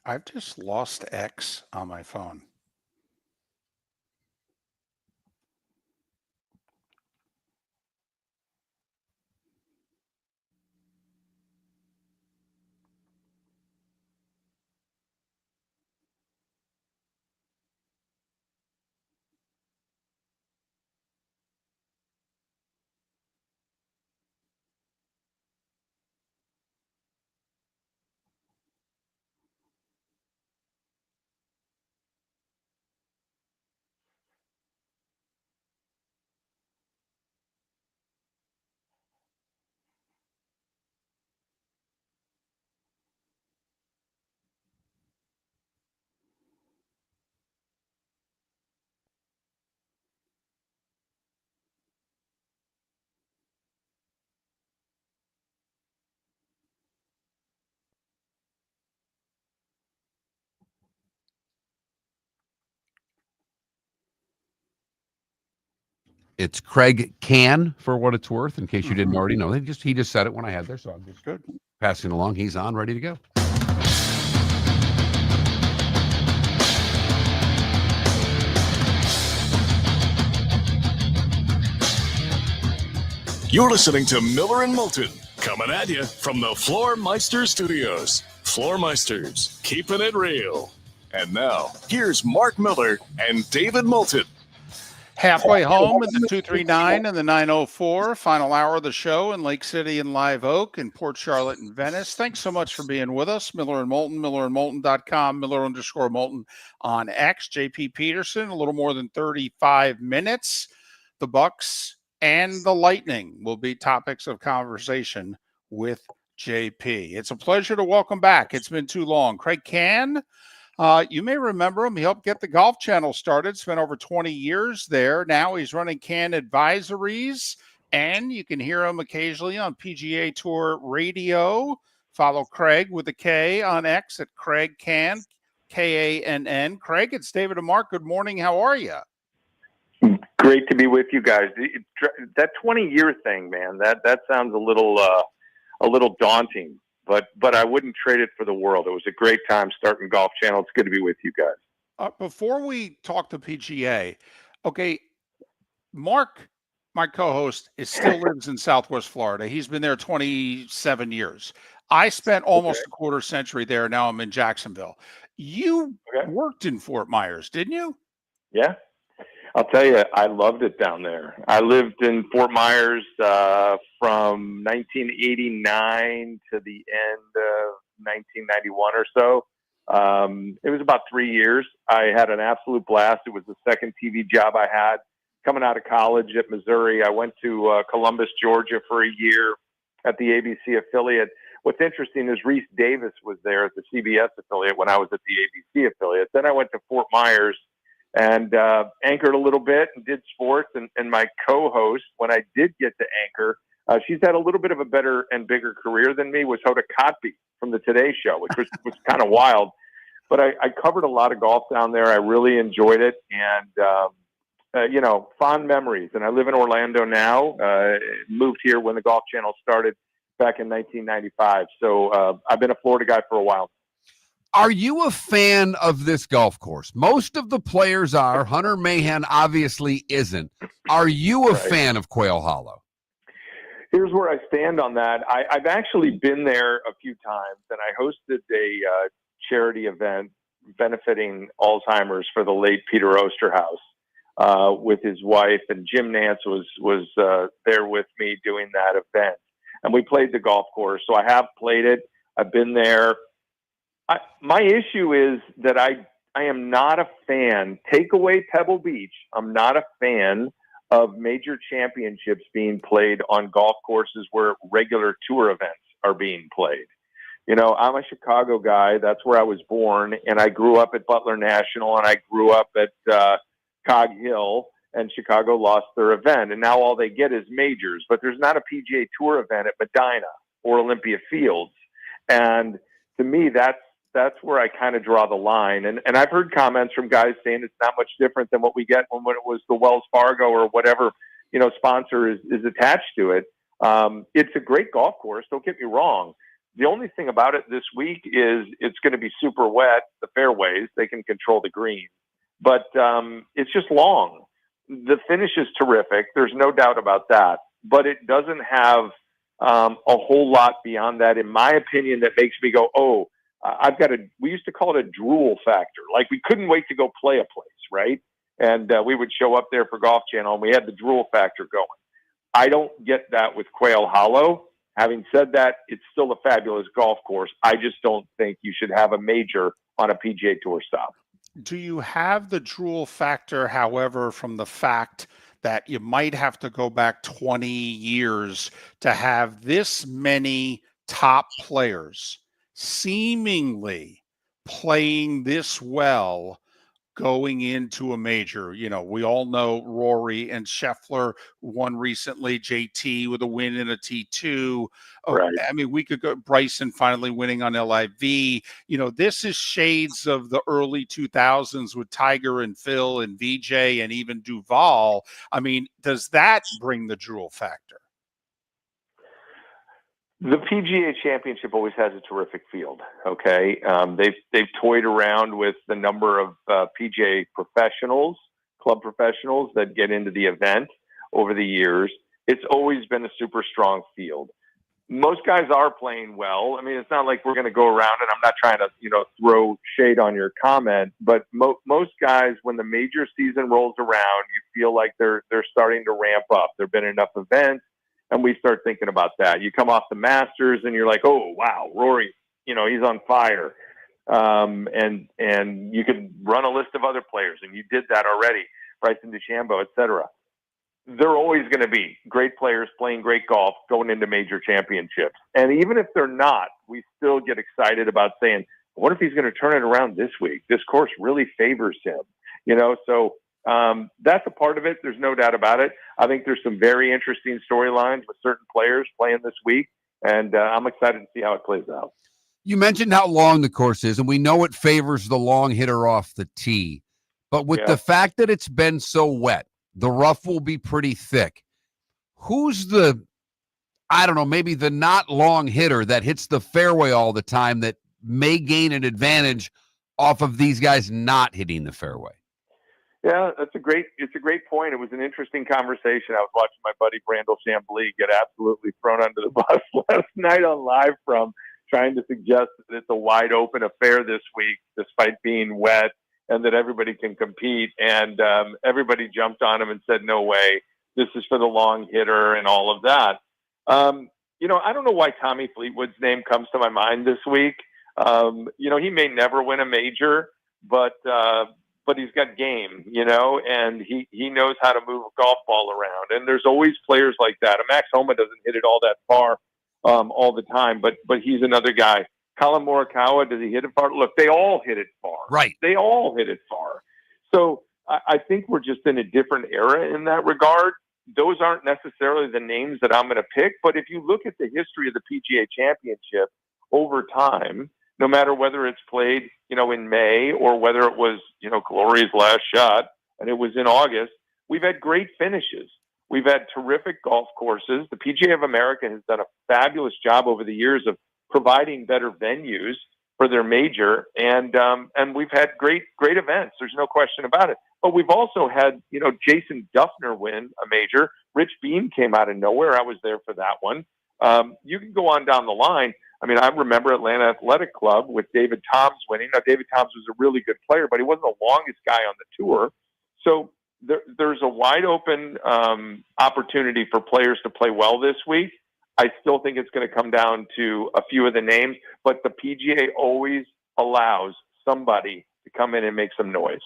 I've just lost X on my phone. It's Kraig Kann, for what it's worth, in case you didn't already know. He just said it when I had there, so I'm just Good. passing along. He's on, ready to go. You're listening to Miller and Moulton, coming at you from the Floor Meister Studios. Floor Meisters, keeping it real. And now, here's Mark Miller and David Moulton. Halfway home in the 239 and the 904, final hour of the show in Lake City and Live Oak and Port Charlotte and Venice. Thanks so much for being with us. Miller and Moulton, millerandmoulton.com, Miller_Moulton on X. JP Peterson, a little more than 35 minutes. The Bucks and the Lightning will be topics of conversation with JP. It's a pleasure to welcome back. It's been too long. Kraig Kann. You may remember him. He helped get the Golf Channel started, spent over 20 years there. Now he's running Kann Advisories, and you can hear him occasionally on PGA Tour Radio. Follow Kraig with a K on X at Kraig Kann, Kann. Kraig, it's David and Mark. Good morning. How are you? Great to be with you guys. That 20-year thing, man, that sounds a little daunting. But I wouldn't trade it for the world. It was a great time starting Golf Channel. It's good to be with you guys. Before we talk to PGA, okay, Mark, my co-host, still lives in Southwest Florida. He's been there 27 years. I spent almost a quarter century there. Now I'm in Jacksonville. You worked in Fort Myers, didn't you? Yeah. I'll tell you, I loved it down there. I lived in Fort Myers from 1989 to the end of 1991 or so. It was about 3 years. I had an absolute blast. It was the second TV job I had coming out of college at Missouri. I went to Columbus, Georgia for a year at the ABC affiliate. What's interesting is Reese Davis was there at the CBS affiliate when I was at the ABC affiliate. Then I went to Fort Myers and anchored a little bit and did sports. And my co-host, when I did get to anchor, she's had a little bit of a better and bigger career than me, was Hoda Kotb from the Today Show, which was kind of wild. But I covered a lot of golf down there. I really enjoyed it. And, fond memories. And I live in Orlando now, moved here when the Golf Channel started back in 1995. So I've been a Florida guy for a while. Are you a fan of this golf course? Most of the players are. Hunter Mahan obviously isn't. Are you a fan of Quail Hollow? Here's where I stand on that. I've actually been there a few times, and I hosted a charity event benefiting Alzheimer's for the late Peter Osterhaus with his wife, and Jim Nance was there with me doing that event. And we played the golf course, so I have played it. I've been there. My issue is that I am not a fan. Take away Pebble Beach. I'm not a fan of major championships being played on golf courses where regular tour events are being played. You know, I'm a Chicago guy. That's where I was born. And I grew up at Butler National, and I grew up at Cog Hill, and Chicago lost their event. And now all they get is majors. But there's not a PGA Tour event at Medina or Olympia Fields. And to me, that's where I kind of draw the line. And I've heard comments from guys saying it's not much different than what we get when it was the Wells Fargo or whatever, sponsor is attached to it. It's a great golf course. Don't get me wrong. The only thing about it this week is it's going to be super wet, the fairways. They can control the green. But it's just long. The finish is terrific. There's no doubt about that. But it doesn't have a whole lot beyond that, in my opinion, that makes me go, oh, we used to call it a drool factor. Like, we couldn't wait to go play a place, right? And we would show up there for Golf Channel, and we had the drool factor going. I don't get that with Quail Hollow. Having said that, it's still a fabulous golf course. I just don't think you should have a major on a PGA Tour stop. Do you have the drool factor, however, from the fact that you might have to go back 20 years to have this many top players seemingly playing this well going into a major? You know, we all know Rory and Scheffler won recently, JT with a win in a T2. Right. I mean, we could go Bryson finally winning on LIV. You know, this is shades of the early 2000s with Tiger and Phil and VJ and even Duval. I mean, does that bring the drool factor? The PGA Championship always has a terrific field. Okay, they've toyed around with the number of PGA professionals, club professionals that get into the event over the years. It's always been a super strong field. Most guys are playing well. I mean, it's not like we're going to go around, and I'm not trying to throw shade on your comment, but most guys, when the major season rolls around, you feel like they're starting to ramp up. There've been enough events. And we start thinking about that. You come off the Masters and you're like, oh, wow, Rory, he's on fire. And you could run a list of other players, and you did that already, Bryson DeChambeau, et cetera. There are always going to be great players playing great golf going into major championships. And even if they're not, we still get excited about saying, what if he's going to turn it around this week? This course really favors him, so that's a part of it. There's no doubt about it. I think there's some very interesting storylines with certain players playing this week, and I'm excited to see how it plays out. You mentioned how long the course is, and we know it favors the long hitter off the tee. But with the fact that it's been so wet, the rough will be pretty thick. Who's maybe the not long hitter that hits the fairway all the time that may gain an advantage off of these guys not hitting the fairway? Yeah, it's a great point. It was an interesting conversation. I was watching my buddy Brandel Chambly get absolutely thrown under the bus last night on Live From, trying to suggest that it's a wide open affair this week, despite being wet, and that everybody can compete. And everybody jumped on him and said, no way, this is for the long hitter and all of that. I don't know why Tommy Fleetwood's name comes to my mind this week. He may never win a major, but he's got game, and he knows how to move a golf ball around. And there's always players like that. And Max Homa doesn't hit it all that far all the time, but he's another guy. Colin Morikawa, does he hit it far? Look, they all hit it far. Right. They all hit it far. So I think we're just in a different era in that regard. Those aren't necessarily the names that I'm going to pick, but if you look at the history of the PGA Championship over time, no matter whether it's played, in May or whether it was, Glory's last shot and it was in August, we've had great finishes. We've had terrific golf courses. The PGA of America has done a fabulous job over the years of providing better venues for their major. And we've had great events. There's no question about it. But we've also had, Jason Duffner win a major. Rich Beam came out of nowhere. I was there for that one. You can go on down the line. I mean, I remember Atlanta Athletic Club with David Toms winning. Now, David Toms was a really good player, but he wasn't the longest guy on the tour. So there's a wide open opportunity for players to play well this week. I still think it's going to come down to a few of the names, but the PGA always allows somebody to come in and make some noise.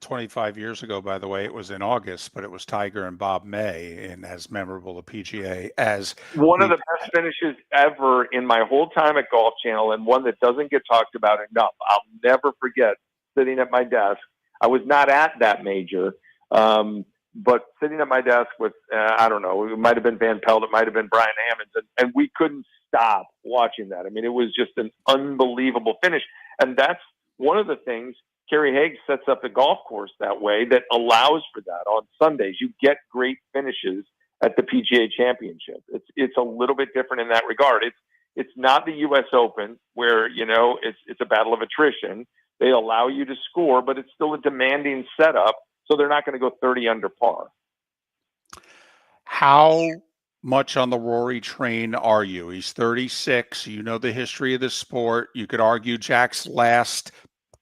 25 years ago, by the way, it was in August, but it was Tiger and Bob May, and as memorable a PGA as one of the best finishes ever in my whole time at Golf Channel, and one that doesn't get talked about enough. I'll never forget sitting at my desk. I was not at that major, but sitting at my desk with, I don't know, it might have been Van Pelt, it might have been Brian Hammonds, and we couldn't stop watching that. I mean, it was just an unbelievable finish. And that's one of the things Kerry Haigh sets up the golf course that way that allows for that on Sundays. You get great finishes at the PGA Championship. It's a little bit different in that regard. It's not the U.S. Open where, it's a battle of attrition. They allow you to score, but it's still a demanding setup. So they're not going to go 30 under par. How much on the Rory train are you? He's 36. You know the history of the sport. You could argue Jack's last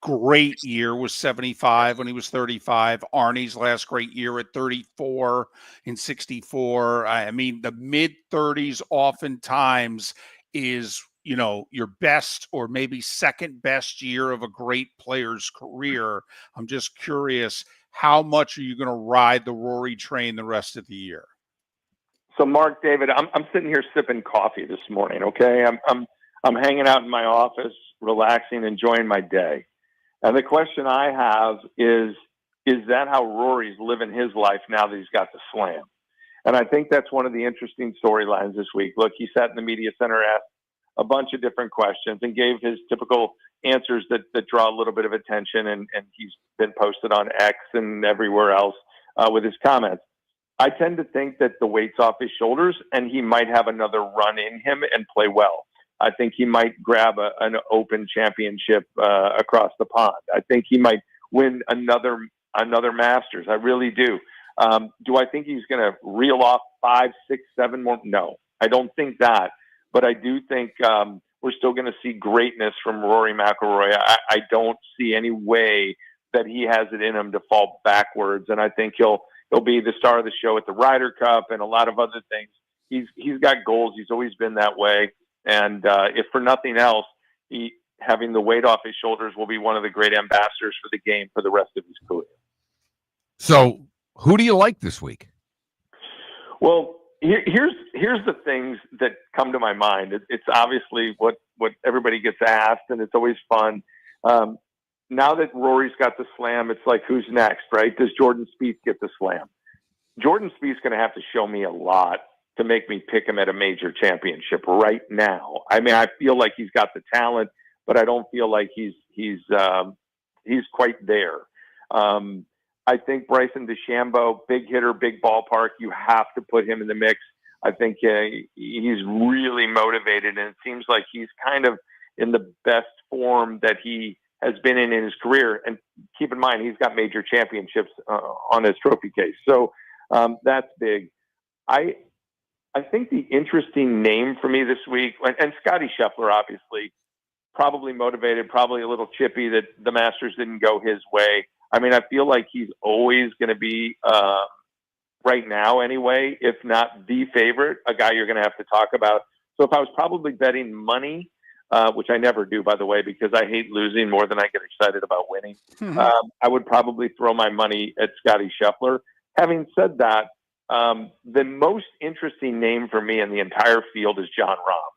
great year was 75 when he was 35. Arnie's last great year at 34 in 64. I mean, the mid-30s oftentimes is, your best or maybe second best year of a great player's career. I'm just curious, how much are you going to ride the Rory train the rest of the year? So, Mark, David, I'm sitting here sipping coffee this morning. Okay, I'm hanging out in my office, relaxing, enjoying my day. And the question I have is that how Rory's living his life now that he's got the slam? And I think that's one of the interesting storylines this week. Look, he sat in the media center, asked a bunch of different questions, and gave his typical answers that draw a little bit of attention. And he's been posted on X and everywhere else with his comments. I tend to think that the weight's off his shoulders, and he might have another run in him and play well. I think he might grab an Open championship across the pond. I think he might win another Masters. I really do. Do I think he's going to reel off 5, 6, 7 more? No, I don't think that. But I do think we're still going to see greatness from Rory McIlroy. I don't see any way that he has it in him to fall backwards, and I think he'll be the star of the show at the Ryder Cup and a lot of other things. He's got goals. He's always been that way. And if for nothing else, having the weight off his shoulders will be one of the great ambassadors for the game for the rest of his career. So who do you like this week? Well, here's the things that come to my mind. It's obviously what everybody gets asked, and it's always fun. Now that Rory's got the slam, it's like, who's next, right? Does Jordan Spieth get the slam? Jordan Spieth's going to have to show me a lot to make me pick him at a major championship right now. I mean, I feel like he's got the talent, but I don't feel like he's quite there. I think Bryson DeChambeau, big hitter, big ballpark. You have to put him in the mix. I think he's really motivated, and it seems like he's kind of in the best form that he has been in his career. And keep in mind, he's got major championships on his trophy case. So that's big. I think the interesting name for me this week, and Scotty Scheffler, obviously, probably motivated, probably a little chippy that the Masters didn't go his way. I mean, I feel like he's always going to be, right now anyway, if not the favorite, a guy you're going to have to talk about. So if I was probably betting money, which I never do, by the way, because I hate losing more than I get excited about winning, I would probably throw my money at Scotty Scheffler. Having said that, the most interesting name for me in the entire field is Jon Rahm.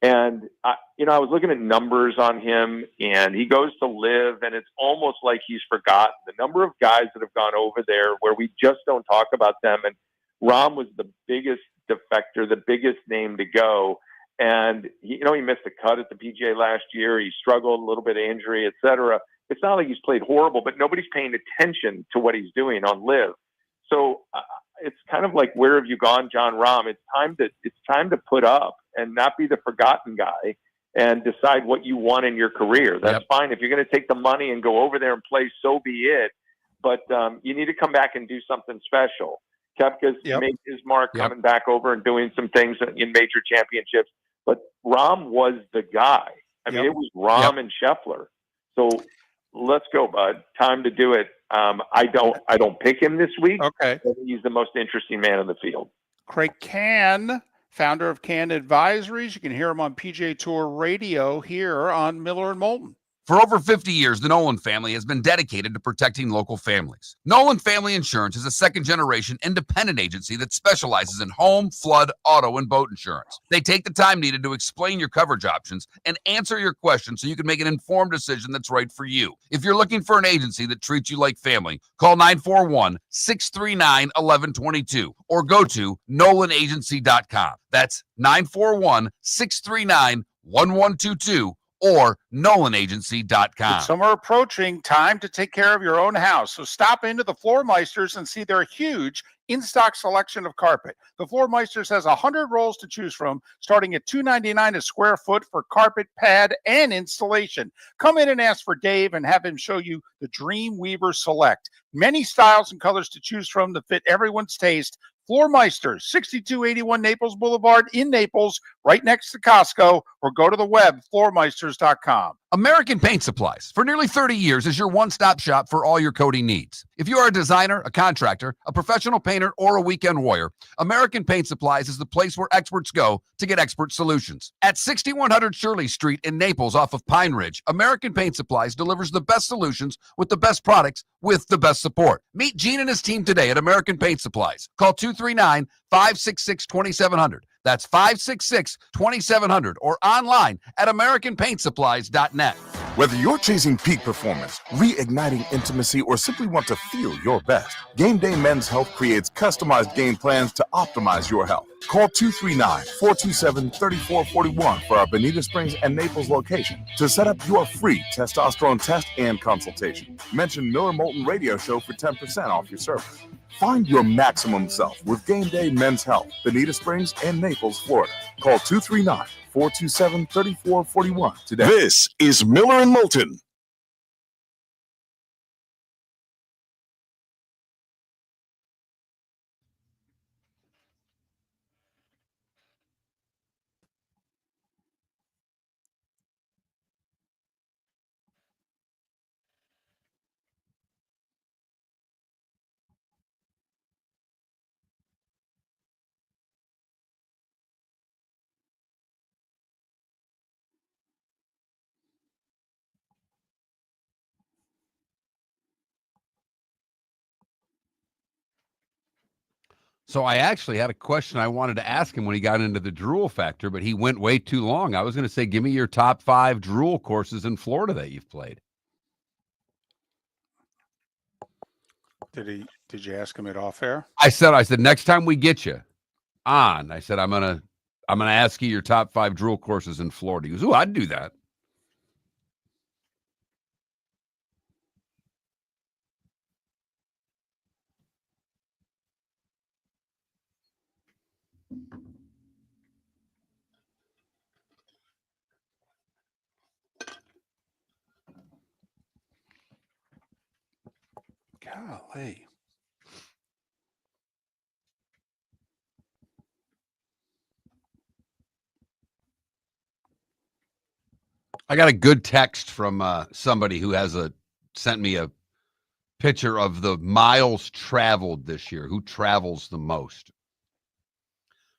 And, I was looking at numbers on him, and he goes to Live, and it's almost like he's forgotten the number of guys that have gone over there where we just don't talk about them. And Rahm was the biggest defector, the biggest name to go. And, he missed a cut at the PGA last year. He struggled a little bit of injury, et cetera. It's not like he's played horrible, but nobody's paying attention to what he's doing on Live. So it's kind of like, where have you gone, Jon Rahm? It's time to put up and not be the forgotten guy and decide what you want in your career. That's fine. If you're going to take the money and go over there and play, so be it. But you need to come back and do something special. Koepka's made his mark coming back over and doing some things in major championships. But Rahm was the guy. I mean, it was Rahm and Scheffler. So let's go, bud. Time to do it. I don't pick him this week. Okay. But he's the most interesting man in the field. Kraig Kann, founder of Kann Advisories. You can hear him on PGA Tour Radio here on Miller and Moulton. For over 50 years, the Nolan family has been dedicated to protecting local families. Nolan Family Insurance is a second-generation independent agency that specializes in home, flood, auto, and boat insurance. They take the time needed to explain your coverage options and answer your questions so you can make an informed decision that's right for you. If you're looking for an agency that treats you like family, call 941-639-1122 or go to nolanagency.com. That's 941-639-1122 or NolanAgency.com. Summer approaching, time to take care of your own house. So stop into the Floor Meisters and see their huge in-stock selection of carpet. The Floor Meisters has 100 rolls to choose from, starting at $2.99 a square foot for carpet, pad, and installation. Come in and ask for Dave and have him show you the Dream Weaver Select. Many styles and colors to choose from to fit everyone's taste. Floor Meisters, 6281 Naples Boulevard in Naples, right next to Costco, or go to the web, floormeisters.com. American Paint Supplies, for nearly 30 years, is your one-stop shop for all your coating needs. If you are a designer, a contractor, a professional painter, or a weekend warrior, American Paint Supplies is the place where experts go to get expert solutions. At 6100 Shirley Street in Naples off of Pine Ridge, American Paint Supplies delivers the best solutions with the best products with the best support. Meet Gene and his team today at American Paint Supplies. Call 239-566-2700. That's 566-2700 or online at AmericanPaintSupplies.net. Whether you're chasing peak performance, reigniting intimacy, or simply want to feel your best, Game Day Men's Health creates customized game plans to optimize your health. Call 239-427-3441 for our Bonita Springs and Naples location to set up your free testosterone test and consultation. Mention Miller Moulton Radio Show for 10% off your service. Find your maximum self with Game Day Men's Health, Bonita Springs and Naples, Florida. Call 239-427-3441 today. This is Miller and Moulton. So I actually had a question I wanted to ask him when he got into the drool factor, but he went way too long. I was going to say, give me your top 5 drool courses in Florida that you've played. Did you ask him it off air? I said, next time we get you on, I said, I'm gonna ask you your top 5 drool courses in Florida. He goes, "Ooh, I'd do that." Golly. I got a good text from somebody who sent me a picture of the miles traveled this year. Who travels the most?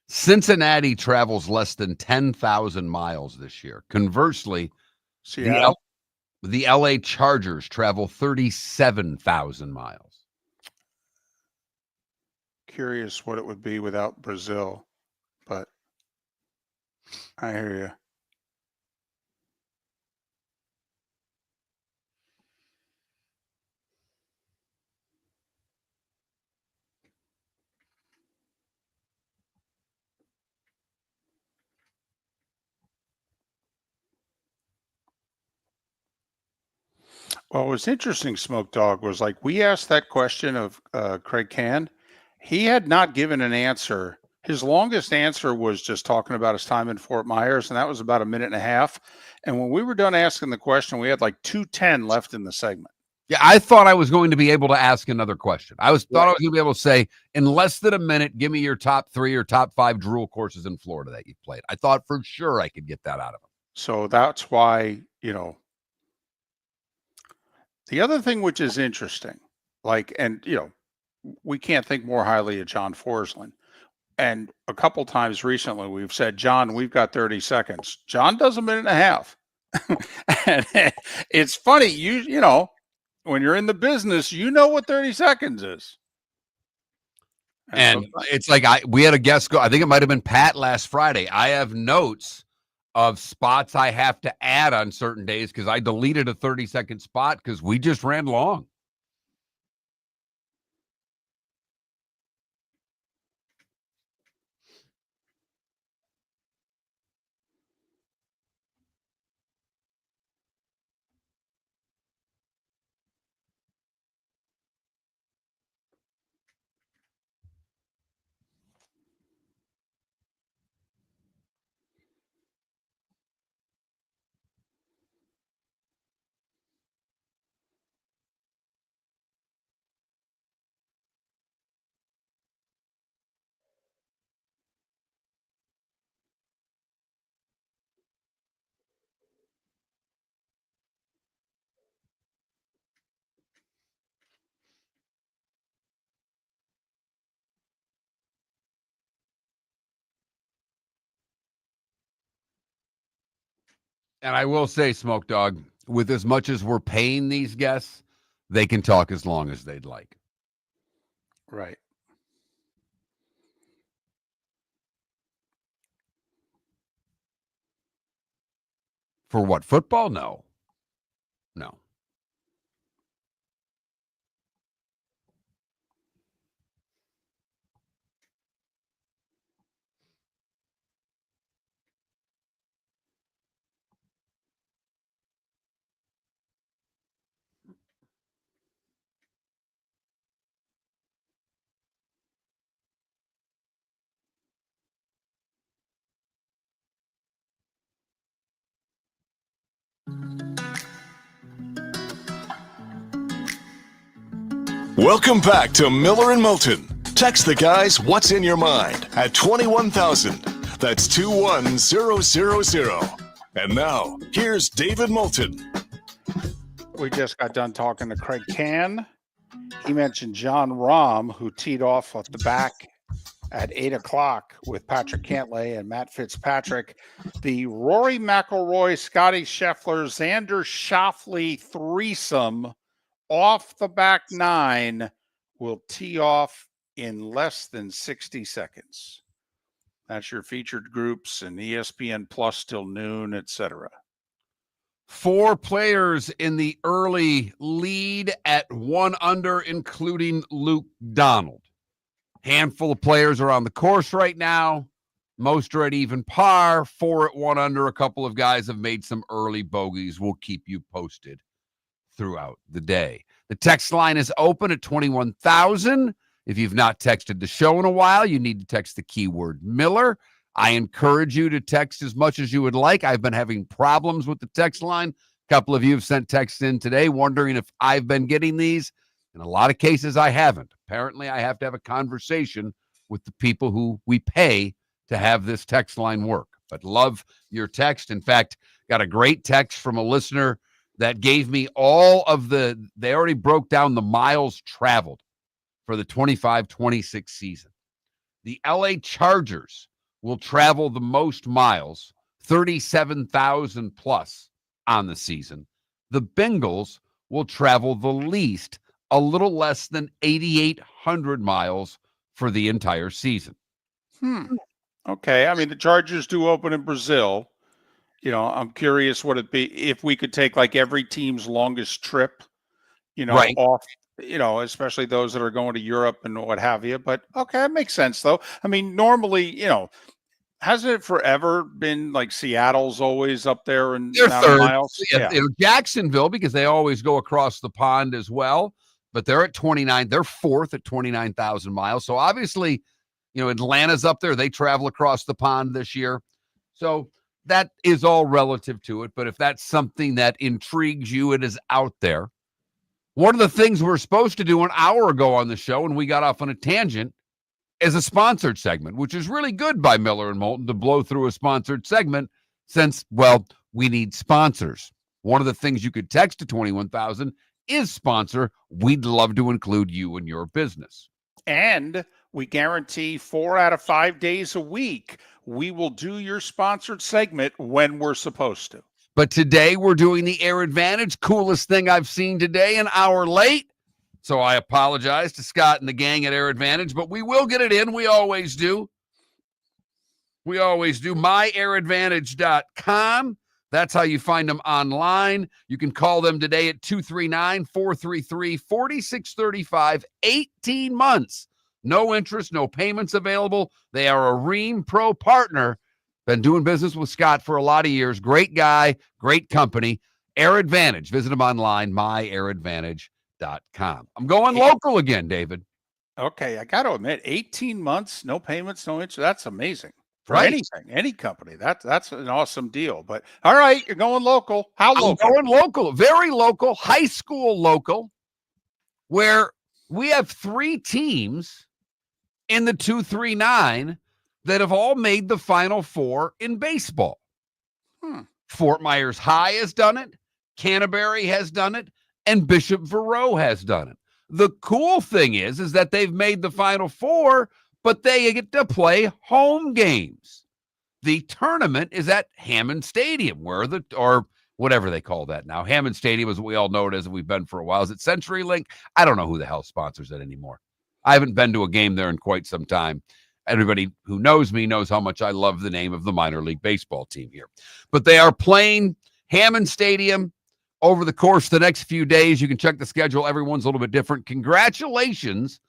Cincinnati travels less than 10,000 miles this year. Conversely, the LA Chargers travel 37,000 miles. Curious what it would be without Brazil, but I hear you. Well, what was interesting, Smoke Dog, was like we asked that question of Kraig Kann. He had not given an answer. His longest answer was just talking about his time in Fort Myers, and that was about a minute and a half. And when we were done asking the question, we had like 2:10 left in the segment. Yeah, I thought I was going to be able to ask another question. I was going to be able to say, in less than a minute, give me your top 3 or top 5 drool courses in Florida that you've played. I thought for sure I could get that out of him. So that's why, the other thing which is interesting, we can't think more highly of John Forsland. And a couple times recently, we've said, John, we've got 30 seconds. John does a minute and a half. And it's funny, you know, when you're in the business, you know what 30 seconds is. And it's like we had a guest go, I think it might have been Pat last Friday. I have notes of spots I have to add on certain days because I deleted a 30-second spot because we just ran long. And I will say, Smoke Dog, with as much as we're paying these guests, they can talk as long as they'd like. Right. For what? Football? No. No. Welcome back to Miller and Moulton. Text the guys what's in your mind at 21,000. That's 21000. And now, here's David Moulton. We just got done talking to Kraig Kann. He mentioned John Rahm, who teed off at the back at 8 o'clock with Patrick Cantlay and Matt Fitzpatrick. The Rory McIlroy, Scotty Scheffler, Xander Schauffele threesome off the back 9 will tee off in less than 60 seconds. That's your featured groups and ESPN Plus till noon, etc. 4 players in the early lead at 1 under, including Luke Donald. Handful of players are on the course right now. Most are at even par. 4 at 1 under. A couple of guys have made some early bogeys. We'll keep you posted throughout the day. The text line is open at 21,000. If you've not texted the show in a while, you need to text the keyword Miller. I encourage you to text as much as you would like. I've been having problems with the text line. A couple of you have sent texts in today wondering if I've been getting these. In a lot of cases, I haven't. Apparently, I have to have a conversation with the people who we pay to have this text line work. But love your text. In fact, got a great text from a listener that gave me all of they already broke down the miles traveled for the 25-26 season. The LA Chargers will travel the most miles, 37,000 plus on the season. The Bengals will travel the least, a little less than 8,800 miles for the entire season. Okay. I mean, the Chargers do open in Brazil. You know, I'm curious what it'd be if we could take like every team's longest trip, Right. off, especially those that are going to Europe and what have you. But okay, that makes sense though. I mean, normally, hasn't it forever been like Seattle's always up there and They're third. miles? Yeah. Jacksonville, because they always go across the pond as well, but they're at 29. They're 4th at 29,000 miles. So obviously, Atlanta's up there. They travel across the pond this year. So that is all relative to it. But if that's something that intrigues you, it is out there. One of the things we're supposed to do an hour ago on the show, and we got off on a tangent, is a sponsored segment, which is really good by Miller and Moulton to blow through a sponsored segment since, we need sponsors. One of the things you could text to 21,000 is sponsor. We'd love to include you in your business. And we guarantee 4 out of 5 days a week, we will do your sponsored segment when we're supposed to. But today we're doing the Air Advantage. Coolest thing I've seen today, an hour late. So I apologize to Scott and the gang at Air Advantage, but we will get it in. We always do. MyAirAdvantage.com. That's how you find them online. You can call them today at 239-433-4635. 18 months. No interest, no payments available. They are a Ream Pro partner. Been doing business with Scott for a lot of years. Great guy, great company. Air Advantage. Visit them online, myairadvantage.com. I'm going local again, David. Okay, I got to admit, 18 months, no payments, no interest. That's amazing. For Right. anything, any company. That's an awesome deal. But all right, you're going local. How local? I'm going local, very local, high school local, where we have 3 teams in the 239 that have all made the Final Four in baseball. Fort Myers High has done it, Canterbury has done it, and Bishop Verot has done it. The cool thing is that they've made the Final Four, but they get to play home games. the tournament is at Hammond Stadium, or whatever they call that now. Hammond Stadium is what we all know it as, and we've been for a while. Is it CenturyLink? I don't know who the hell sponsors it anymore. I haven't been to a game there in quite some time. Everybody who knows me knows how much I love the name of the minor league baseball team here. But they are playing Hammond Stadium over the course of the next few days. You can check the schedule. Everyone's a little bit different. Congratulations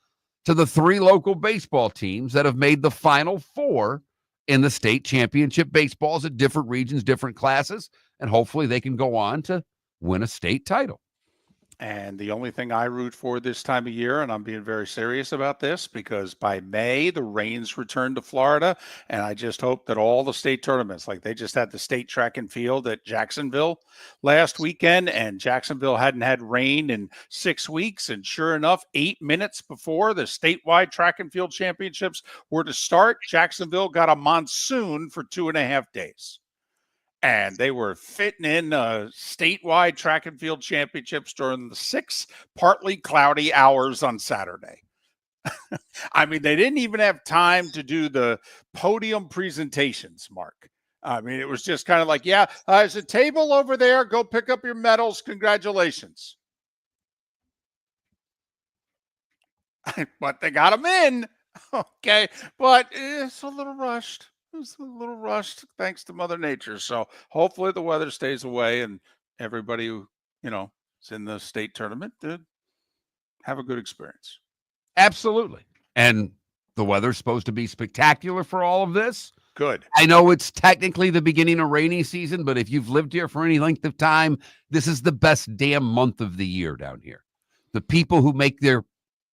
to the 3 local baseball teams that have made the Final Four in the state championship baseballs at different regions, different classes, and hopefully they can go on to win a state title. And the only thing I root for this time of year, and I'm being very serious about this, because by May, the rains return to Florida. And I just hope that all the state tournaments, like they just had the state track and field at Jacksonville last weekend, and Jacksonville hadn't had rain in 6 weeks. And sure enough, 8 minutes before the statewide track and field championships were to start, Jacksonville got a monsoon for 2.5 days. And they were fitting in statewide track and field championships during the 6 partly cloudy hours on Saturday. I mean, they didn't even have time to do the podium presentations, Mark. I mean, it was just kind of like, yeah, there's a table over there. Go pick up your medals. Congratulations. But they got them in. Okay. But it's a little rushed. It was a little rushed thanks to Mother Nature. So hopefully the weather stays away and everybody who, is in the state tournament to have a good experience. Absolutely. And the weather's supposed to be spectacular for all of this. Good. I know it's technically the beginning of rainy season, but if you've lived here for any length of time, this is the best damn month of the year down here. The people who make their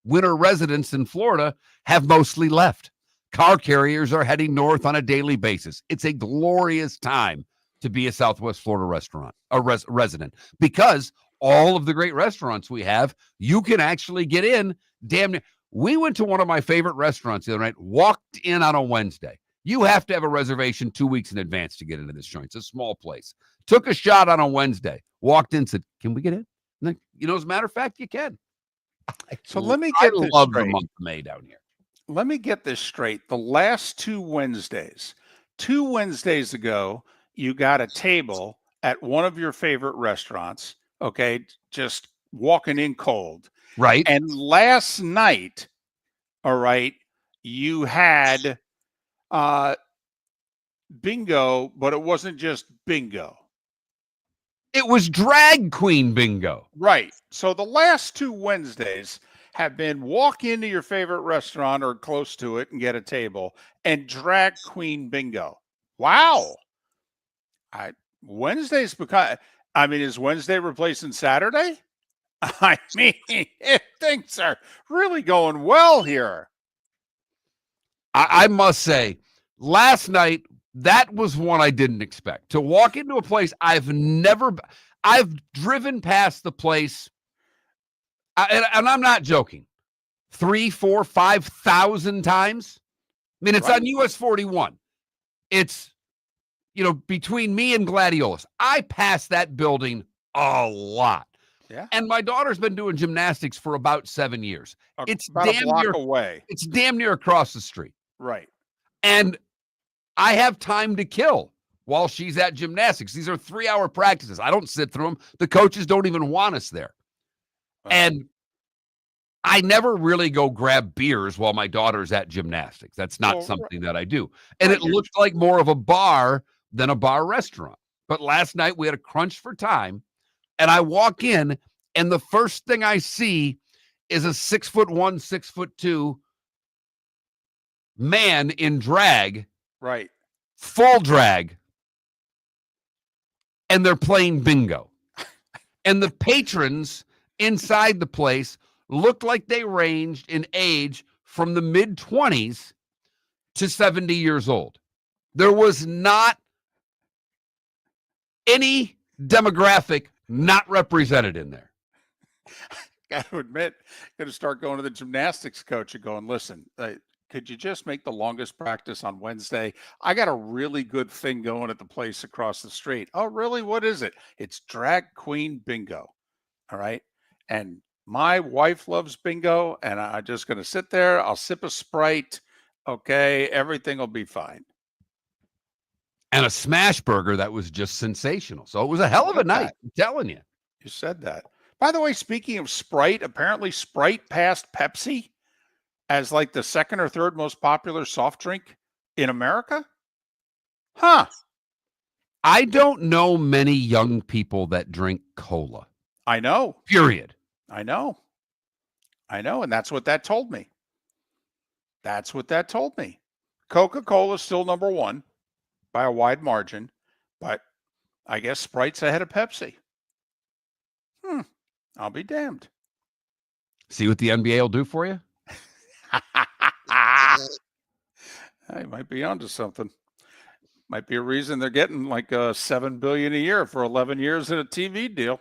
winter residence in Florida have mostly left. Car carriers are heading north on a daily basis. It's a glorious time to be a Southwest Florida resident, because all of the great restaurants we have, you can actually get in damn near. We went to one of my favorite restaurants the other night, walked in on a Wednesday. You have to have a reservation 2 weeks in advance to get into this joint. It's a small place. Took a shot on a Wednesday, walked in, said, can we get in? And then, as a matter of fact, you can. So let me get this love straight. the month of May down here. Let me get this straight. The last 2 Wednesdays ago, you got a table at one of your favorite restaurants, okay, just walking in cold. Right. And last night, all right, you had bingo, but it wasn't just bingo. It was drag queen bingo. Right. So the last 2 Wednesdays have been walk into your favorite restaurant or close to it and get a table, and drag queen bingo. Wow. Wednesday's because, is Wednesday replacing Saturday? I mean, things are really going well here. I must say, last night, that was one I didn't expect. To walk into a place I've driven past the place, and I'm not joking, 3, 4, 5,000 times. I mean, it's Right. on US 41. It's, between me and Gladiolas. I pass that building a lot. Yeah. And my daughter's been doing gymnastics for about 7 years. It's about a damn block near away. It's damn near across the street. Right. And I have time to kill while she's at gymnastics. These are 3-hour practices. I don't sit through them. The coaches don't even want us there. And I never really go grab beers while my daughter's at gymnastics. That's not something that I do. And it looked like more of a bar than a bar restaurant. But last night we had a crunch for time, and I walk in, and the first thing I see is a 6'1", 6'2" man in drag. Right. Full drag. And they're playing bingo. And the patrons inside the place looked like they ranged in age from the mid-20s to 70 years old. There was not any demographic not represented in there. Got to admit, got to start going to the gymnastics coach and going, listen, could you just make the longest practice on Wednesday? I got a really good thing going at the place across the street. Oh, really? What is it? It's drag queen bingo. All right. And my wife loves bingo, and I'm just going to sit there. I'll sip a Sprite. Okay. Everything will be fine. and a smash burger that was just sensational. So it was a hell of a night. I'm telling you. You said that. By the way, speaking of Sprite, apparently Sprite passed Pepsi as like the second or third most popular soft drink in America. Huh. I don't know many young people that drink cola. I know. Period. I know. And that's what that told me. Coca-Cola is still number one by a wide margin, but I guess Sprite's ahead of Pepsi. I'll be damned. See what the NBA will do for you? I might be onto something. Might be a reason they're getting like $7 billion a year for 11 years in a TV deal.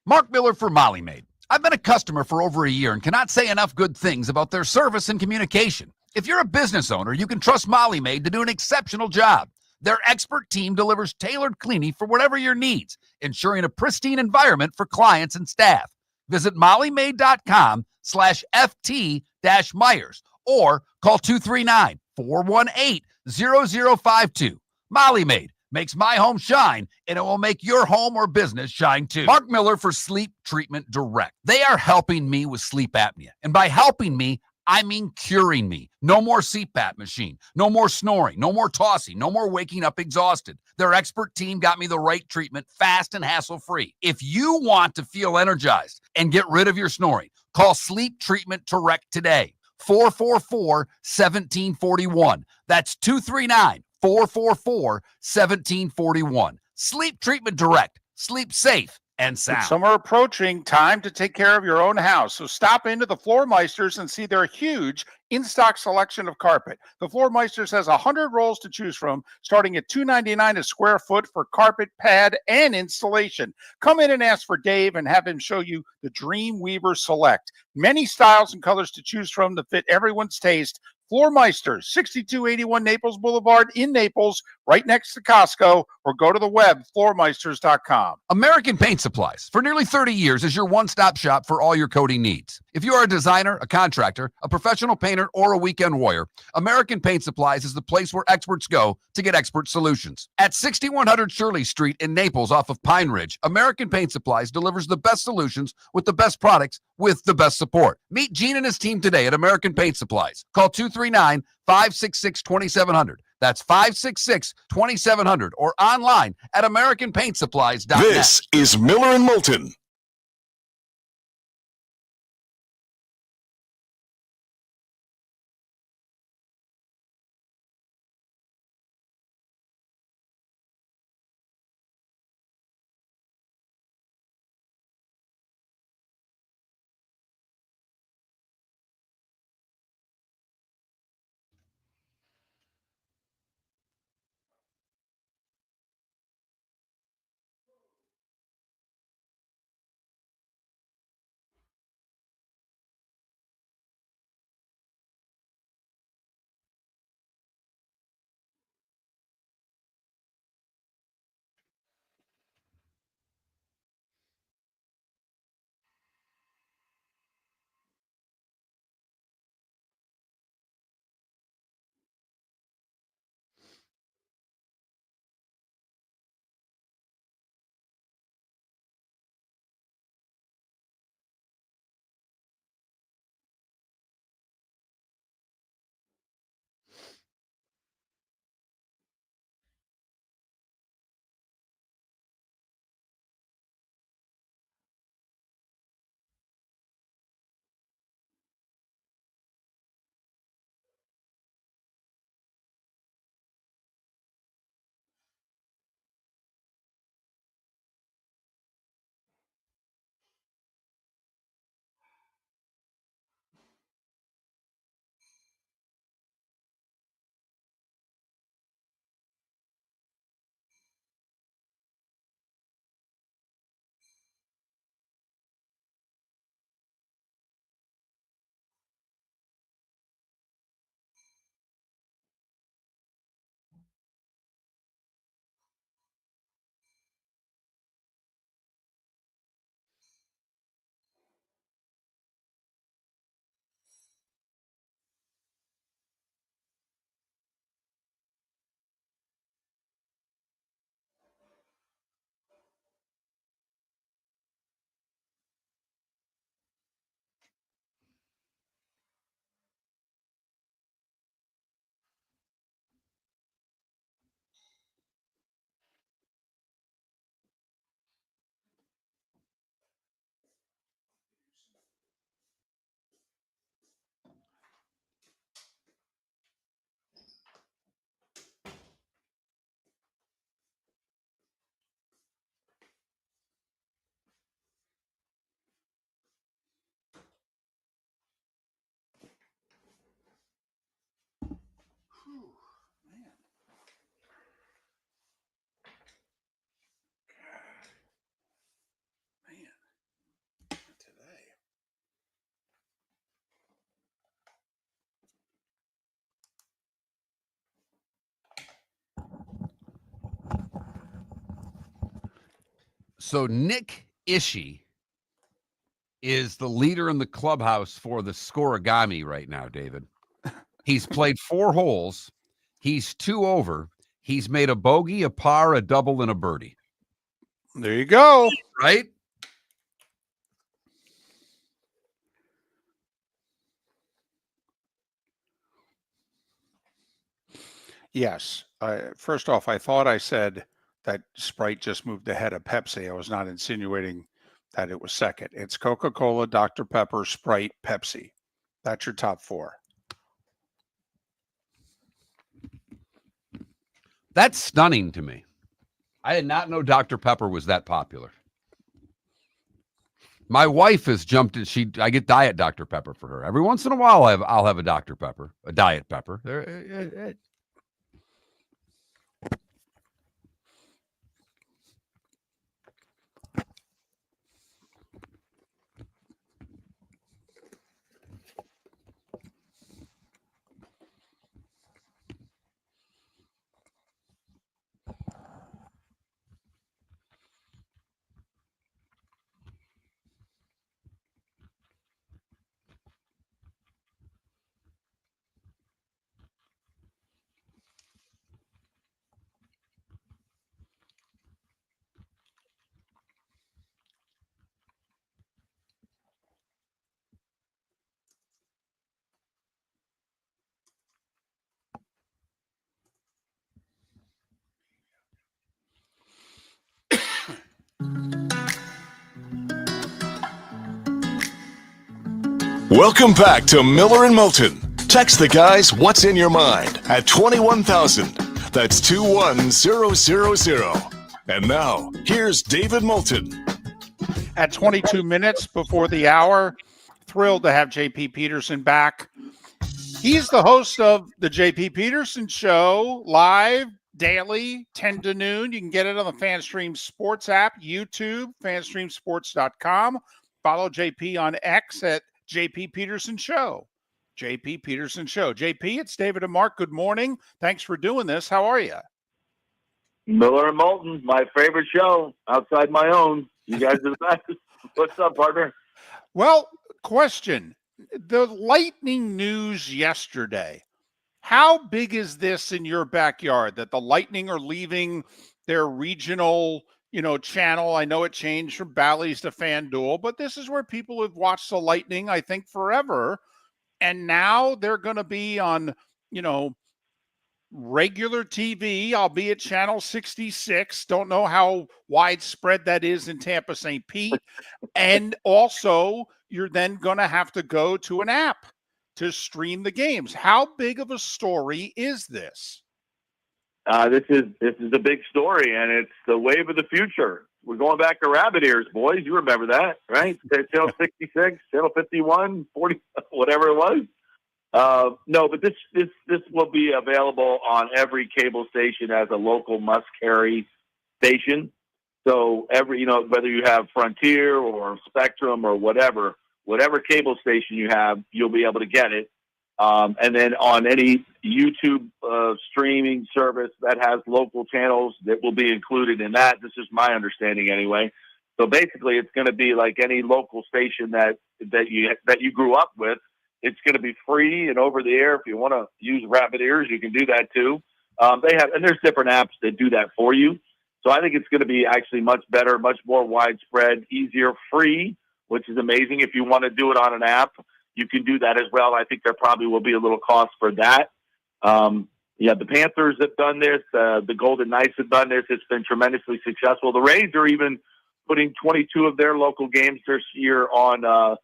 Mark Miller for Molly Maid. I've been a customer for over a year and cannot say enough good things about their service and communication. If you're a business owner, you can trust Molly Maid to do an exceptional job. Their expert team delivers tailored cleaning for whatever your needs, ensuring a pristine environment for clients and staff. Visit mollymaid.com/FT-Myers or call 239-418-0052. Molly Maid makes my home shine, and it will make your home or business shine too. Mark Miller for Sleep Treatment Direct. They are helping me with sleep apnea. And by helping me, I mean curing me. No more CPAP machine. No more snoring. No more tossing. No more waking up exhausted. Their expert team got me the right treatment fast and hassle-free. If you want to feel energized and get rid of your snoring, call Sleep Treatment Direct today. 444-1741. That's 239-444-1741. Sleep Treatment Direct. Sleep safe and sound. With summer approaching, time to take care of your own house. So stop into the Floormeisters and see their huge in-stock selection of carpet. The Floormeisters has 100 rolls to choose from, starting at $2.99 a square foot for carpet, pad, and installation. Come in and ask for Dave and have him show you the Dream Weaver Select. Many styles and colors to choose from to fit everyone's taste. Floormeisters, 6281 Naples Boulevard in Naples, right next to Costco, or go to the web, floormeisters.com. American Paint Supplies, for nearly 30 years, is your one-stop shop for all your coating needs. If you are a designer, a contractor, a professional painter, or a weekend warrior, American Paint Supplies is the place where experts go to get expert solutions. At 6100 Shirley Street in Naples off of Pine Ridge, American Paint Supplies delivers the best solutions with the best products with the best support. Meet Gene and his team today at American Paint Supplies. Call 239-566-2700. That's 566-2700 or online at AmericanPaintSupplies.net. This is Miller and Moulton. So Nick Ishii is the leader in the clubhouse for the scoregami right now, David. He's played 4 holes. He's 2 over. He's made a bogey, a par, a double, and a birdie. There you go. Right? Yes. First off, I thought I said that Sprite just moved ahead of Pepsi. I was not insinuating that it was second. It's Coca-Cola, Dr. Pepper, Sprite, Pepsi. That's your top 4. That's stunning to me. I did not know Dr. Pepper was that popular. My wife has jumped in. I get Diet Dr. Pepper for her. Every once in a while, I'll have a Dr. Pepper, a Diet Pepper. Welcome back to Miller and Moulton. Text the guys what's in your mind at 21,000. That's 21000. And now, here's David Moulton. At 22 minutes before the hour, thrilled to have JP Peterson back. He's the host of the JP Peterson Show, live, daily, 10 to noon. You can get it on the FanStream Sports app, YouTube, fanstreamsports.com. Follow JP on X at JP Peterson Show. JP Peterson Show. JP, it's David and Mark. Good morning. Thanks for doing this. How are you? Miller and Moulton, my favorite show outside my own. You guys are the best. What's up, partner? Well, question. The Lightning news yesterday. How big is this in your backyard that the Lightning are leaving their regional, channel? I know it changed from Bally's to FanDuel, but this is where people have watched the Lightning, I think, forever. And now they're going to be on, regular TV, albeit channel 66. Don't know how widespread that is in Tampa, St. Pete. And also, you're then going to have to go to an app to stream the games. How big of a story is this? This is a big story, and it's the wave of the future. We're going back to rabbit ears, boys. You remember that, right? Channel 66, channel 51, 40, whatever it was. No, but this will be available on every cable station as a local must-carry station. So whether you have Frontier or Spectrum or whatever cable station you have, you'll be able to get it. And then on any YouTube streaming service that has local channels, that will be included in that. This is my understanding anyway. So basically, it's going to be like any local station that you grew up with. It's going to be free and over the air. If you want to use rabbit ears, you can do that too. There's different apps that do that for you. So I think it's going to be actually much better, much more widespread, easier, free, which is amazing. If you want to do it on an app, you can do that as well. I think there probably will be a little cost for that. The Panthers have done this. The Golden Knights have done this. It's been tremendously successful. The Rays are even putting 22 of their local games this year on a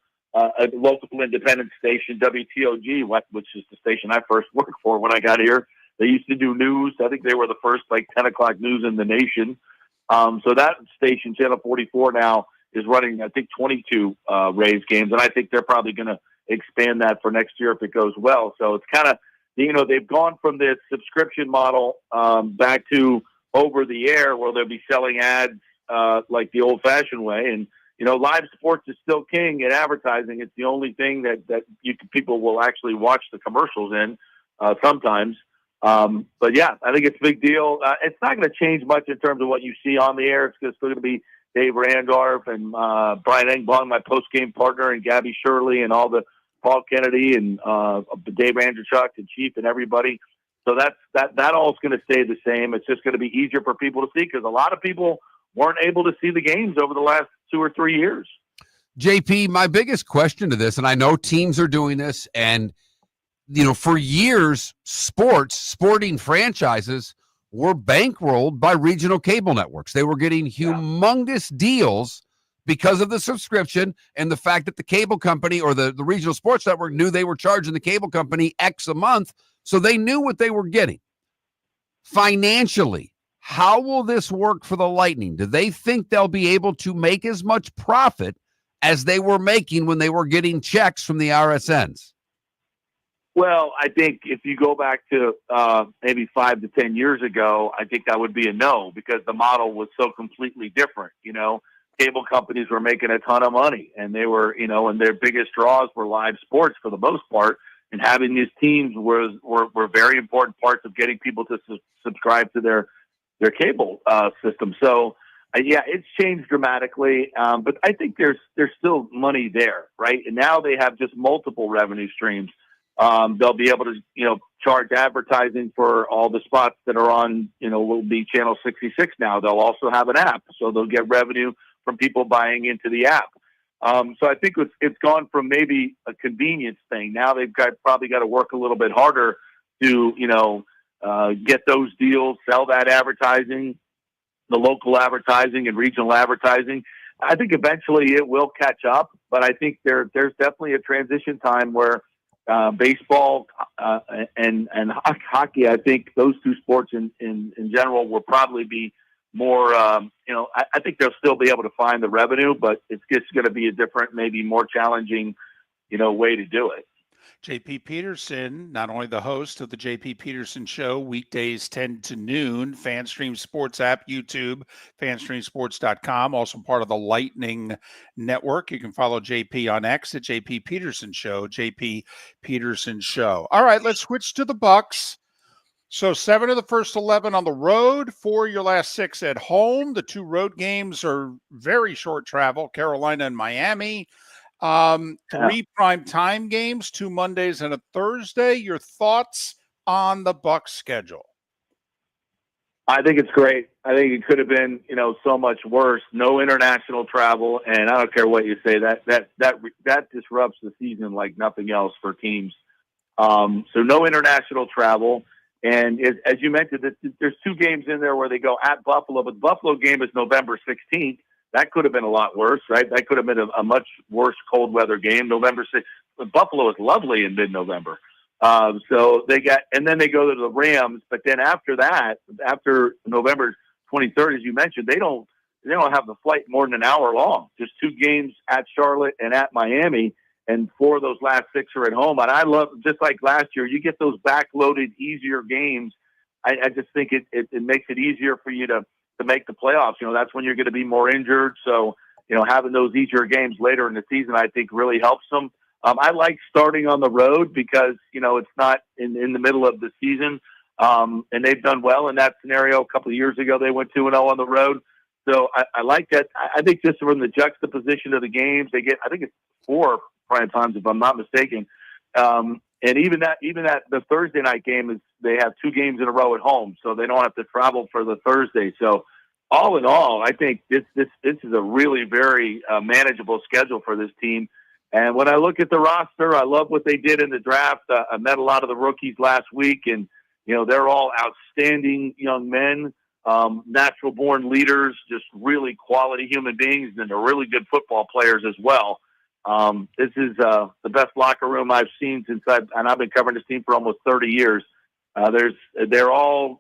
local independent station, WTOG, which is the station I first worked for when I got here. They used to do news. I think they were the first 10 o'clock news in the nation. So that station, Channel 44 now, is running, I think, 22 Rays games. And I think they're probably going to expand that for next year if it goes well. So it's kind of, they've gone from this subscription model back to over the air where they'll be selling ads like the old fashioned way. And, live sports is still king in advertising. It's the only thing that people will actually watch the commercials in sometimes. But yeah, I think it's a big deal. It's not going to change much in terms of what you see on the air. It's still going to be Dave Randorf and Brian Engblom, my post-game partner, and Gabby Shirley and all the Paul Kennedy and Dave Andrechuk and Chief and everybody. So that all is going to stay the same. It's just going to be easier for people to see because a lot of people weren't able to see the games over the last 2 or 3 years. JP, my biggest question to this, and I know teams are doing this, and for years, sporting franchises were bankrolled by regional cable networks. They were getting humongous deals because of the subscription and the fact that the cable company or the regional sports network knew they were charging the cable company X a month, so they knew what they were getting. Financially, how will this work for the Lightning? Do they think they'll be able to make as much profit as they were making when they were getting checks from the RSNs? Well, I think if you go back to maybe 5 to 10 years ago, I think that would be a no because the model was so completely different. Cable companies were making a ton of money, and they were, and their biggest draws were live sports for the most part. And having these teams were very important parts of getting people to subscribe to their cable system. So, it's changed dramatically, but I think there's still money there, right? And now they have just multiple revenue streams. They'll be able to, charge advertising for all the spots that are on, will be channel 66 now. They'll also have an app, so they'll get revenue from people buying into the app. So I think it's gone from maybe a convenience thing. Now they've probably got to work a little bit harder to, get those deals, sell that advertising, the local advertising and regional advertising. I think eventually it will catch up, but I think there's definitely a transition time where baseball and hockey, I think those two sports in general will probably be more, I think they'll still be able to find the revenue, but it's just going to be a different, maybe more challenging, way to do it. JP Peterson, not only the host of the JP Peterson Show, weekdays 10 to noon, FanStream Sports app, YouTube, fanstreamsports.com, also part of the Lightning Network. You can follow JP on X at JP Peterson Show, JP Peterson Show. All right, let's switch to the Bucks. So 7 of the first 11 on the road, 4 of your last 6 at home. The 2 road games are very short travel, Carolina and Miami. 3 prime time games, 2 Mondays and a Thursday. Your thoughts on the Bucks schedule? I think it's great. I think it could have been, so much worse. No international travel, and I don't care what you say. That disrupts the season like nothing else for teams. So no international travel, and as you mentioned, there's 2 games in there where they go at Buffalo, but the Buffalo game is November 16th. That could have been a lot worse, right? That could have been a much worse cold weather game. November 6th. Buffalo is lovely in mid-November. So and then they go to the Rams. But then after that, after November 23rd, as you mentioned, they don't have the flight more than an hour long. Just 2 games at Charlotte and at Miami, and 4 of those last 6 are at home. And I love, just like last year, you get those backloaded, easier games. I just think it makes it easier for you to make the playoffs. That's when you're going to be more injured. So, having those easier games later in the season, I think really helps them. I like starting on the road because, it's not in the middle of the season. And they've done well in that scenario. A couple of years ago, they went 2-0 on the road. So I like that. I think just from the juxtaposition of the games, they get, I think it's 4 prime times, if I'm not mistaken. And even that, the Thursday night game is, they have 2 games in a row at home, so they don't have to travel for the Thursday. So all in all, I think this is a really very manageable schedule for this team. And when I look at the roster, I love what they did in the draft. I met a lot of the rookies last week, and they're all outstanding young men, natural born leaders, just really quality human beings, and they're really good football players as well. This is the best locker room I've seen I've been covering this team for almost 30 years. They're all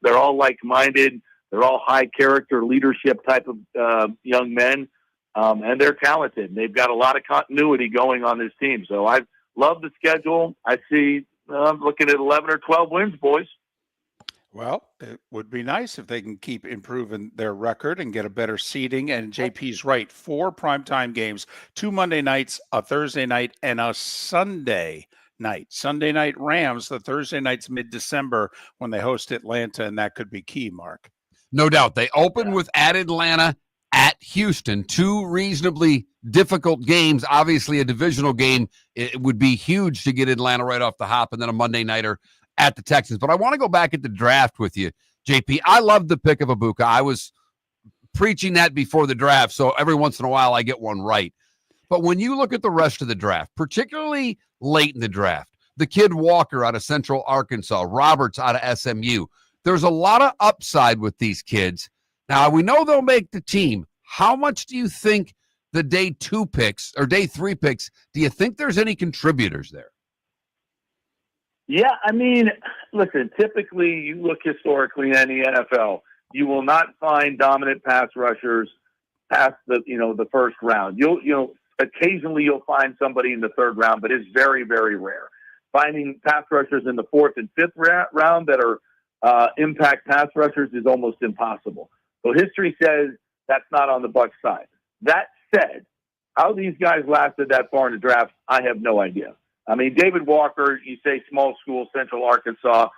like-minded. They're all high character leadership type of young men, and they're talented. They've got a lot of continuity going on this team. So I love the schedule. I see. I'm looking at 11 or 12 wins, boys. Well, it would be nice if they can keep improving their record and get a better seeding. And JP's right, 4 primetime games, 2 Monday nights, a Thursday night, and a Sunday night. Sunday night Rams, the Thursday night's mid-December when they host Atlanta, and that could be key, Mark. No doubt. They open with at Atlanta, at Houston, two reasonably difficult games. Obviously, a divisional game, it would be huge to get Atlanta right off the hop, and then a Monday nighter at the Texans. But I want to go back at the draft with you, JP. I love the pick of Ibuka. I was preaching that before the draft, so every once in a while I get one right. But when you look at the rest of the draft, particularly late in the draft, the kid Walker out of Central Arkansas, Roberts out of SMU, there's a lot of upside with these kids. Now, we know they'll make the team. How much do you think the day 2 picks or day 3 picks, do you think there's any contributors there? Yeah, I mean, listen, typically you look historically in the NFL, you will not find dominant pass rushers past the first round. Occasionally you'll find somebody in the third round, but it's very, very rare. Finding pass rushers in the fourth and fifth round that are impact pass rushers is almost impossible. So history says that's not on the Bucs side. That said, how these guys lasted that far in the draft, I have no idea. I mean, David Walker, you say small school, Central Arkansas,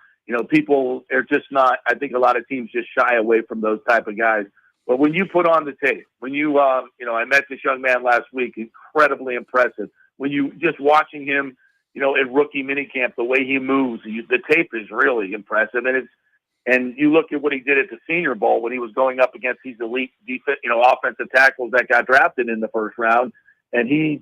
people are just not, I think a lot of teams just shy away from those type of guys. But when you put on the tape, when you, I met this young man last week, incredibly impressive. When you just watching him, at rookie minicamp, the way he moves, the tape is really impressive. And you look at what he did at the Senior Bowl when he was going up against these elite offensive tackles that got drafted in the first round, and he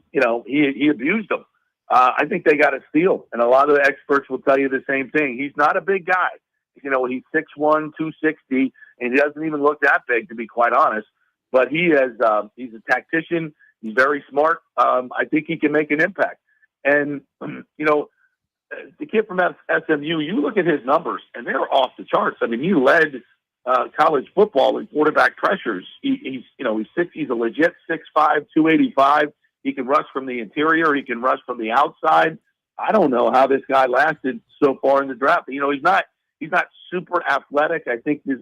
abused them. I think they got a steal, and a lot of the experts will tell you the same thing. He's not a big guy. He's 6'1", 260, and he doesn't even look that big, to be quite honest. But he's a tactician. He's very smart. I think he can make an impact. And, the kid from SMU, you look at his numbers, and they're off the charts. I mean, he led college football in quarterback pressures. He's a legit 6'5", 285. He can rush from the interior. He can rush from the outside. I don't know how this guy lasted so far in the draft. He's not super athletic. I think his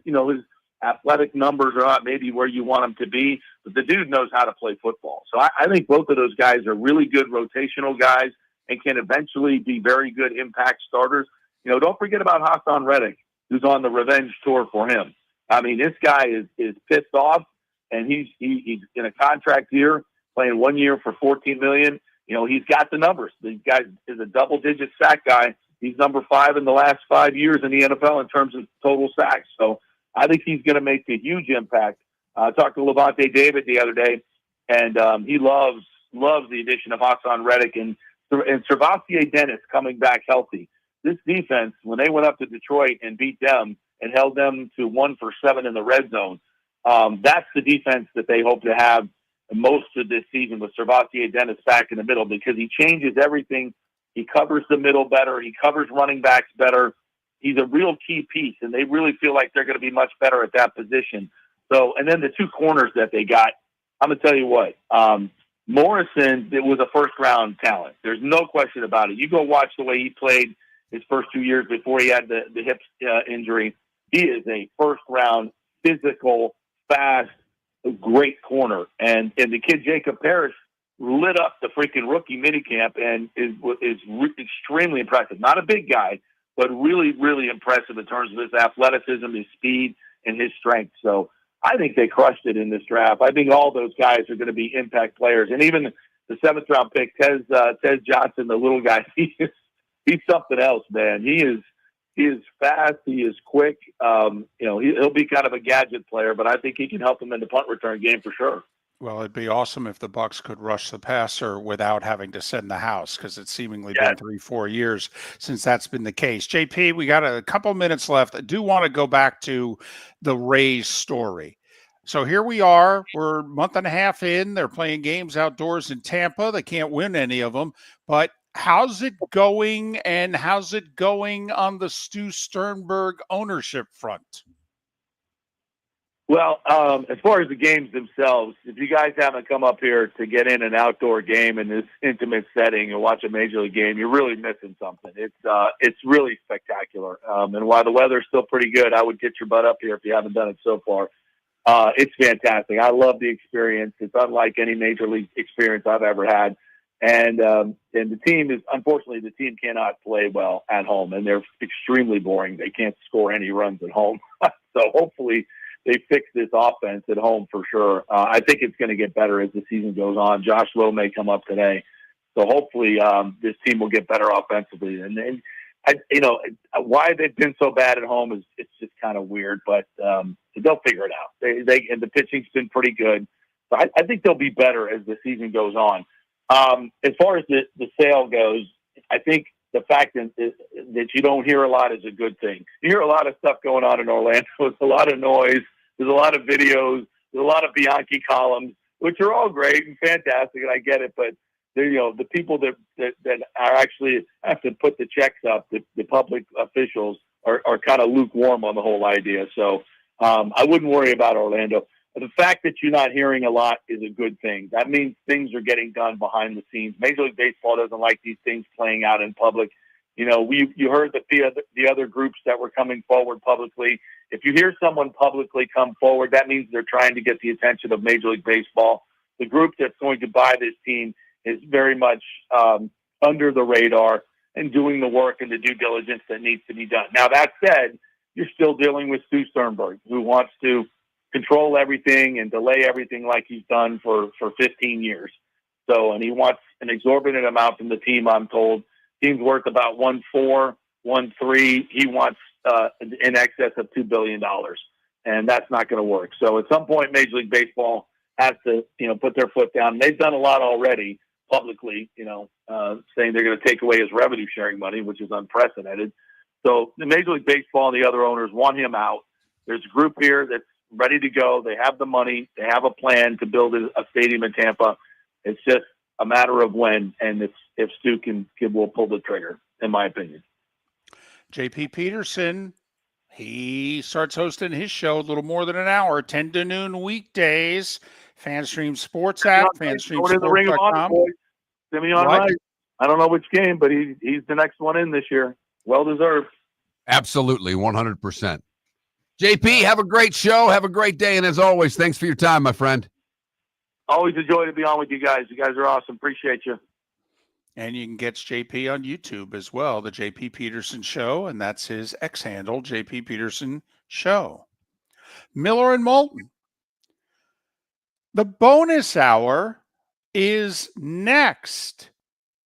athletic numbers are not maybe where you want him to be, but the dude knows how to play football. So I think both of those guys are really good rotational guys and can eventually be very good impact starters. Don't forget about Hassan Reddick, who's on the revenge tour for him. I mean, this guy is pissed off, and he's in a contract here, playing 1 year for $14 million. He's got the numbers. The guy is a double-digit sack guy. He's number 5 in the last 5 years in the NFL in terms of total sacks. So I think he's going to make a huge impact. I talked to Levante David the other day, and he loves the addition of Hassan Reddick and Servassier Dennis coming back healthy. This defense, when they went up to Detroit and beat them and held them to 1 for 7 in the red zone, that's the defense that they hope to have most of this season with Servassier Dennis back in the middle, because he changes everything. He covers the middle better. He covers running backs better. He's a real key piece, and they really feel like they're going to be much better at that position. So, and then the 2 corners that they got, I'm going to tell you what, Morrison, it was a first-round talent. There's no question about it. You go watch the way he played his first 2 years before he had the hip injury. He is a first-round, physical, fast, great corner. And the kid Jacob Parrish lit up the freaking rookie minicamp and is extremely impressive. Not a big guy, but really, really impressive in terms of his athleticism, his speed, and his strength. So I think they crushed it in this draft. I think all those guys are going to be impact players. And even the 7th-round pick, Tez Johnson, the little guy, he's something else, man. He is fast. He is quick. He'll be kind of a gadget player, but I think he can help them in the punt return game for sure. Well, it'd be awesome if the Bucs could rush the passer without having to send the house, because it's seemingly been 3-4 years since that's been the case. JP, we got a couple minutes left. I do want to go back to the Rays story. So here we are. We're a month and a half in. They're playing games outdoors in Tampa. They can't win any of them. But how's it going, and how's it going on the Stu Sternberg ownership front? Well, as far as the games themselves, if you guys haven't come up here to get in an outdoor game in this intimate setting and watch a major league game, you're really missing something. It's really spectacular. And while the weather's still pretty good, I would get your butt up here if you haven't done it so far. It's fantastic. I love the experience. It's unlike any major league experience I've ever had. And the team unfortunately, the team cannot play well at home, and they're extremely boring. They can't score any runs at home. So hopefully they fix this offense at home for sure. I think it's going to get better as the season goes on. Josh Lowe may come up today, so hopefully this team will get better offensively. And why they've been so bad at home is it's just kind of weird, but they'll figure it out. They and the pitching's been pretty good, so I think they'll be better as the season goes on. As far as the sale goes, I think the fact that you don't hear a lot is a good thing. You hear a lot of stuff going on in Orlando. It's a lot of noise. There's a lot of videos. There's a lot of Bianchi columns, which are all great and fantastic, and I get it. But the people that are actually have to put the checks up, the public officials are kind of lukewarm on the whole idea. So I wouldn't worry about Orlando. The fact that you're not hearing a lot is a good thing. That means things are getting done behind the scenes. Major League Baseball doesn't like these things playing out in public. You heard the other groups that were coming forward publicly. If you hear someone publicly come forward, that means they're trying to get the attention of Major League Baseball. The group that's going to buy this team is very much under the radar and doing the work and the due diligence that needs to be done. Now, that said, you're still dealing with Stu Sternberg, who wants to control everything and delay everything like he's done for 15 years. So, and he wants an exorbitant amount from the team, I'm told. Team's worth about 1.4, 1.3. He wants in excess of $2 billion, and that's not going to work. So at some point, Major League Baseball has to, put their foot down. They've done a lot already publicly, saying they're going to take away his revenue sharing money, which is unprecedented. So the Major League Baseball and the other owners want him out. There's a group here that's ready to go. They have the money. They have a plan to build a stadium in Tampa. It's just a matter of when, and if Stu will pull the trigger, in my opinion. JP Peterson, he starts hosting his show a little more than an hour, 10 to noon weekdays. FanStream Sports app, FanStreamSports.com. Simeon Rice. I don't know which game, but he's the next one in this year. Well deserved. Absolutely, 100%. JP, have a great show. Have a great day. And as always, thanks for your time, my friend. Always a joy to be on with you guys. You guys are awesome. Appreciate you. And you can get JP on YouTube as well, the JP Peterson Show, and that's his X handle, JP Peterson Show. Miller and Moulton. The bonus hour is next.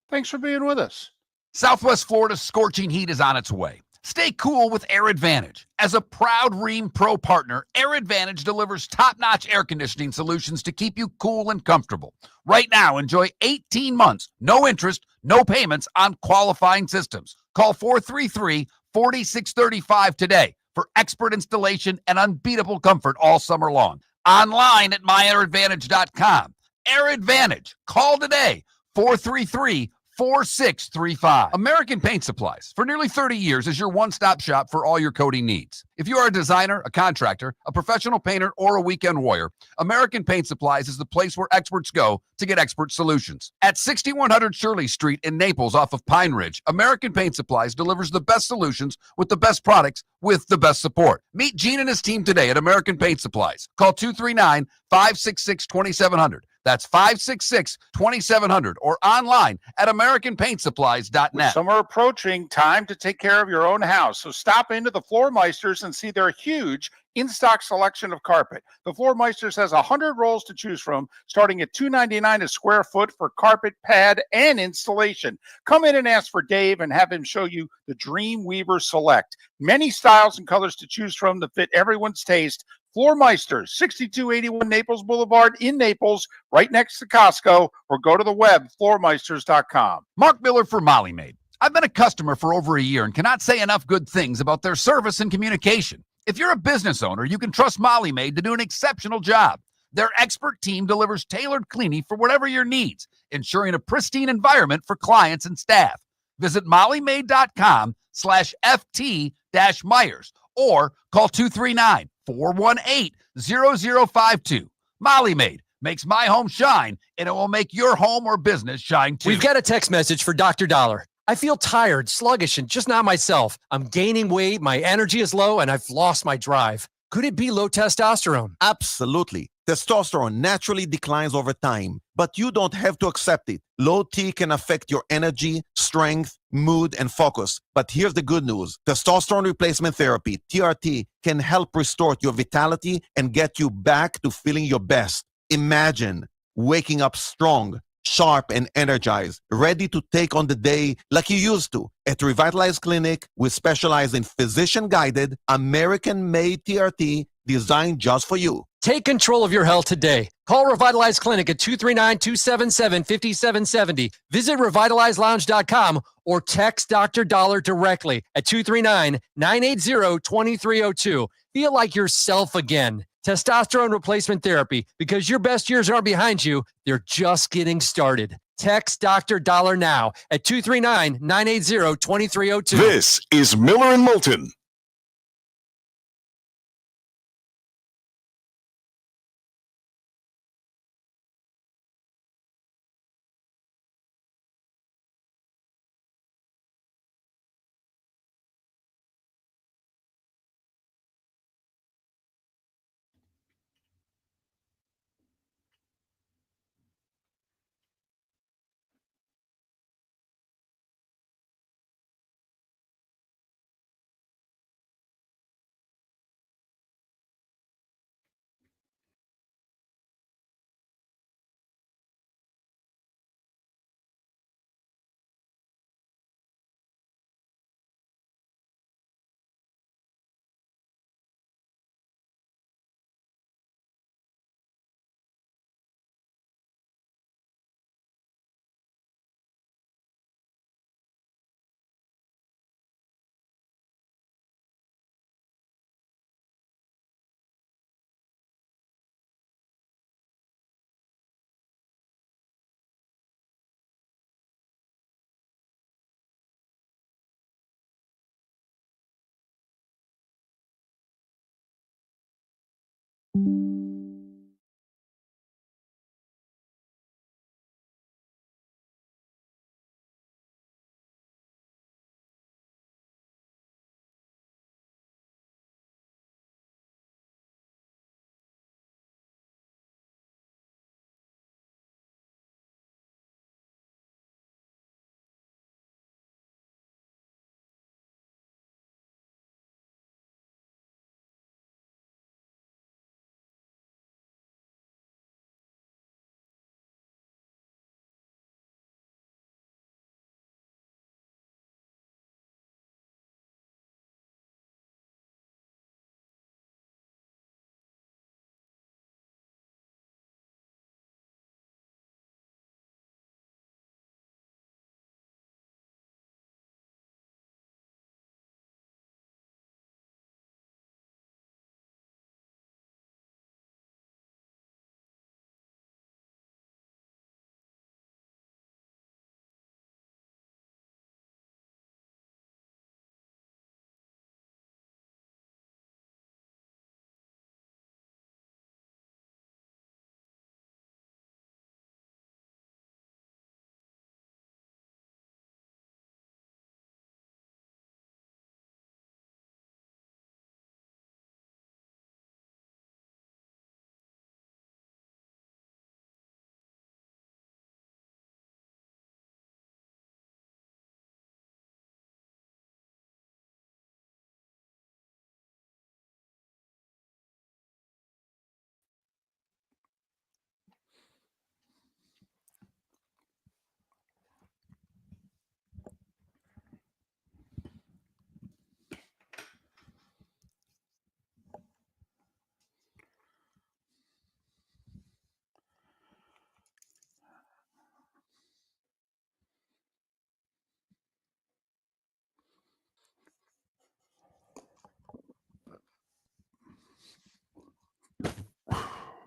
Thanks for being with us. Southwest Florida's scorching heat is on its way. Stay cool with Air Advantage. As a proud Rheem Pro partner, Air Advantage delivers top-notch air conditioning solutions to keep you cool and comfortable. Right now, enjoy 18 months, no interest, no payments on qualifying systems. Call 433-4635 today for expert installation and unbeatable comfort all summer long. Online at myairadvantage.com. Air Advantage. Call today, 433-4635. American Paint Supplies, for nearly 30 years, is your one-stop shop for all your coating needs. If you are a designer, a contractor, a professional painter, or a weekend warrior, American Paint Supplies is the place where experts go to get expert solutions. At 6100 Shirley Street in Naples off of Pine Ridge, American Paint Supplies delivers the best solutions with the best products with the best support. Meet Gene and his team today at American Paint Supplies. Call 239-566-2700. That's 566-2700 or online at AmericanPaintSupplies.net. With summer approaching, time to take care of your own house. So stop into the Floor Meisters and see their huge in-stock selection of carpet. The Floor Meisters has 100 rolls to choose from, starting at $2.99 a square foot for carpet, pad, and installation. Come in and ask for Dave and have him show you the Dream Weaver Select. Many styles and colors to choose from to fit everyone's taste. Floor Meisters, 6281 Naples Boulevard in Naples, right next to Costco, or go to the web, floormeisters.com. Mark Miller for Molly Maid. I've been a customer for over a year and cannot say enough good things about their service and communication. If you're a business owner, you can trust Molly Maid to do an exceptional job. Their expert team delivers tailored cleaning for whatever your needs, ensuring a pristine environment for clients and staff. Visit mollymaid.com/FT-Myers or call 239-418-0052. Molly Maid makes my home shine, and it will make your home or business shine too. We've got a text message for Dr. Dollar. I feel tired, sluggish, and just not myself. I'm gaining weight, my energy is low, and I've lost my drive. Could it be low testosterone? Absolutely. Testosterone naturally declines over time, but you don't have to accept it. Low T can affect your energy, strength, mood, and focus. But here's the good news. Testosterone replacement therapy, TRT, can help restore your vitality and get you back to feeling your best. Imagine waking up strong, sharp, and energized, ready to take on the day like you used to. At Revitalize Clinic, we specialize in physician-guided, American-made TRT designed just for you. Take control of your health today. Call Revitalize Clinic at 239-277-5770. Visit revitalizelounge.com or text Dr. Dollar directly at 239-980-2302. Feel like yourself again. Testosterone replacement therapy, because your best years aren't behind you, they're just getting started. Text Dr. Dollar now at 239-980-2302. This is Miller and Moulton.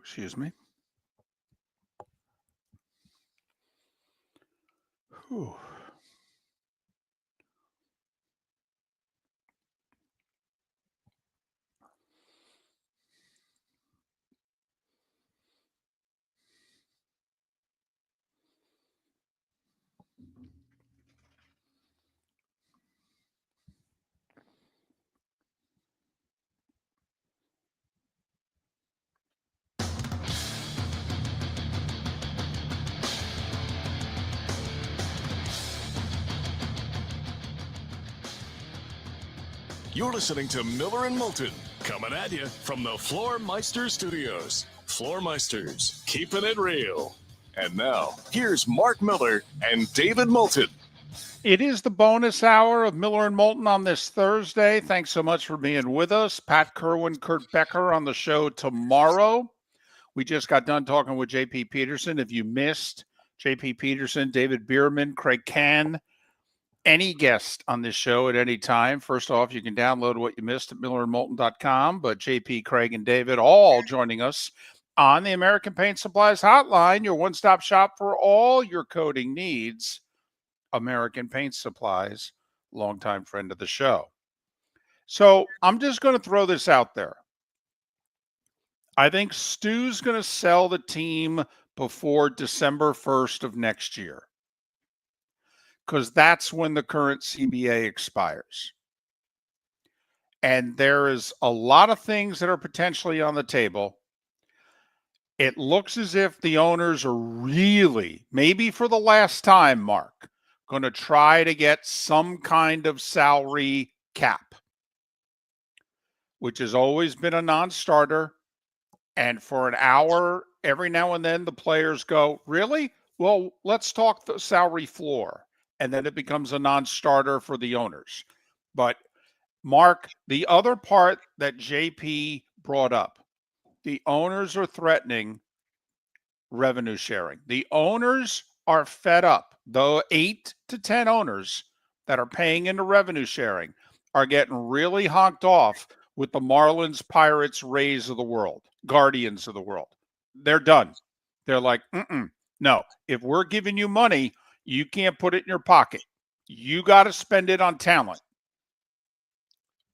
Excuse me. Whew. You're listening to Miller and Moulton, coming at you from the Floor Meister Studios. Floor Meisters, keeping it real. And now, here's Mark Miller and David Moulton. It is the bonus hour of Miller and Moulton on this Thursday. Thanks so much for being with us. Pat Kerwin, Kurt Becker on the show tomorrow. We just got done talking with J.P. Peterson. If you missed J.P. Peterson, David Bearman, Kraig Kann, any guest on this show at any time, first off, you can download what you missed at millerandmoulton.com. But J.P., Kraig, and David all joining us on the American Paint Supplies Hotline, your one-stop shop for all your coating needs. American Paint Supplies, longtime friend of the show. So I'm just going to throw this out there. I think Stu's going to sell the team before December 1st of next year, because that's when the current CBA expires. And there is a lot of things that are potentially on the table. It looks as if the owners are really, maybe for the last time, Mark, going to try to get some kind of salary cap, which has always been a non-starter. And for an hour, every now and then, the players go, really? Well, let's talk the salary floor. And then it becomes a non-starter for the owners. But, Mark, the other part that JP brought up, the owners are threatening revenue sharing. The owners are fed up. The 8 to 10 owners that are paying into revenue sharing are getting really honked off with the Marlins, Pirates, Rays of the world, Guardians of the world. They're done. They're like, no, if we're giving you money, you can't put it in your pocket. You got to spend it on talent.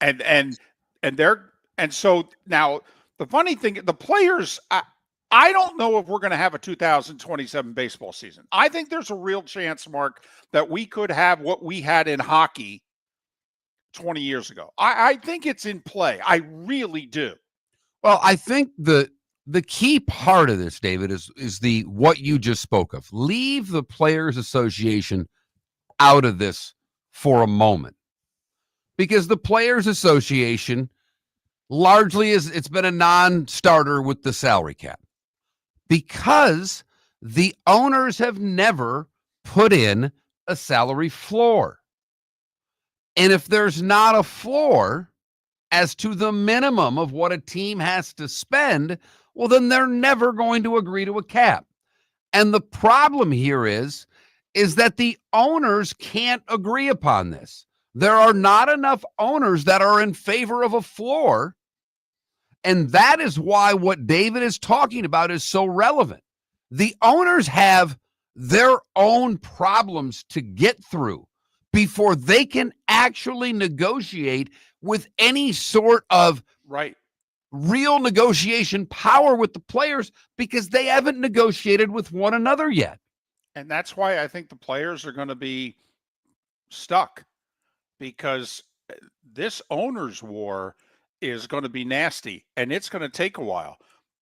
And so now the funny thing, the players, I don't know if we're going to have a 2027 baseball season. I think there's a real chance, Mark, that we could have what we had in hockey 20 years ago. I think it's in play. I really do. Well, I think the key part of this, David, is the what you just spoke of. Leave the Players Association out of this for a moment, because the Players Association largely it's been a non-starter with the salary cap, because the owners have never put in a salary floor. And if there's not a floor as to the minimum of what a team has to spend, well, then they're never going to agree to a cap. And the problem here is that the owners can't agree upon this. There are not enough owners that are in favor of a floor. And that is why what David is talking about is so relevant. The owners have their own problems to get through before they can actually negotiate with any sort of real negotiation power with the players, because they haven't negotiated with one another yet. And that's why I think the players are going to be stuck, because this owners war is going to be nasty, and it's going to take a while.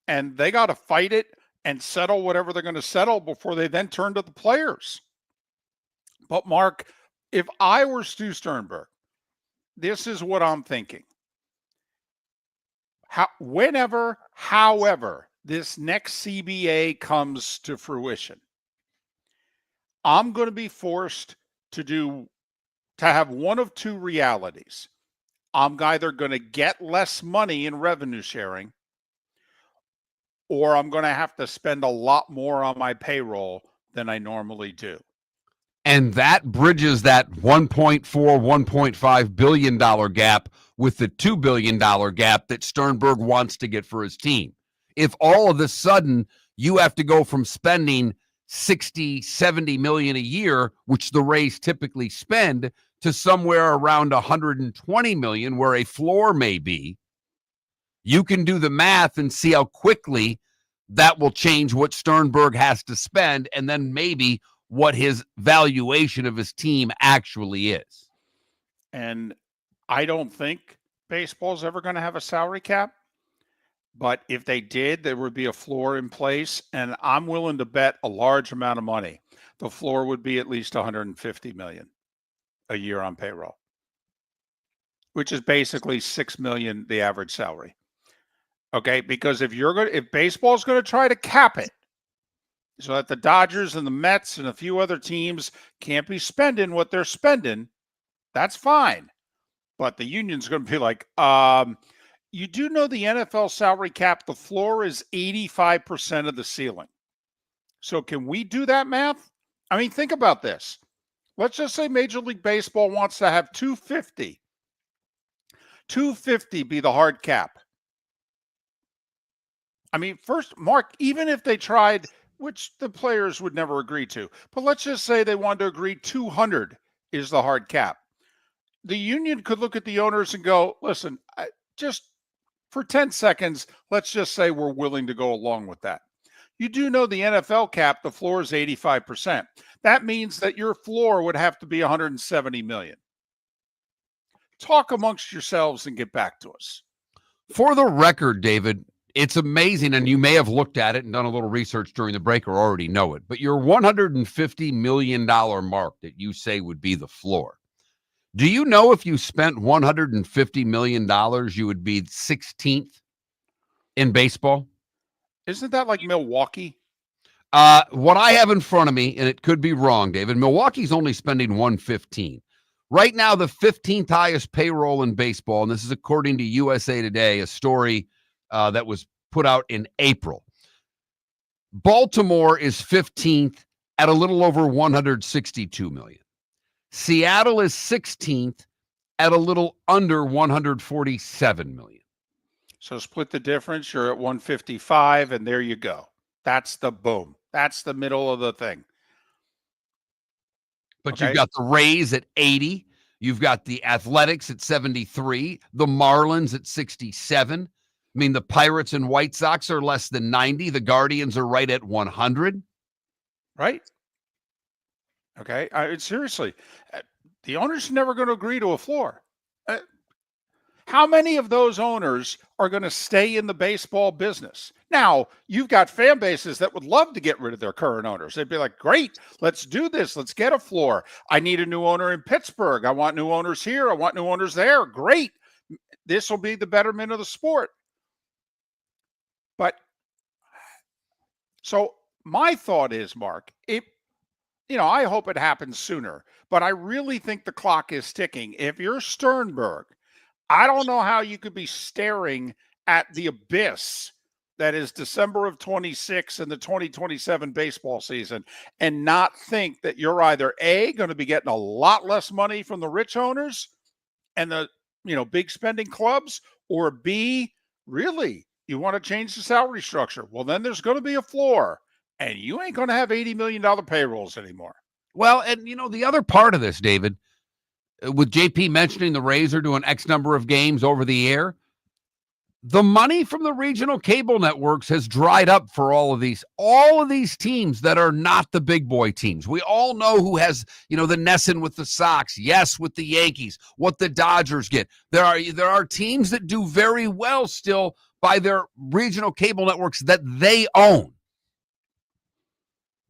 And they got to fight it and settle whatever they're going to settle before they then turn to the players. But, Mark, if I were Stu Sternberg, this is what I'm thinking. However, this next CBA comes to fruition, I'm going to be forced to have one of two realities. I'm either going to get less money in revenue sharing, or I'm going to have to spend a lot more on my payroll than I normally do. And that bridges that $1.4, $1.5 billion gap with the $2 billion gap that Sternberg wants to get for his team. If all of a sudden you have to go from spending 60, 70 million a year, which the Rays typically spend, to somewhere around 120 million, where a floor may be, you can do the math and see how quickly that will change what Sternberg has to spend, and then maybe what his valuation of his team actually is. And I don't think baseball's ever going to have a salary cap, but if they did, there would be a floor in place, and I'm willing to bet a large amount of money the floor would be at least 150 million a year on payroll. which is basically $6 million, the average salary. Okay, because if baseball's going to try to cap it so that the Dodgers and the Mets and a few other teams can't be spending what they're spending, that's fine. But the union's going to be like, you do know the NFL salary cap, the floor is 85% of the ceiling. So can we do that math? I mean, think about this. Let's just say Major League Baseball wants to have 250. 250 be the hard cap. I mean, first, Mark, even if they tried, which the players would never agree to, but let's just say they wanted to agree 200 is the hard cap. The union could look at the owners and go, listen, just for 10 seconds, let's just say we're willing to go along with that. You do know the NFL cap, the floor is 85%. That means that your floor would have to be $170 million. Talk amongst yourselves and get back to us. For the record, David, it's amazing, and you may have looked at it and done a little research during the break or already know it, but your $150 million mark that you say would be the floor. Do you know if you spent $150 million, you would be 16th in baseball? Isn't that like Milwaukee? What I have in front of me, and it could be wrong, David, Milwaukee's only spending $115. Right now, the 15th highest payroll in baseball, and this is according to USA Today, a story that was put out in April. Baltimore is 15th at a little over $162 million. Seattle is 16th at a little under $147 million. So split the difference. You're at 155, and there you go. That's the boom. That's the middle of the thing. But Okay. You've got the Rays at 80. You've got the Athletics at 73. The Marlins at 67. I mean, the Pirates and White Sox are less than 90. The Guardians are right at 100. Right? Okay. Seriously, the owners are never going to agree to a floor. How many of those owners are going to stay in the baseball business? Now, you've got fan bases that would love to get rid of their current owners. They'd be like, great, let's do this. Let's get a floor. I need a new owner in Pittsburgh. I want new owners here. I want new owners there. Great. This will be the betterment of the sport. But so my thought is, Mark, I hope it happens sooner, but I really think the clock is ticking. If you're Sternberg, I don't know how you could be staring at the abyss that is December of 26 and the 2027 baseball season and not think that you're either A, going to be getting a lot less money from the rich owners and the big spending clubs, or B, really, you want to change the salary structure. Well, then there's going to be a floor, and you ain't going to have $80 million payrolls anymore. Well, and the other part of this, David, with JP mentioning the Rays are doing X number of games over the air, the money from the regional cable networks has dried up for all of these teams that are not the big boy teams. We all know who has, the Nesson with the Sox, yes, with the Yankees, what the Dodgers get. There are teams that do very well still by their regional cable networks that they own.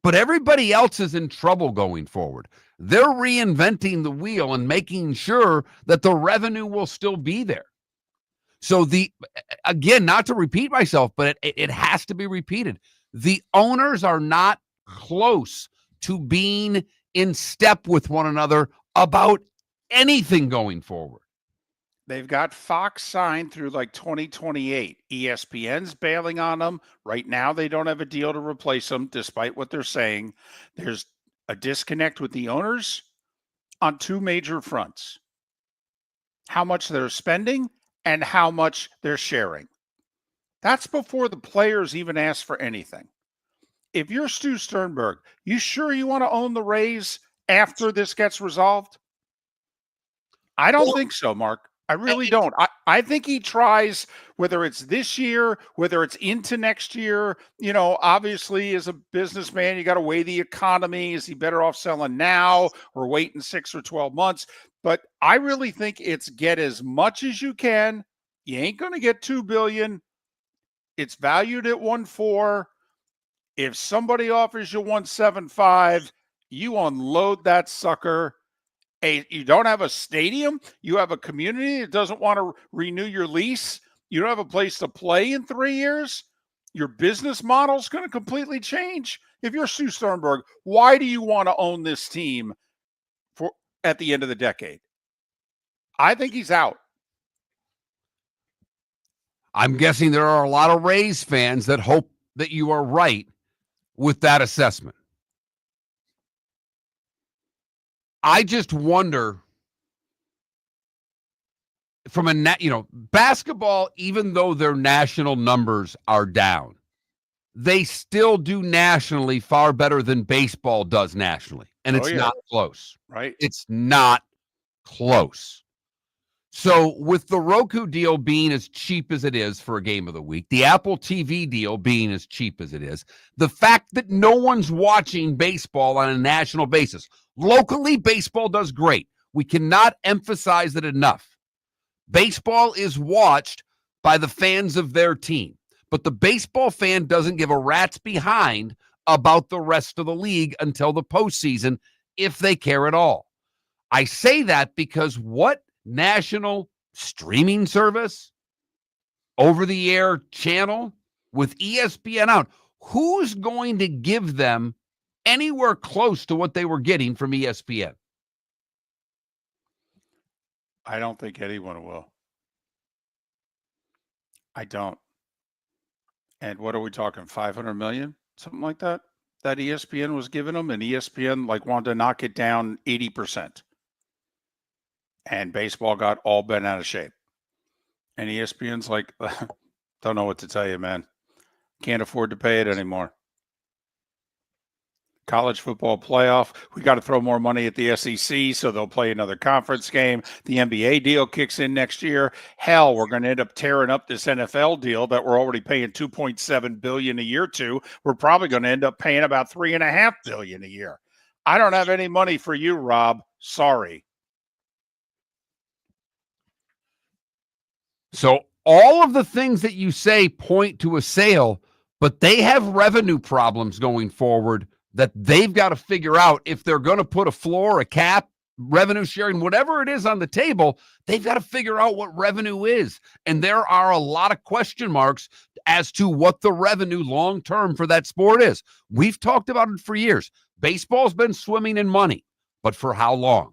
But everybody else is in trouble going forward. They're reinventing the wheel and making sure that the revenue will still be there. So again, not to repeat myself, but it has to be repeated. The owners are not close to being in step with one another about anything going forward. They've got Fox signed through like 2028. ESPN's bailing on them. Right now, they don't have a deal to replace them, despite what they're saying. There's a disconnect with the owners on two major fronts: how much they're spending and how much they're sharing. That's before the players even ask for anything. If you're Stu Sternberg, you sure you want to own the Rays after this gets resolved? I don't think so, Mark. I really don't. I think he tries, whether it's this year, whether it's into next year. Obviously, as a businessman, you got to weigh the economy. Is he better off selling now or waiting 6 or 12 months? But I really think it's get as much as you can. You ain't going to get $2 billion. It's valued at 1.4. If somebody offers you 1.75, you unload that sucker You don't have a stadium. You have a community that doesn't want to renew your lease. You don't have a place to play in 3 years. Your business model is going to completely change. If you're Sue Sternberg, why do you want to own this team at the end of the decade? I think he's out. I'm guessing there are a lot of Rays fans that hope that you are right with that assessment. I just wonder from basketball, even though their national numbers are down, they still do nationally far better than baseball does nationally. And it's not close. Right. It's not close. So with the Roku deal being as cheap as it is for a game of the week, the Apple TV deal being as cheap as it is, the fact that no one's watching baseball on a national basis. Locally, baseball does great. We cannot emphasize it enough. Baseball is watched by the fans of their team, but the baseball fan doesn't give a rat's behind about the rest of the league until the postseason, if they care at all. I say that because what national streaming service, over-the-air channel with ESPN out, who's going to give them anywhere close to what they were getting from ESPN? I don't think anyone will. I don't. And what are we talking? 500 million? Something like that? That ESPN was giving them, and ESPN wanted to knock it down 80%. And baseball got all bent out of shape. And ESPN's like, don't know what to tell you, man. Can't afford to pay it anymore. College football playoff, we got to throw more money at the SEC so they'll play another conference game. The NBA deal kicks in next year. Hell, we're going to end up tearing up this NFL deal that we're already paying $2.7 billion a year to. We're probably going to end up paying about $3.5 billion a year. I don't have any money for you, Rob. Sorry. So all of the things that you say point to a sale, but they have revenue problems going forward that they've got to figure out if they're going to put a floor, a cap, revenue sharing, whatever it is on the table. They've got to figure out what revenue is. And there are a lot of question marks as to what the revenue long-term for that sport is. We've talked about it for years. Baseball's been swimming in money, but for how long?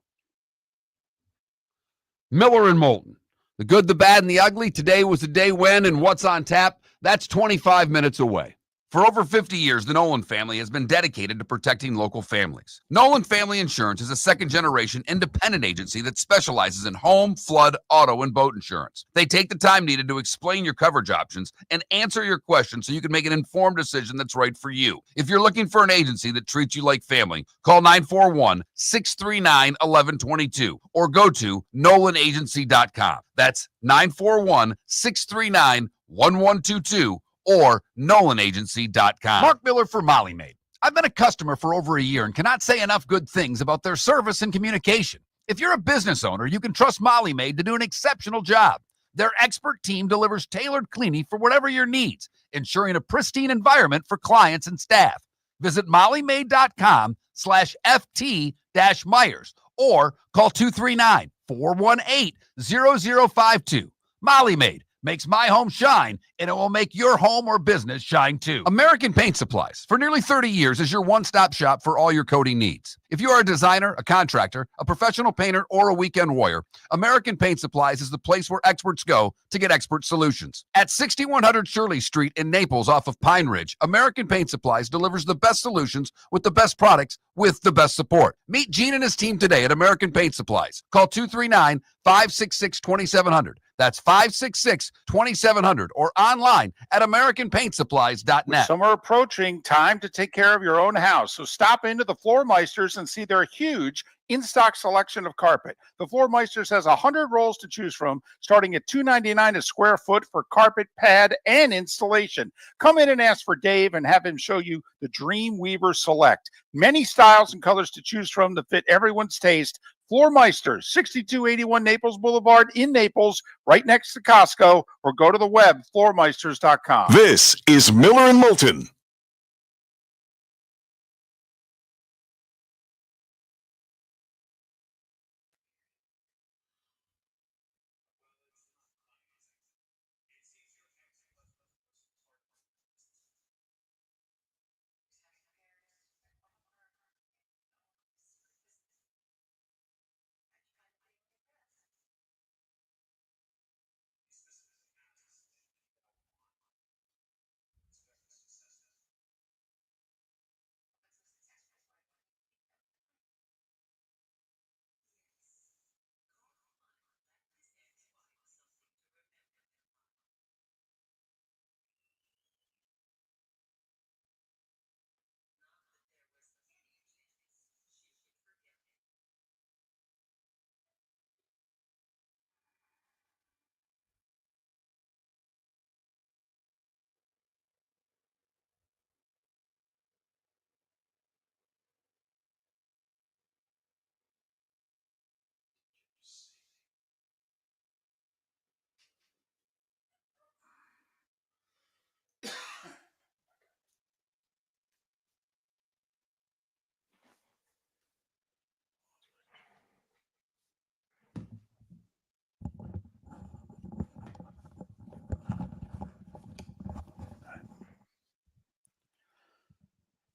Miller and Moulton. The good, the bad, and the ugly. Today was the day when and what's on tap. That's 25 minutes away. For over 50 years, the Nolan family has been dedicated to protecting local families. Nolan Family Insurance is a second-generation independent agency that specializes in home, flood, auto, and boat insurance. They take the time needed to explain your coverage options and answer your questions so you can make an informed decision that's right for you. If you're looking for an agency that treats you like family, call 941-639-1122 or go to nolanagency.com. That's 941-639-1122 or nolanagency.com. Mark Miller for Molly Maid. I've been a customer for over a year and cannot say enough good things about their service and communication. If you're a business owner, you can trust Molly Maid to do an exceptional job. Their expert team delivers tailored cleaning for whatever your needs, ensuring a pristine environment for clients and staff. Visit mollymaid.com/FT-Myers or call 239-418-0052. Molly Maid makes my home shine, and it will make your home or business shine too. American Paint Supplies, for nearly 30 years, is your one-stop shop for all your coating needs. If you are a designer, a contractor, a professional painter, or a weekend warrior, American Paint Supplies is the place where experts go to get expert solutions. At 6100 Shirley Street in Naples off of Pine Ridge, American Paint Supplies delivers the best solutions with the best products with the best support. Meet Gene and his team today at American Paint Supplies. Call 239-566-2700. That's 566-2700 or online at AmericanPaintSupplies.net. With summer approaching, time to take care of your own house. So stop into the Floor Meisters and see their huge in-stock selection of carpet. The Floor Meisters has 100 rolls to choose from, starting at $2.99 a square foot for carpet, pad, and installation. Come in and ask for Dave and have him show you the Dream Weaver Select. Many styles and colors to choose from to fit everyone's taste. Floor Meisters, 6281 Naples Boulevard in Naples, right next to Costco, or go to the web, floormeisters.com. This is Miller and Moulton.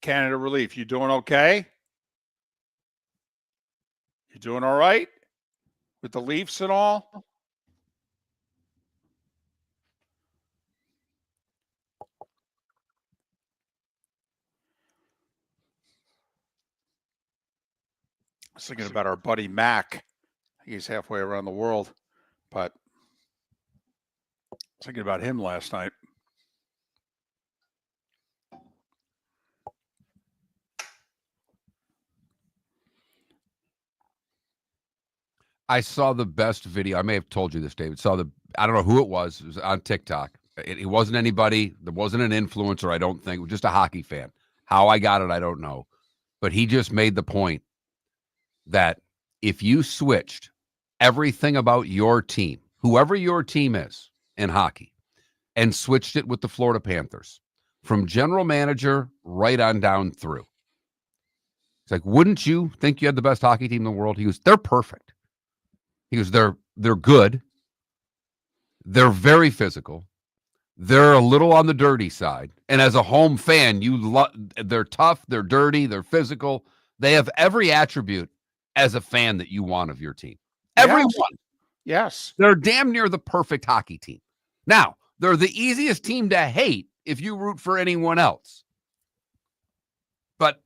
Canada Relief, you doing okay? You doing all right with the Leafs and all? I was thinking about our buddy Mac. He's halfway around the world, but I was thinking about him last night. I saw the best video. I may have told you this, David. I don't know who it was. It was on TikTok. It wasn't anybody. There wasn't an influencer, I don't think. It was just a hockey fan. How I got it, I don't know. But he just made the point that if you switched everything about your team, whoever your team is in hockey, and switched it with the Florida Panthers, from general manager right on down through, it's like, wouldn't you think you had the best hockey team in the world? He goes, they're perfect. He goes, they're good. They're very physical. They're a little on the dirty side. And as a home fan, they're tough, they're dirty, they're physical. They have every attribute as a fan that you want of your team. Everyone. Yes. They're damn near the perfect hockey team. Now, they're the easiest team to hate if you root for anyone else. But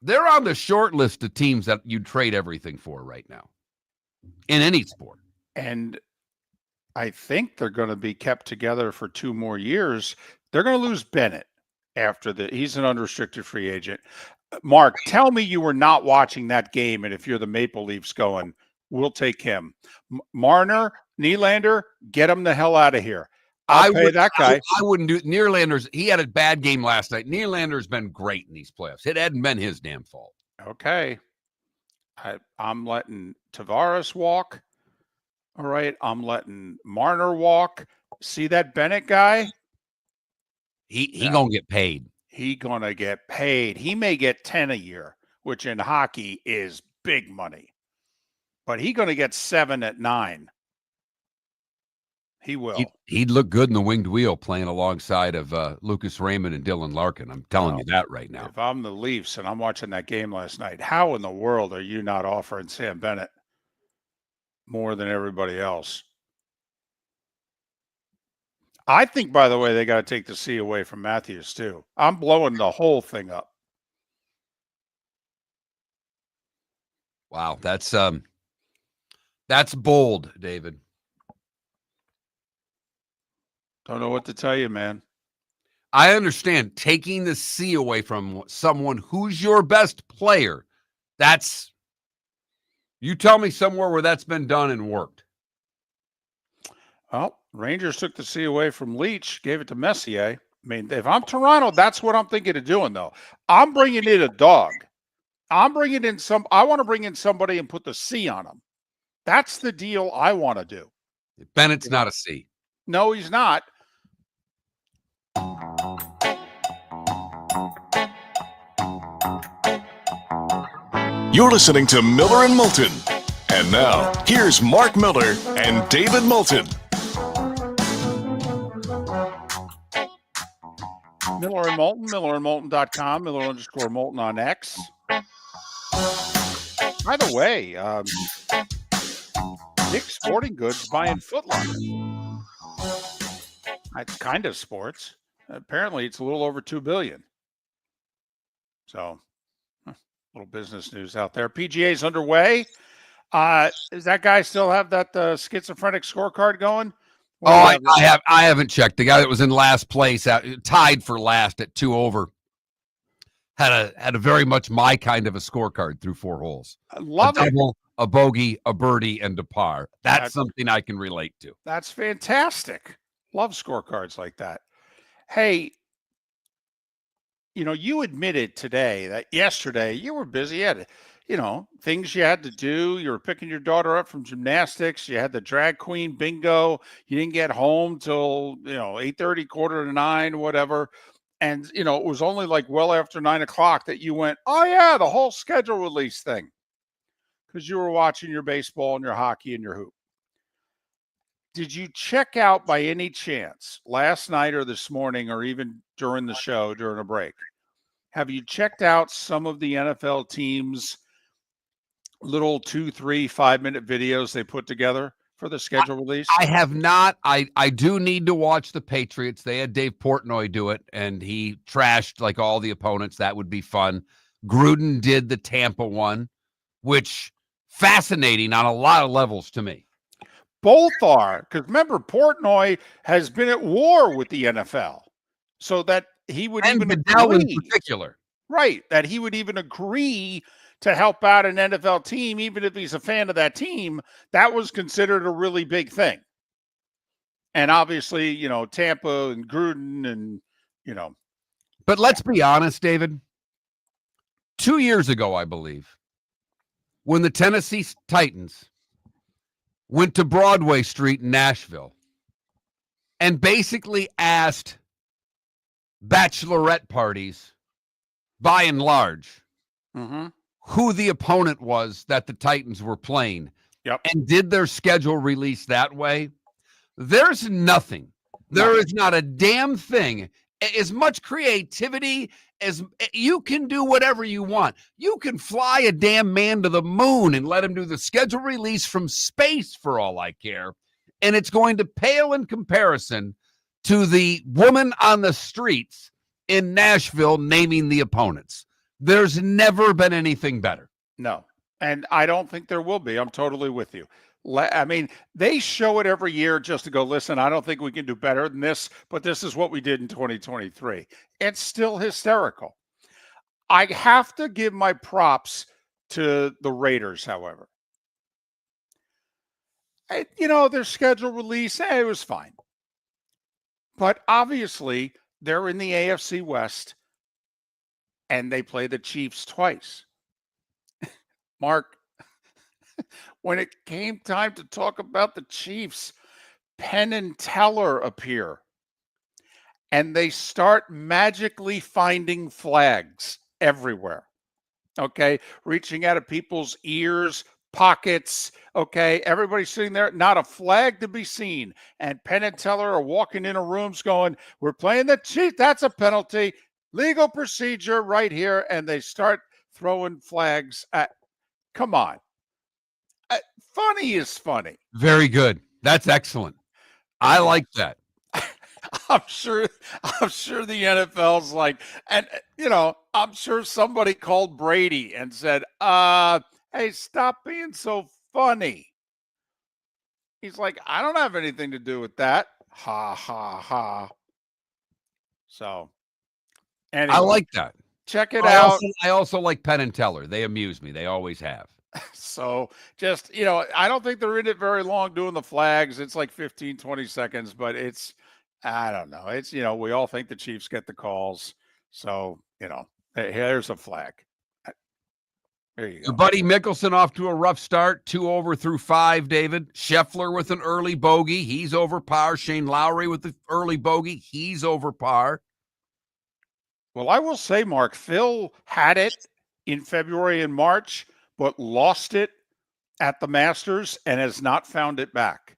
they're on the short list of teams that you'd trade everything for right now in any sport. And I think they're going to be kept together for 2 more years. They're going to lose Bennett after he's an unrestricted free agent. Mark, tell me you were not watching that game, and if you're the Maple Leafs going, we'll take him. Marner, Nylander, get him the hell out of here. I'll pay that guy. I wouldn't do it. Nylander's, he had a bad game last night. Nylander's been great in these playoffs. It hadn't been his damn fault. Okay. I'm letting Tavares walk. All right. I'm letting Marner walk. See that Bennett guy? He gonna get paid. He gonna get paid. He may get 10 a year, which in hockey is big money. But he gonna get 7 at 9. He will. He'd look good in the winged wheel playing alongside of Lucas Raymond and Dylan Larkin. I'm telling you that right now. If I'm the Leafs and I'm watching that game last night, how in the world are you not offering Sam Bennett more than everybody else? I think, by the way, they got to take the C away from Matthews, too. I'm blowing the whole thing up. Wow, that's bold, David. Don't know what to tell you, man. I understand taking the C away from someone who's your best player. You tell me somewhere where that's been done and worked. Well, Rangers took the C away from Leach, gave it to Messier. I mean, if I'm Toronto, that's what I'm thinking of doing, though. I'm bringing in a dog. I want to bring in somebody and put the C on him. That's the deal I want to do. Bennett's not a C. No, he's not. You're listening to Miller and Moulton. And now, here's Mark Miller and David Moulton. Miller and Moulton, millerandmoulton.com, Miller_Moulton on X. By the way, Dick's Sporting Goods buying Foot Locker. That's kind of sports. Apparently, it's a little over $2 billion. So, little business news out there. PGA's underway. Does that guy still have that schizophrenic scorecard going? I haven't checked. The guy that was in last place, tied for last at 2 over, had a very much my kind of a scorecard through 4 holes. I love a double, a bogey, a birdie, and a par. That's something I can relate to. That's fantastic. Love scorecards like that. Hey, you admitted today that yesterday you were busy. You had, things you had to do. You were picking your daughter up from gymnastics. You had the drag queen bingo. You didn't get home till, 8:30, 8:45, whatever. And, it was only like well after 9 o'clock that you went, oh, yeah, the whole schedule release thing. Because you were watching your baseball and your hockey and your hoop. Did you check out by any chance last night or this morning or even during the show, during a break, have you checked out some of the NFL teams' little 2, 3, 5-minute videos they put together for the schedule release? I have not. I do need to watch the Patriots. They had Dave Portnoy do it, and he trashed like all the opponents. That would be fun. Gruden did the Tampa one, which fascinating on a lot of levels to me. Both are, because remember, Portnoy has been at war with the NFL, so that he would And even Goodell in agree, particular. right, that he would even agree to help out an NFL team, even if he's a fan of that team. That was considered a really big thing. And obviously, Tampa and Gruden and, But let's be honest, David. 2 years ago, I believe, when the Tennessee Titans went to Broadway Street in Nashville and basically asked bachelorette parties, by and large, who the opponent was that the Titans were playing, and did their schedule release that way, there's nothing. There is not a damn thing. As much creativity as you can do whatever you want. You can fly a damn man to the moon and let him do the schedule release from space for all I care. And it's going to pale in comparison to the woman on the streets in Nashville naming the opponents. There's never been anything better. No. And I don't think there will be. I'm totally with you. I mean, they show it every year just to go, listen, I don't think we can do better than this, but this is what we did in 2023. It's still hysterical. I have to give my props to the Raiders, however. Their schedule release, it was fine. But obviously, they're in the AFC West, and they play the Chiefs twice. Mark, when it came time to talk about the Chiefs, Penn and Teller appear, and they start magically finding flags everywhere, okay? Reaching out of people's ears, pockets, okay? Everybody's sitting there, not a flag to be seen. And Penn and Teller are walking into rooms going, we're playing the Chiefs. That's a penalty. Legal procedure right here. And they start throwing flags at, come on. Funny is funny. Very good. That's excellent. I like that. I'm sure the NFL's like, and I'm sure somebody called Brady and said, hey, stop being so funny. He's like, I don't have anything to do with that. Ha, ha, ha. So, anyway, I like that. Check it out. I also like Penn and Teller. They amuse me. They always have. So just, I don't think they're in it very long doing the flags. It's like 15, 20 seconds, but I don't know. It's, we all think the Chiefs get the calls. So, here's a flag. There you go. Your buddy Mickelson off to a rough start, 2 over through 5, David. Scheffler with an early bogey. He's over par. Shane Lowry with the early bogey. He's over par. Well, I will say, Mark, Phil had it in February and March, but lost it at the Masters and has not found it back.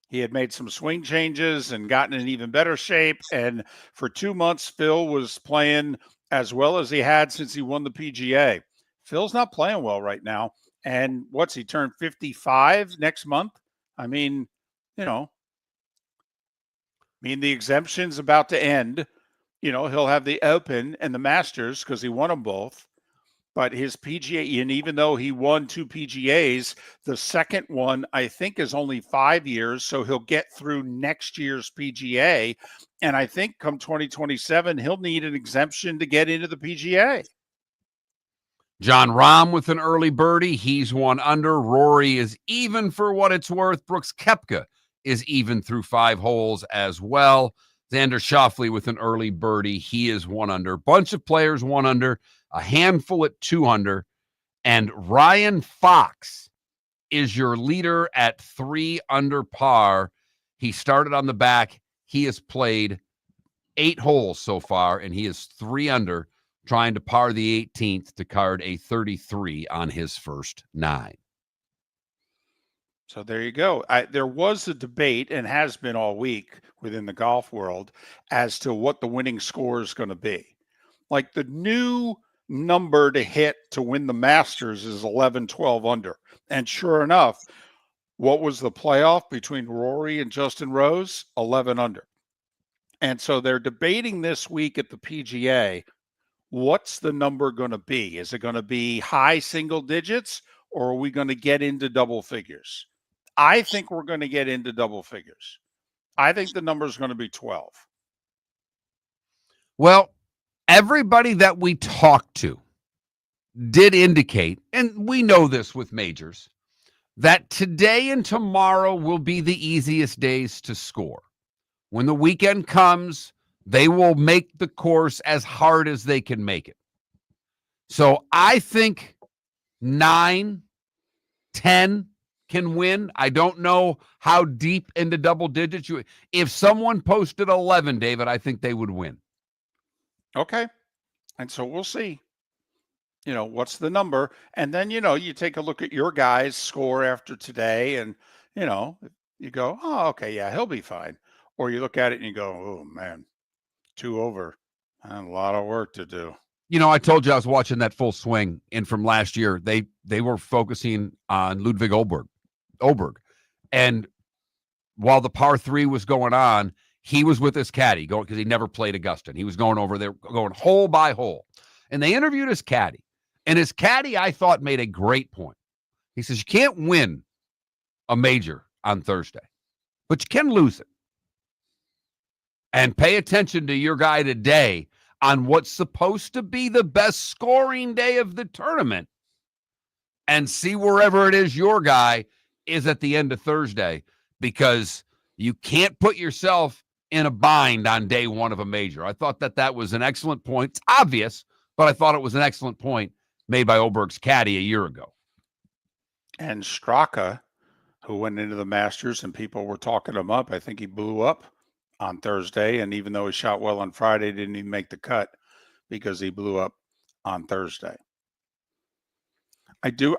He had made some swing changes and gotten in even better shape. And for 2 months, Phil was playing as well as he had since he won the PGA. Phil's not playing well right now. And he turned 55 next month? I mean, the exemption's about to end. He'll have the Open and the Masters because he won them both. But his PGA, and even though he won 2 PGAs, the second one, I think, is only 5 years. So he'll get through next year's PGA. And I think come 2027, he'll need an exemption to get into the PGA. John Rahm with an early birdie. He's 1 under. Rory is even for what it's worth. Brooks Koepka is even through 5 holes as well. Xander Schauffele with an early birdie. He is 1 under. Bunch of players 1 under. A handful at 2 under. And Ryan Fox is your leader at 3 under par. He started on the back. He has played 8 holes so far, and he is 3 under, trying to par the 18th to card a 33 on his first 9. So there you go. There was a debate, and has been all week within the golf world, as to what the winning score is going to be. Like the new number to hit to win the Masters is 11, 12 under. And sure enough, what was the playoff between Rory and Justin Rose? 11 under. And so they're debating this week at the PGA, what's the number going to be? Is it going to be high single digits, or are we going to get into double figures? I think we're going to get into double figures. I think the number is going to be 12. Well, everybody that we talked to did indicate, and we know this with majors, that today and tomorrow will be the easiest days to score. When the weekend comes, they will make the course as hard as they can make it. So I think 9, 10 can win. I don't know how deep into double digits you. If someone posted 11, David, I think they would win. Okay. And so we'll see, what's the number? And then, you take a look at your guys' score after today and, you go, oh, okay, yeah, he'll be fine. Or you look at it and you go, oh, man, 2 over. A lot of work to do. I told you I was watching that full swing, and from last year, they were focusing on Ludwig Oberg. And while the par 3 was going on, he was with his caddy going because he never played Augusta. He was going over there, going hole by hole. And they interviewed his caddy. And his caddy, I thought, made a great point. He says, you can't win a major on Thursday, but you can lose it. And pay attention to your guy today on what's supposed to be the best scoring day of the tournament and see wherever it is your guy is at the end of Thursday, because you can't put yourself in a bind on day one of a major. I thought that was an excellent point. It's obvious, but I thought it was an excellent point made by Oberg's caddy a year ago. And Straka, who went into the Masters and people were talking him up, I think he blew up on Thursday. And even though he shot well on Friday, didn't even make the cut because he blew up on Thursday.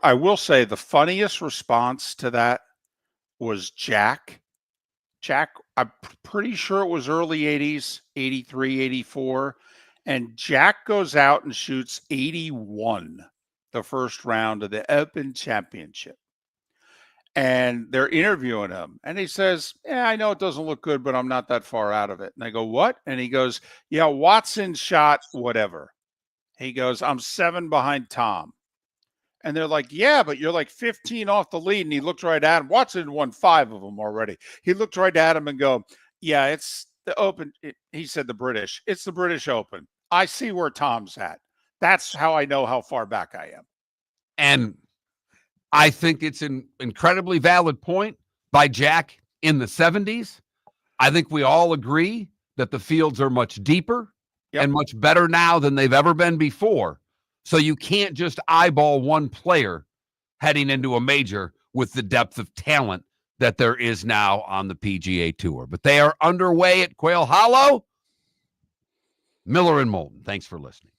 I will say the funniest response to that was Jack. I'm pretty sure it was early 80s, 83, 84. And Jack goes out and shoots 81 the first round of the Open Championship. And they're interviewing him. And he says, yeah, I know it doesn't look good, but I'm not that far out of it. And I go, what? And he goes, yeah, Watson shot whatever. He goes, I'm 7 behind Tom. And they're like, yeah, but you're like 15 off the lead. And he looked right at him. Watson won 5 of them already. He looked right at him and go, yeah, it's the Open. He said the British. It's the British Open. I see where Tom's at. That's how I know how far back I am. And I think it's an incredibly valid point by Jack in the 70s. I think we all agree that the fields are much deeper and much better now than they've ever been before. So you can't just eyeball one player heading into a major with the depth of talent that there is now on the PGA Tour. But they are underway at Quail Hollow. Miller and Moulton, thanks for listening.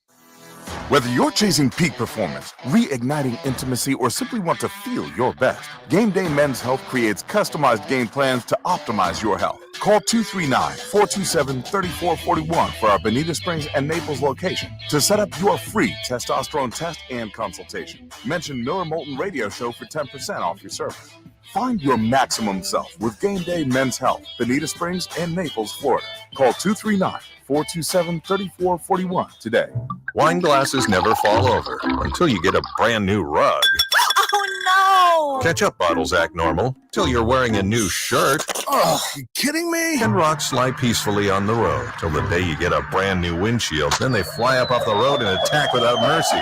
Whether you're chasing peak performance, reigniting intimacy, or simply want to feel your best, Game Day Men's Health creates customized game plans to optimize your health. Call 239-427-3441 for our Bonita Springs and Naples location to set up your free testosterone test and consultation. Mention Miller Moulton Radio Show for 10% off your service. Find your maximum self with Game Day Men's Health, Bonita Springs and Naples, Florida. Call 239-427-3441 today. Wine glasses never fall over until you get a brand new rug. Oh, no! Ketchup bottles act normal till you're wearing a new shirt. Oh, you kidding me? And rocks lie peacefully on the road till the day you get a brand new windshield. Then they fly up off the road and attack without mercy.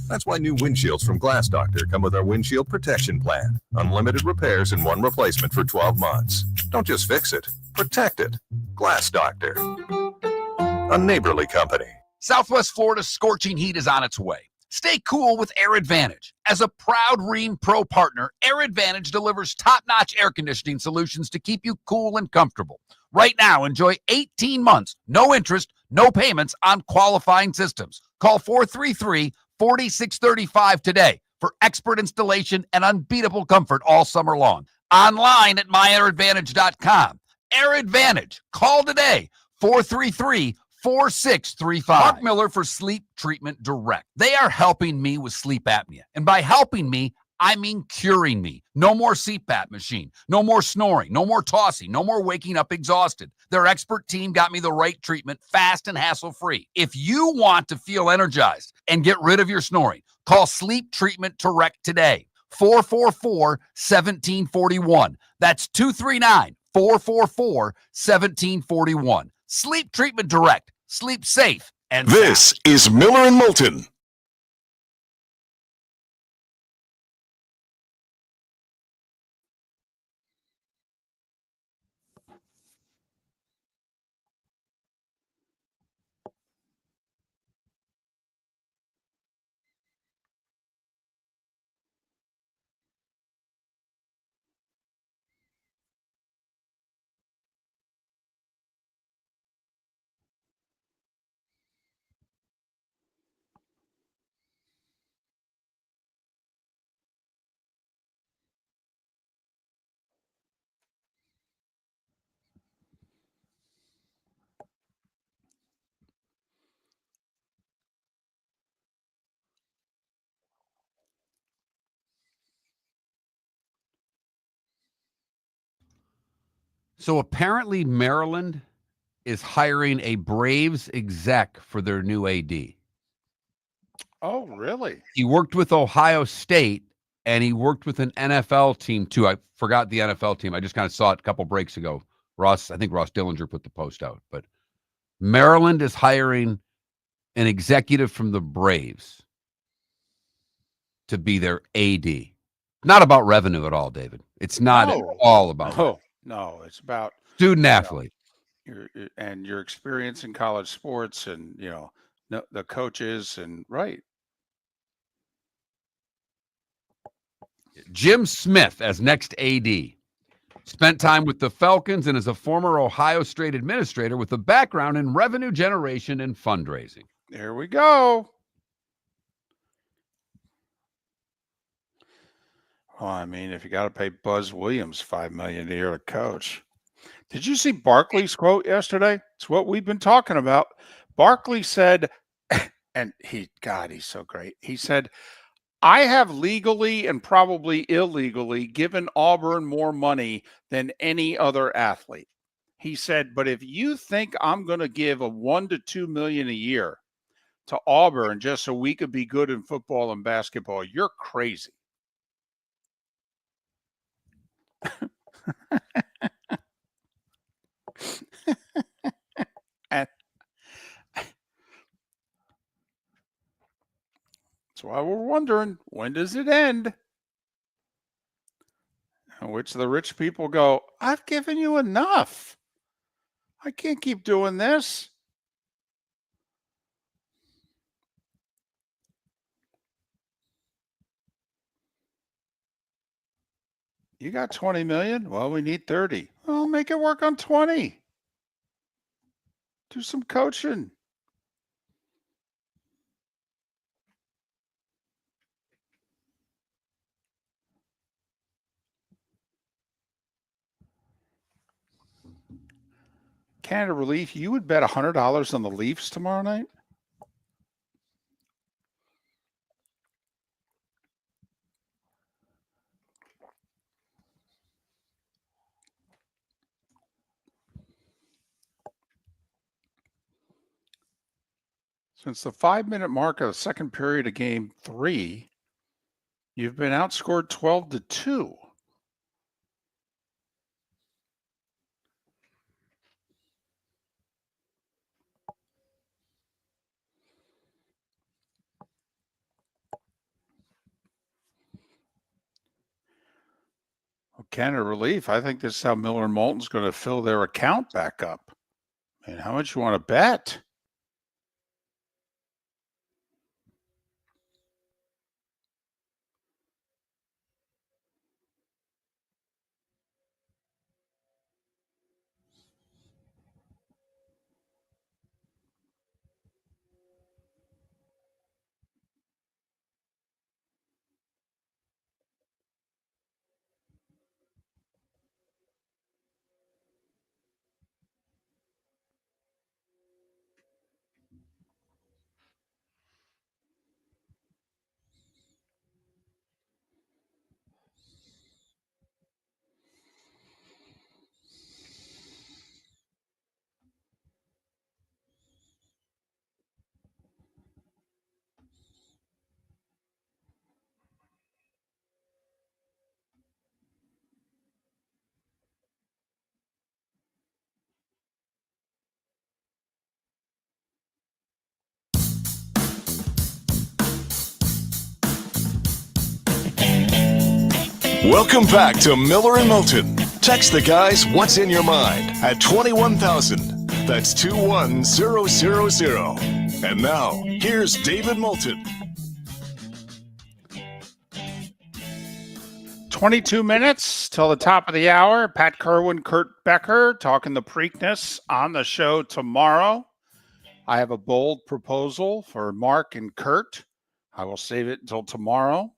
That's why new windshields from Glass Doctor come with our windshield protection plan. Unlimited repairs and 1 replacement for 12 months. Don't just fix it, protect it. Glass Doctor. A neighborly company. Southwest Florida's scorching heat is on its way. Stay cool with Air Advantage. As a proud Rheem Pro partner, Air Advantage delivers top-notch air conditioning solutions to keep you cool and comfortable. Right now, enjoy 18 months, no interest, no payments on qualifying systems. Call 433-4635 today for expert installation and unbeatable comfort all summer long. Online at myaradvantage.com. Air Advantage. Call today, 433-4635. 4635. Mark Miller for Sleep Treatment Direct. They are helping me with sleep apnea. And by helping me, I mean curing me. No more CPAP machine. No more snoring. No more tossing. No more waking up exhausted. Their expert team got me the right treatment, fast and hassle-free. If you want to feel energized and get rid of your snoring, call Sleep Treatment Direct today. 444-1741. That's 239-444-1741. Sleep Treatment Direct. Sleep safe and This sound. is Miller and Moulton. So apparently Maryland is hiring a Braves exec for their new AD. Oh, really? He worked with Ohio State, and he worked with an NFL team too. I forgot the NFL team. I just kind of saw it a couple breaks ago. I think Ross Dillinger put the post out. But Maryland is hiring an executive from the Braves to be their AD. Not about revenue at all, David. It's not at all about revenue. No, it's about student athlete. Your experience in college sports, and the coaches, and right. Jim Smith as next AD. Spent time with the Falcons and is a former Ohio State administrator with a background in revenue generation and fundraising. There we go. Well, I mean, if you got to pay Buzz Williams $5 million a year to coach. Did you see Barkley's quote yesterday? It's what we've been talking about. Barkley said, and he's so great. He said, I have legally and probably illegally given Auburn more money than any other athlete. He said, but if you think I'm going to give a $1 to $2 million a year to Auburn just so we could be good in football and basketball, you're crazy. And that's why we're wondering, when does it end? In which the rich people go, I've given you enough. I can't keep doing this. You got 20 million? Well, we need 30. Well, make it work on 20. Do some coaching. Canada Relief, you would bet $100 on the Leafs tomorrow night? Since the 5-minute mark of the second period of game 3, you've been outscored 12-2. Canada Relief, I think this is how Miller and Moulton's going to fill their account back up. And how much you want to bet? Welcome back to Miller and Moulton. Text the guys what's in your mind at 21,000. That's 21000. And now, here's David Moulton. 22 minutes till the top of the hour. Pat Kerwin, Kurt Becker talking the Preakness on the show tomorrow. I have a bold proposal for Mark and Kurt. I will save it until tomorrow,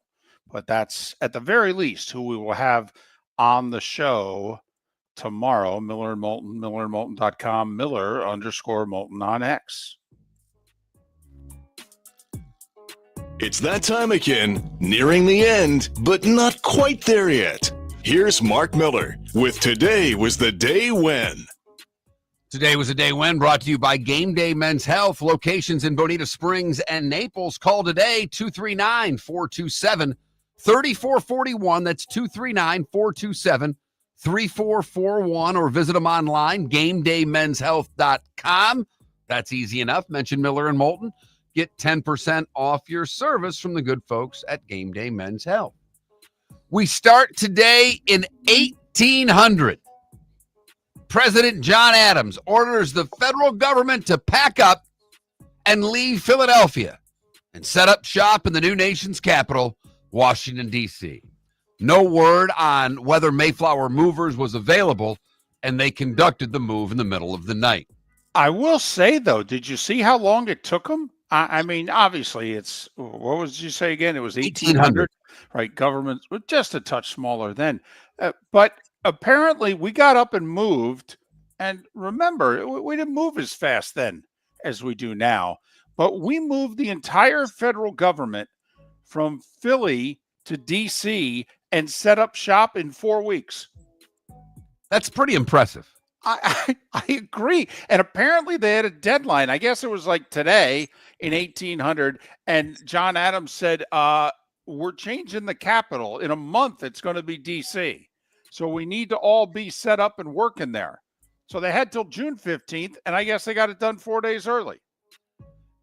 but that's at the very least who we will have on the show tomorrow. Miller and Moulton, millerandmoulton.com, Miller_Moulton on X. It's that time again, nearing the end, but not quite there yet. Here's Mark Miller with Today Was the Day When. Today was a day when, brought to you by Game Day Men's Health, locations in Bonita Springs and Naples. Call today, 239-427-3441. That's 239-427-3441, or visit them online, GameDayMen'sHealth.com. That's easy enough. Mention Miller and Moulton. Get 10% off your service from the good folks at Game Day Men's Health. We start today in 1800. President John Adams orders the federal government to pack up and leave Philadelphia and set up shop in the new nation's capital, Washington, D.C. No word on whether Mayflower Movers was available, and they conducted the move in the middle of the night. I will say, though, did you see how long it took them? I mean, obviously, it's, what did you say again? It was 1800, right? Governments were just a touch smaller then. But apparently, we got up and moved. And remember, we didn't move as fast then as we do now. But we moved the entire federal government from Philly to D.C. and set up shop in 4 weeks. That's pretty impressive. I agree. And apparently they had a deadline. I guess it was like today in 1800. And John Adams said, we're changing the capital. In a month, it's going to be D.C. So we need to all be set up and working there. So they had till June 15th. And I guess they got it done 4 days early.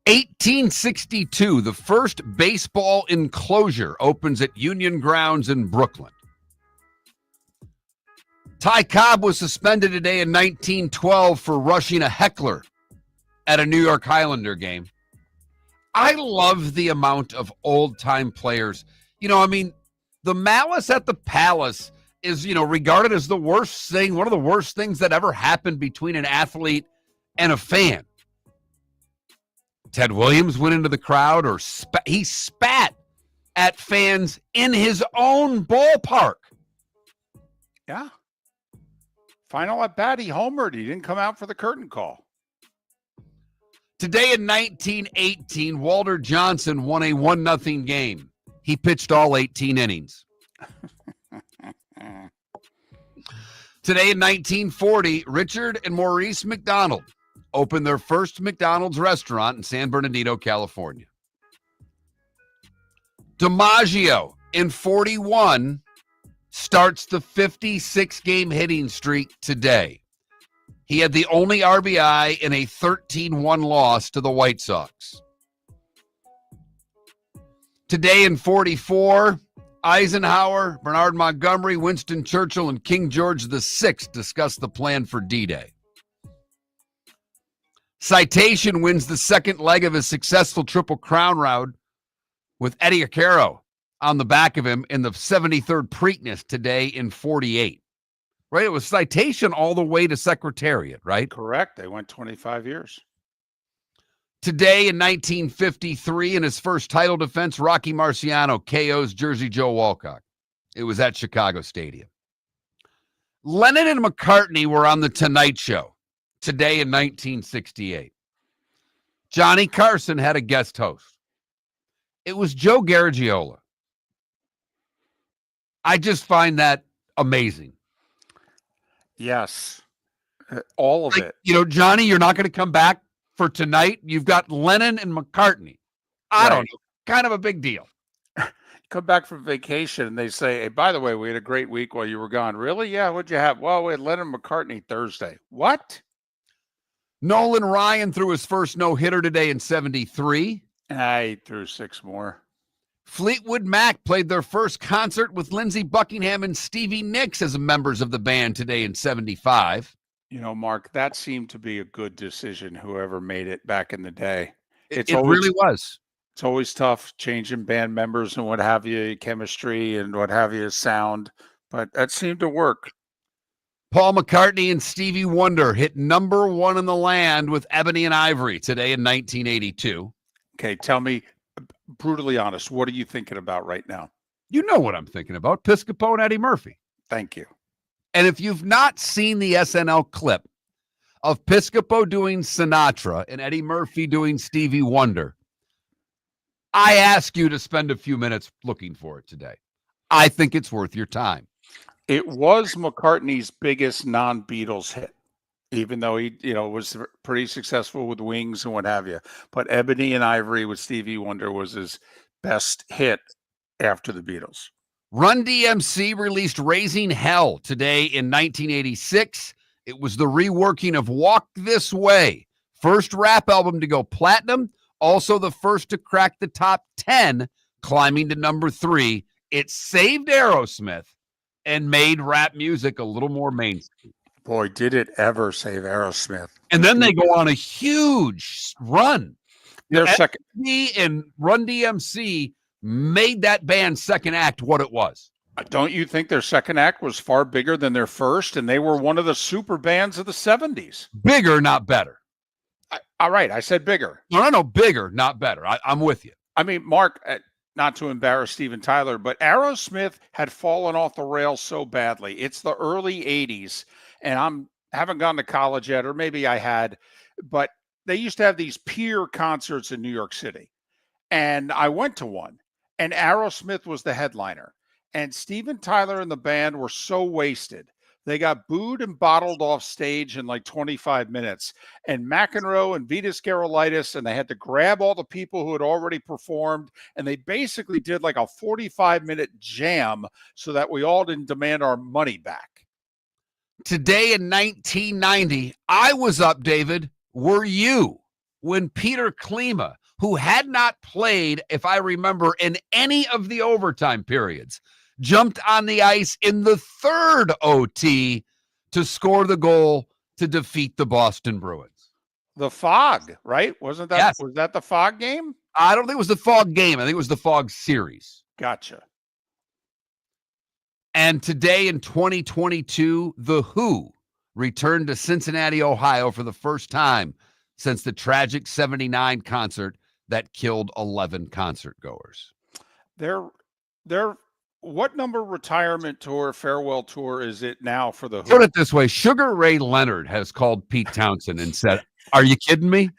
1862, the first baseball enclosure opens at Union Grounds in Brooklyn. Ty Cobb was suspended today in 1912 for rushing a heckler at a New York Highlander game. I love the amount of old-time players. You know, I mean, the malice at the palace is, you know, regarded as the worst thing, one of the worst things that ever happened between an athlete and a fan. Ted Williams went into the crowd, or he spat at fans in his own ballpark. Yeah. Final at bat, he homered. He didn't come out for the curtain call. Today in 1918, Walter Johnson won a 1-0 game. He pitched all 18 innings. Today in 1940, Richard and Maurice McDonald opened their first McDonald's restaurant in San Bernardino, California. DiMaggio in 41 starts the 56-game hitting streak today. He had the only RBI in a 13-1 loss to the White Sox. Today in 44, Eisenhower, Bernard Montgomery, Winston Churchill, and King George VI discussed the plan for D-Day. Citation wins the second leg of his successful Triple Crown round with Eddie Acaro on the back of him in the 73rd Preakness today in 48. Right? It was Citation all the way to Secretariat, right? Correct. They went 25 years. Today in 1953, in his first title defense, Rocky Marciano KOs Jersey Joe Walcott. It was at Chicago Stadium. Lennon and McCartney were on The Tonight Show today in 1968. Johnny Carson had a guest host. It was Joe Garagiola. I just find that amazing. Yes. All of it. You know, Johnny, you're not going to come back for tonight. You've got Lennon and McCartney. I don't know. Kind of a big deal. Come back from vacation and they say, hey, by the way, we had a great week while you were gone. Really? Yeah. What'd you have? Well, we had Lennon McCartney Thursday. What? Nolan Ryan threw his first no-hitter today in 73. I threw 6 more. Fleetwood Mac played their first concert with Lindsey Buckingham and Stevie Nicks as members of the band today in 75. You know, Mark, that seemed to be a good decision, whoever made it back in the day. It really was. It's always tough changing band members and what have you, chemistry and what have you, sound, but that seemed to work. Paul McCartney and Stevie Wonder hit number 1 in the land with Ebony and Ivory today in 1982. Okay, tell me, brutally honest, what are you thinking about right now? You know what I'm thinking about, Piscopo and Eddie Murphy. Thank you. And if you've not seen the SNL clip of Piscopo doing Sinatra and Eddie Murphy doing Stevie Wonder, I ask you to spend a few minutes looking for it today. I think it's worth your time. It was McCartney's biggest non-Beatles hit, even though he, was pretty successful with Wings and what have you. But Ebony and Ivory with Stevie Wonder was his best hit after the Beatles. Run DMC released Raising Hell today in 1986. It was the reworking of Walk This Way, first rap album to go platinum, also the first to crack the top 10, climbing to number 3. It saved Aerosmith and made rap music a little more mainstream. Boy, did it ever save Aerosmith. And then they go on a huge run. Their second and Run DMC made that band's second act what it was. Don't you think their second act was far bigger than their first? And they were one of the super bands of the 70s. Bigger, not better. All right, I said bigger. No, bigger, not better. I'm with you. I mean, Mark, not to embarrass Steven Tyler, but Aerosmith had fallen off the rails so badly. It's the early 80s, and haven't gone to college yet, or maybe I had, but they used to have these peer concerts in New York City. And I went to one, and Aerosmith was the headliner. And Steven Tyler and the band were so wasted. They got booed and bottled off stage in like 25 minutes. And McEnroe and Vitas Gerulaitis, and they had to grab all the people who had already performed. And they basically did like a 45-minute jam so that we all didn't demand our money back. Today in 1990, I was up, David. Were you? When Peter Klima, who had not played, if I remember, in any of the overtime periods, jumped on the ice in the third OT to score the goal to defeat the Boston Bruins. The Fog, right? Wasn't that? Yes. Was that the Fog game? I don't think it was the Fog game. I think it was the Fog series. Gotcha. And today in 2022, The Who returned to Cincinnati, Ohio for the first time since the tragic 79 concert that killed 11 concert goers. Their what number retirement tour, farewell tour is it now for the Who? Put it this way, Sugar Ray Leonard has called Pete Townsend and said, "Are you kidding me?"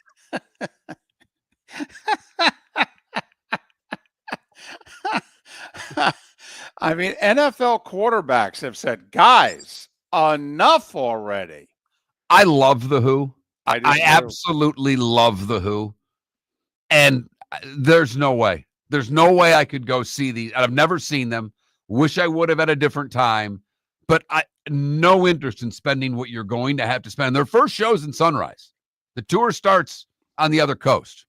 I mean, NFL quarterbacks have said, "Guys, enough already." I love The Who. I absolutely love The Who. And there's no way. There's no way I could go see these. I've never seen them. Wish I would have at a different time. But no interest in spending what you're going to have to spend. Their first show's in Sunrise. The tour starts on the other coast.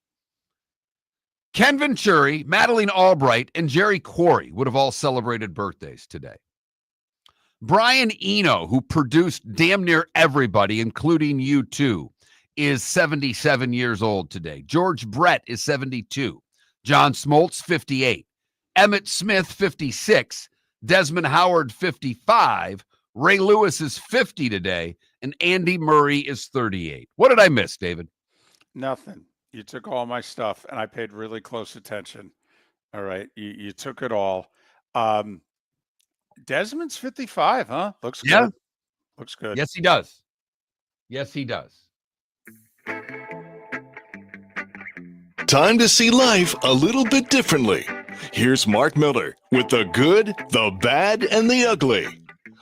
Ken Venturi, Madeline Albright, and Jerry Quarry would have all celebrated birthdays today. Brian Eno, who produced damn near everybody, including U2, is 77 years old today. George Brett is 72. John Smoltz, 58. Emmett Smith, 56. Desmond Howard, 55. Ray Lewis is 50 today. And Andy Murray is 38. What did I miss, David? Nothing. You took all my stuff, and I paid really close attention. All right. You took it all. Desmond's 55, huh? Looks good. Yeah. Looks good. Yes, he does. Yes, he does. Time to see life a little bit differently. Here's Mark Miller with the good, the bad, and the ugly.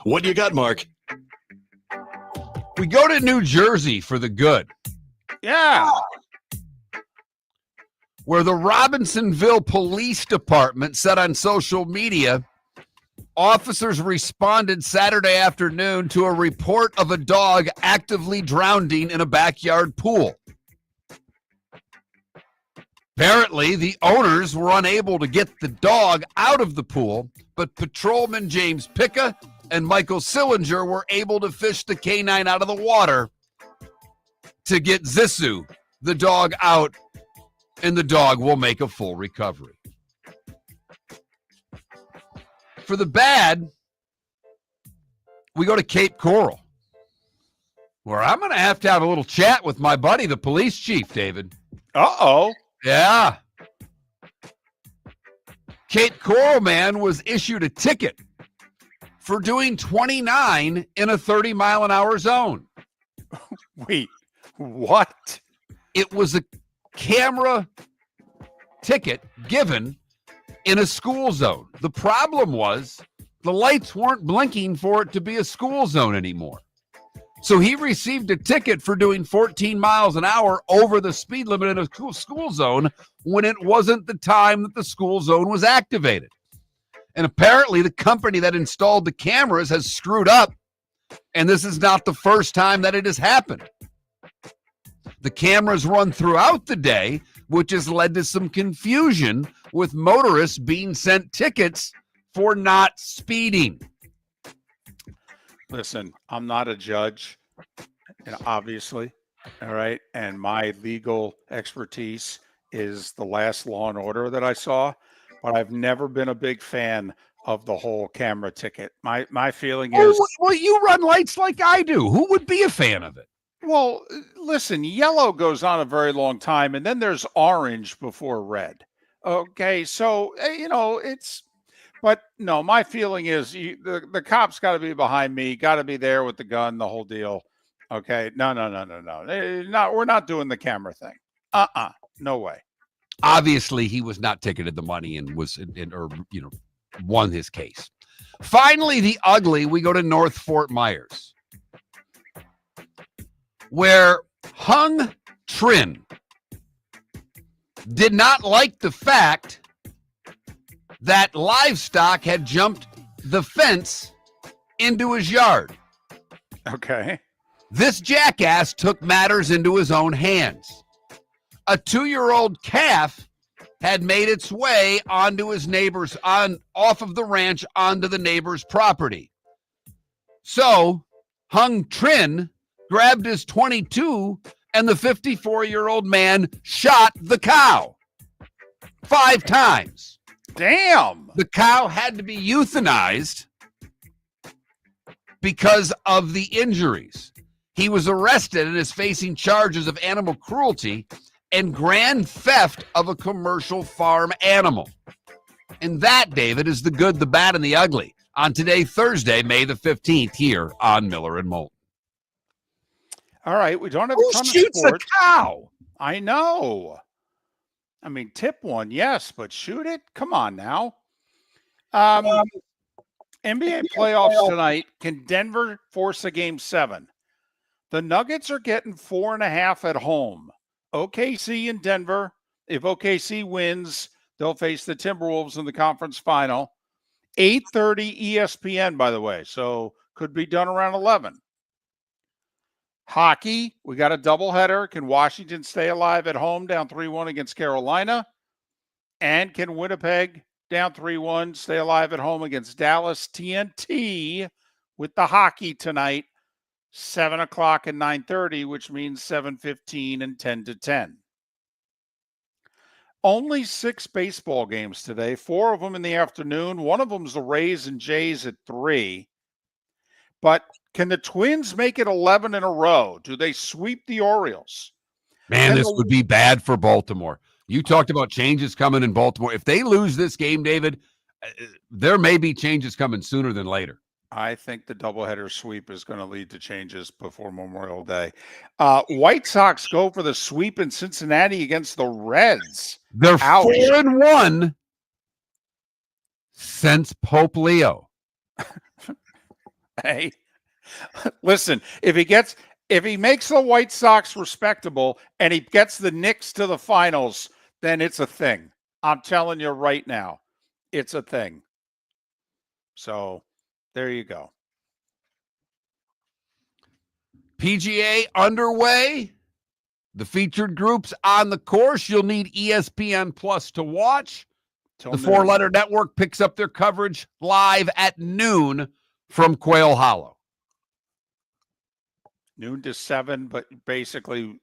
What you got, Mark? We go to New Jersey for the good. Yeah. Where the Robinsonville Police Department said on social media, officers responded Saturday afternoon to a report of a dog actively drowning in a backyard pool. Apparently, the owners were unable to get the dog out of the pool, but patrolman James Picca and Michael Sillinger were able to fish the canine out of the water to get Zissou, the dog, out, and the dog will make a full recovery. For the bad, we go to Cape Coral, where I'm going to have a little chat with my buddy, the police chief, David. Uh-oh. Yeah. Cape Coral man was issued a ticket for doing 29 in a 30-mile-an-hour zone. Wait, what? It was a camera ticket given in a school zone. The problem was the lights weren't blinking for it to be a school zone anymore. So he received a ticket for doing 14 miles an hour over the speed limit in a school zone when it wasn't the time that the school zone was activated. And apparently the company that installed the cameras has screwed up, and this is not the first time that it has happened. The cameras run throughout the day, which has led to some confusion with motorists being sent tickets for not speeding. Listen, I'm not a judge, obviously, all right? And my legal expertise is the last Law and Order that I saw, but I've never been a big fan of the whole camera ticket. My feeling is... Well, you run lights like I do. Who would be a fan of it? Well, listen, yellow goes on a very long time, and then there's orange before red. Okay, so, it's... But no, my feeling is the cops got to be behind me, got to be there with the gun, the whole deal. Okay, no. We're not doing the camera thing. No way. Obviously, he was not ticketed the money and won his case. Finally, the ugly, we go to North Fort Myers, where Hung Trin did not like the fact that livestock had jumped the fence into his yard. Okay. This jackass took matters into his own hands. A 2-year-old calf had made its way onto his neighbor's off of the ranch onto the neighbor's property. So Hung Trin grabbed his .22 and the 54-year-old man shot the cow 5 times. Damn. The cow had to be euthanized because of the injuries. He was arrested and is facing charges of animal cruelty and grand theft of a commercial farm animal. And that, David, is the good, the bad, and the ugly on today, Thursday, May the 15th, here on Miller and Moulton. All right, we don't have Who a ton shoots of sports. a cow? I know. I mean, tip one, yes, but shoot it? Come on now. NBA playoffs tonight. Can Denver force a game 7? The Nuggets are getting 4.5 at home. OKC in Denver. If OKC wins, they'll face the Timberwolves in the conference final. 8:30 ESPN, by the way, so could be done around 11. Hockey, we got a doubleheader. Can Washington stay alive at home down 3-1 against Carolina? And can Winnipeg down 3-1 stay alive at home against Dallas? TNT with the hockey tonight, 7 o'clock and 9:30, which means 7:15 and 10 to 10. Only 6 baseball games today, 4 of them in the afternoon. One of them's the Rays and Jays at 3. But can the Twins make it 11 in a row? Do they sweep the Orioles? Man, this would be bad for Baltimore. You talked about changes coming in Baltimore. If they lose this game, David, there may be changes coming sooner than later. I think the doubleheader sweep is going to lead to changes before Memorial Day. White Sox go for the sweep in Cincinnati against the Reds. They're Ouch. 4-1 since Pope Leo. Hey, listen, if he makes the White Sox respectable and he gets the Knicks to the finals, then it's a thing. I'm telling you right now, it's a thing. So there you go. PGA underway. The featured groups on the course. You'll need ESPN Plus to watch. The four-letter network picks up their coverage live at noon from Quail Hollow. Noon to 7, but basically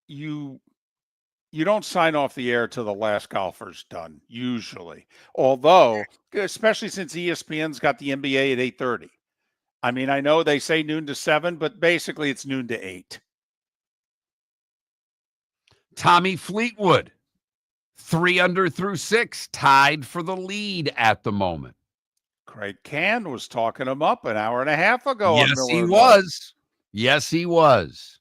you don't sign off the air till the last golfer's done, usually. Although, especially since ESPN's got the NBA at 8:30. I mean, I know they say noon to 7, but basically it's noon to 8. Tommy Fleetwood, 3 under through 6, tied for the lead at the moment. Kraig Kann was talking him up an hour and a half ago. Yes, he was. Yes, he was.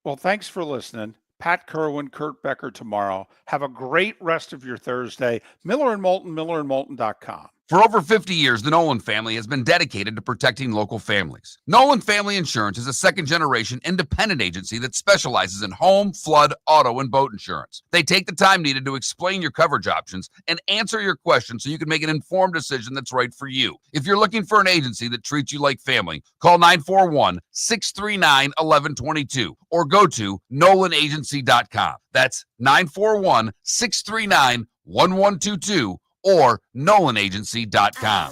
Well, thanks for listening. Pat Kerwin, Kurt Becker tomorrow. Have a great rest of your Thursday. Miller and Moulton, millerandmoulton.com. For over 50 years, the Nolan family has been dedicated to protecting local families. Nolan Family Insurance is a second-generation independent agency that specializes in home, flood, auto, and boat insurance. They take the time needed to explain your coverage options and answer your questions so you can make an informed decision that's right for you. If you're looking for an agency that treats you like family, call 941-639-1122 or go to nolanagency.com. That's 941-639-1122 or nolanagency.com.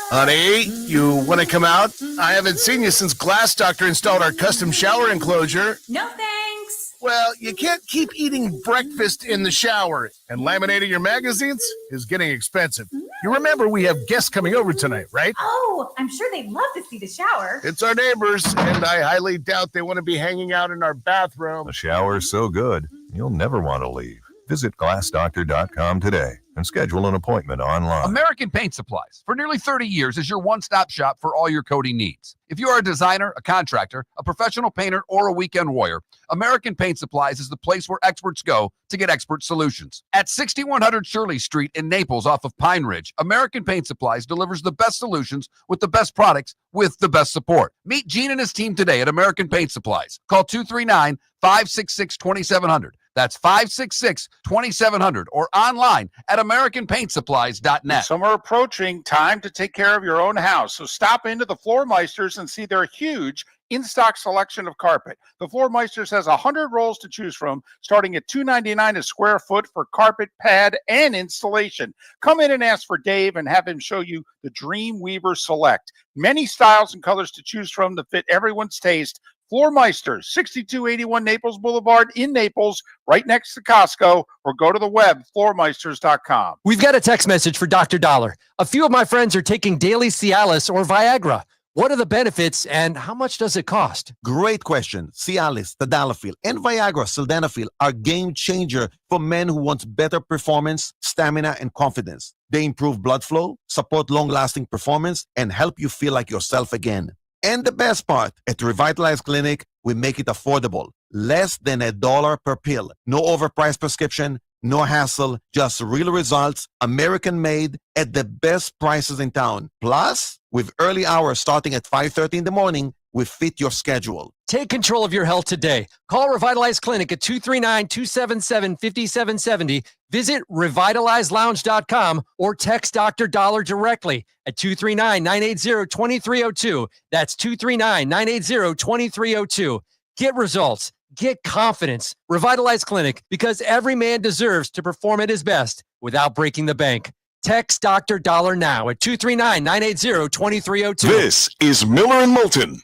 Honey, you want to come out? I haven't seen you since Glass Doctor installed our custom shower enclosure. No thanks. Well, you can't keep eating breakfast in the shower, and laminating your magazines is getting expensive. You remember we have guests coming over tonight, right? Oh, I'm sure they'd love to see the shower. It's our neighbors, and I highly doubt they want to be hanging out in our bathroom. The shower is so good, you'll never want to leave. Visit glassdoctor.com today and schedule an appointment online. American Paint Supplies, for nearly 30 years, is your one-stop shop for all your coating needs. If you are a designer, a contractor, a professional painter, or a weekend warrior, American Paint Supplies is the place where experts go to get expert solutions. At 6100 Shirley Street in Naples off of Pine Ridge, American Paint Supplies delivers the best solutions with the best products with the best support. Meet Gene and his team today at American Paint Supplies. Call 239-566-2700. That's 566-2700 or online at AmericanPaintSupplies.net. Summer approaching, time to take care of your own house. So stop into the Floor Meisters and see their huge in-stock selection of carpet. The Floor Meisters has 100 rolls to choose from, starting at $2.99 a square foot for carpet, pad, and installation. Come in and ask for Dave and have him show you the Dream Weaver Select. Many styles and colors to choose from to fit everyone's taste. Floor Meisters, 6281 Naples Boulevard in Naples, right next to Costco, or go to the web, floormeisters.com. We've got a text message for Dr. Dollar. A few of my friends are taking daily Cialis or Viagra. What are the benefits and how much does it cost? Great question. Cialis, Tadalafil, and Viagra, Sildenafil are game changer for men who want better performance, stamina, and confidence. They improve blood flow, support long-lasting performance, and help you feel like yourself again. And the best part, at Revitalize Clinic, we make it affordable. Less than $1 per pill. No overpriced prescription, no hassle, just real results, American-made, at the best prices in town. Plus, with early hours starting at 5:30 in the morning, we fit your schedule. Take control of your health today. Call Revitalize Clinic at 239-277-5770. Visit revitalizelounge.com or text Dr. Dollar directly at 239-980-2302. That's 239-980-2302. Get results. Get confidence. Revitalize Clinic, because every man deserves to perform at his best without breaking the bank. Text Dr. Dollar now at 239-980-2302. This is Miller and Moulton.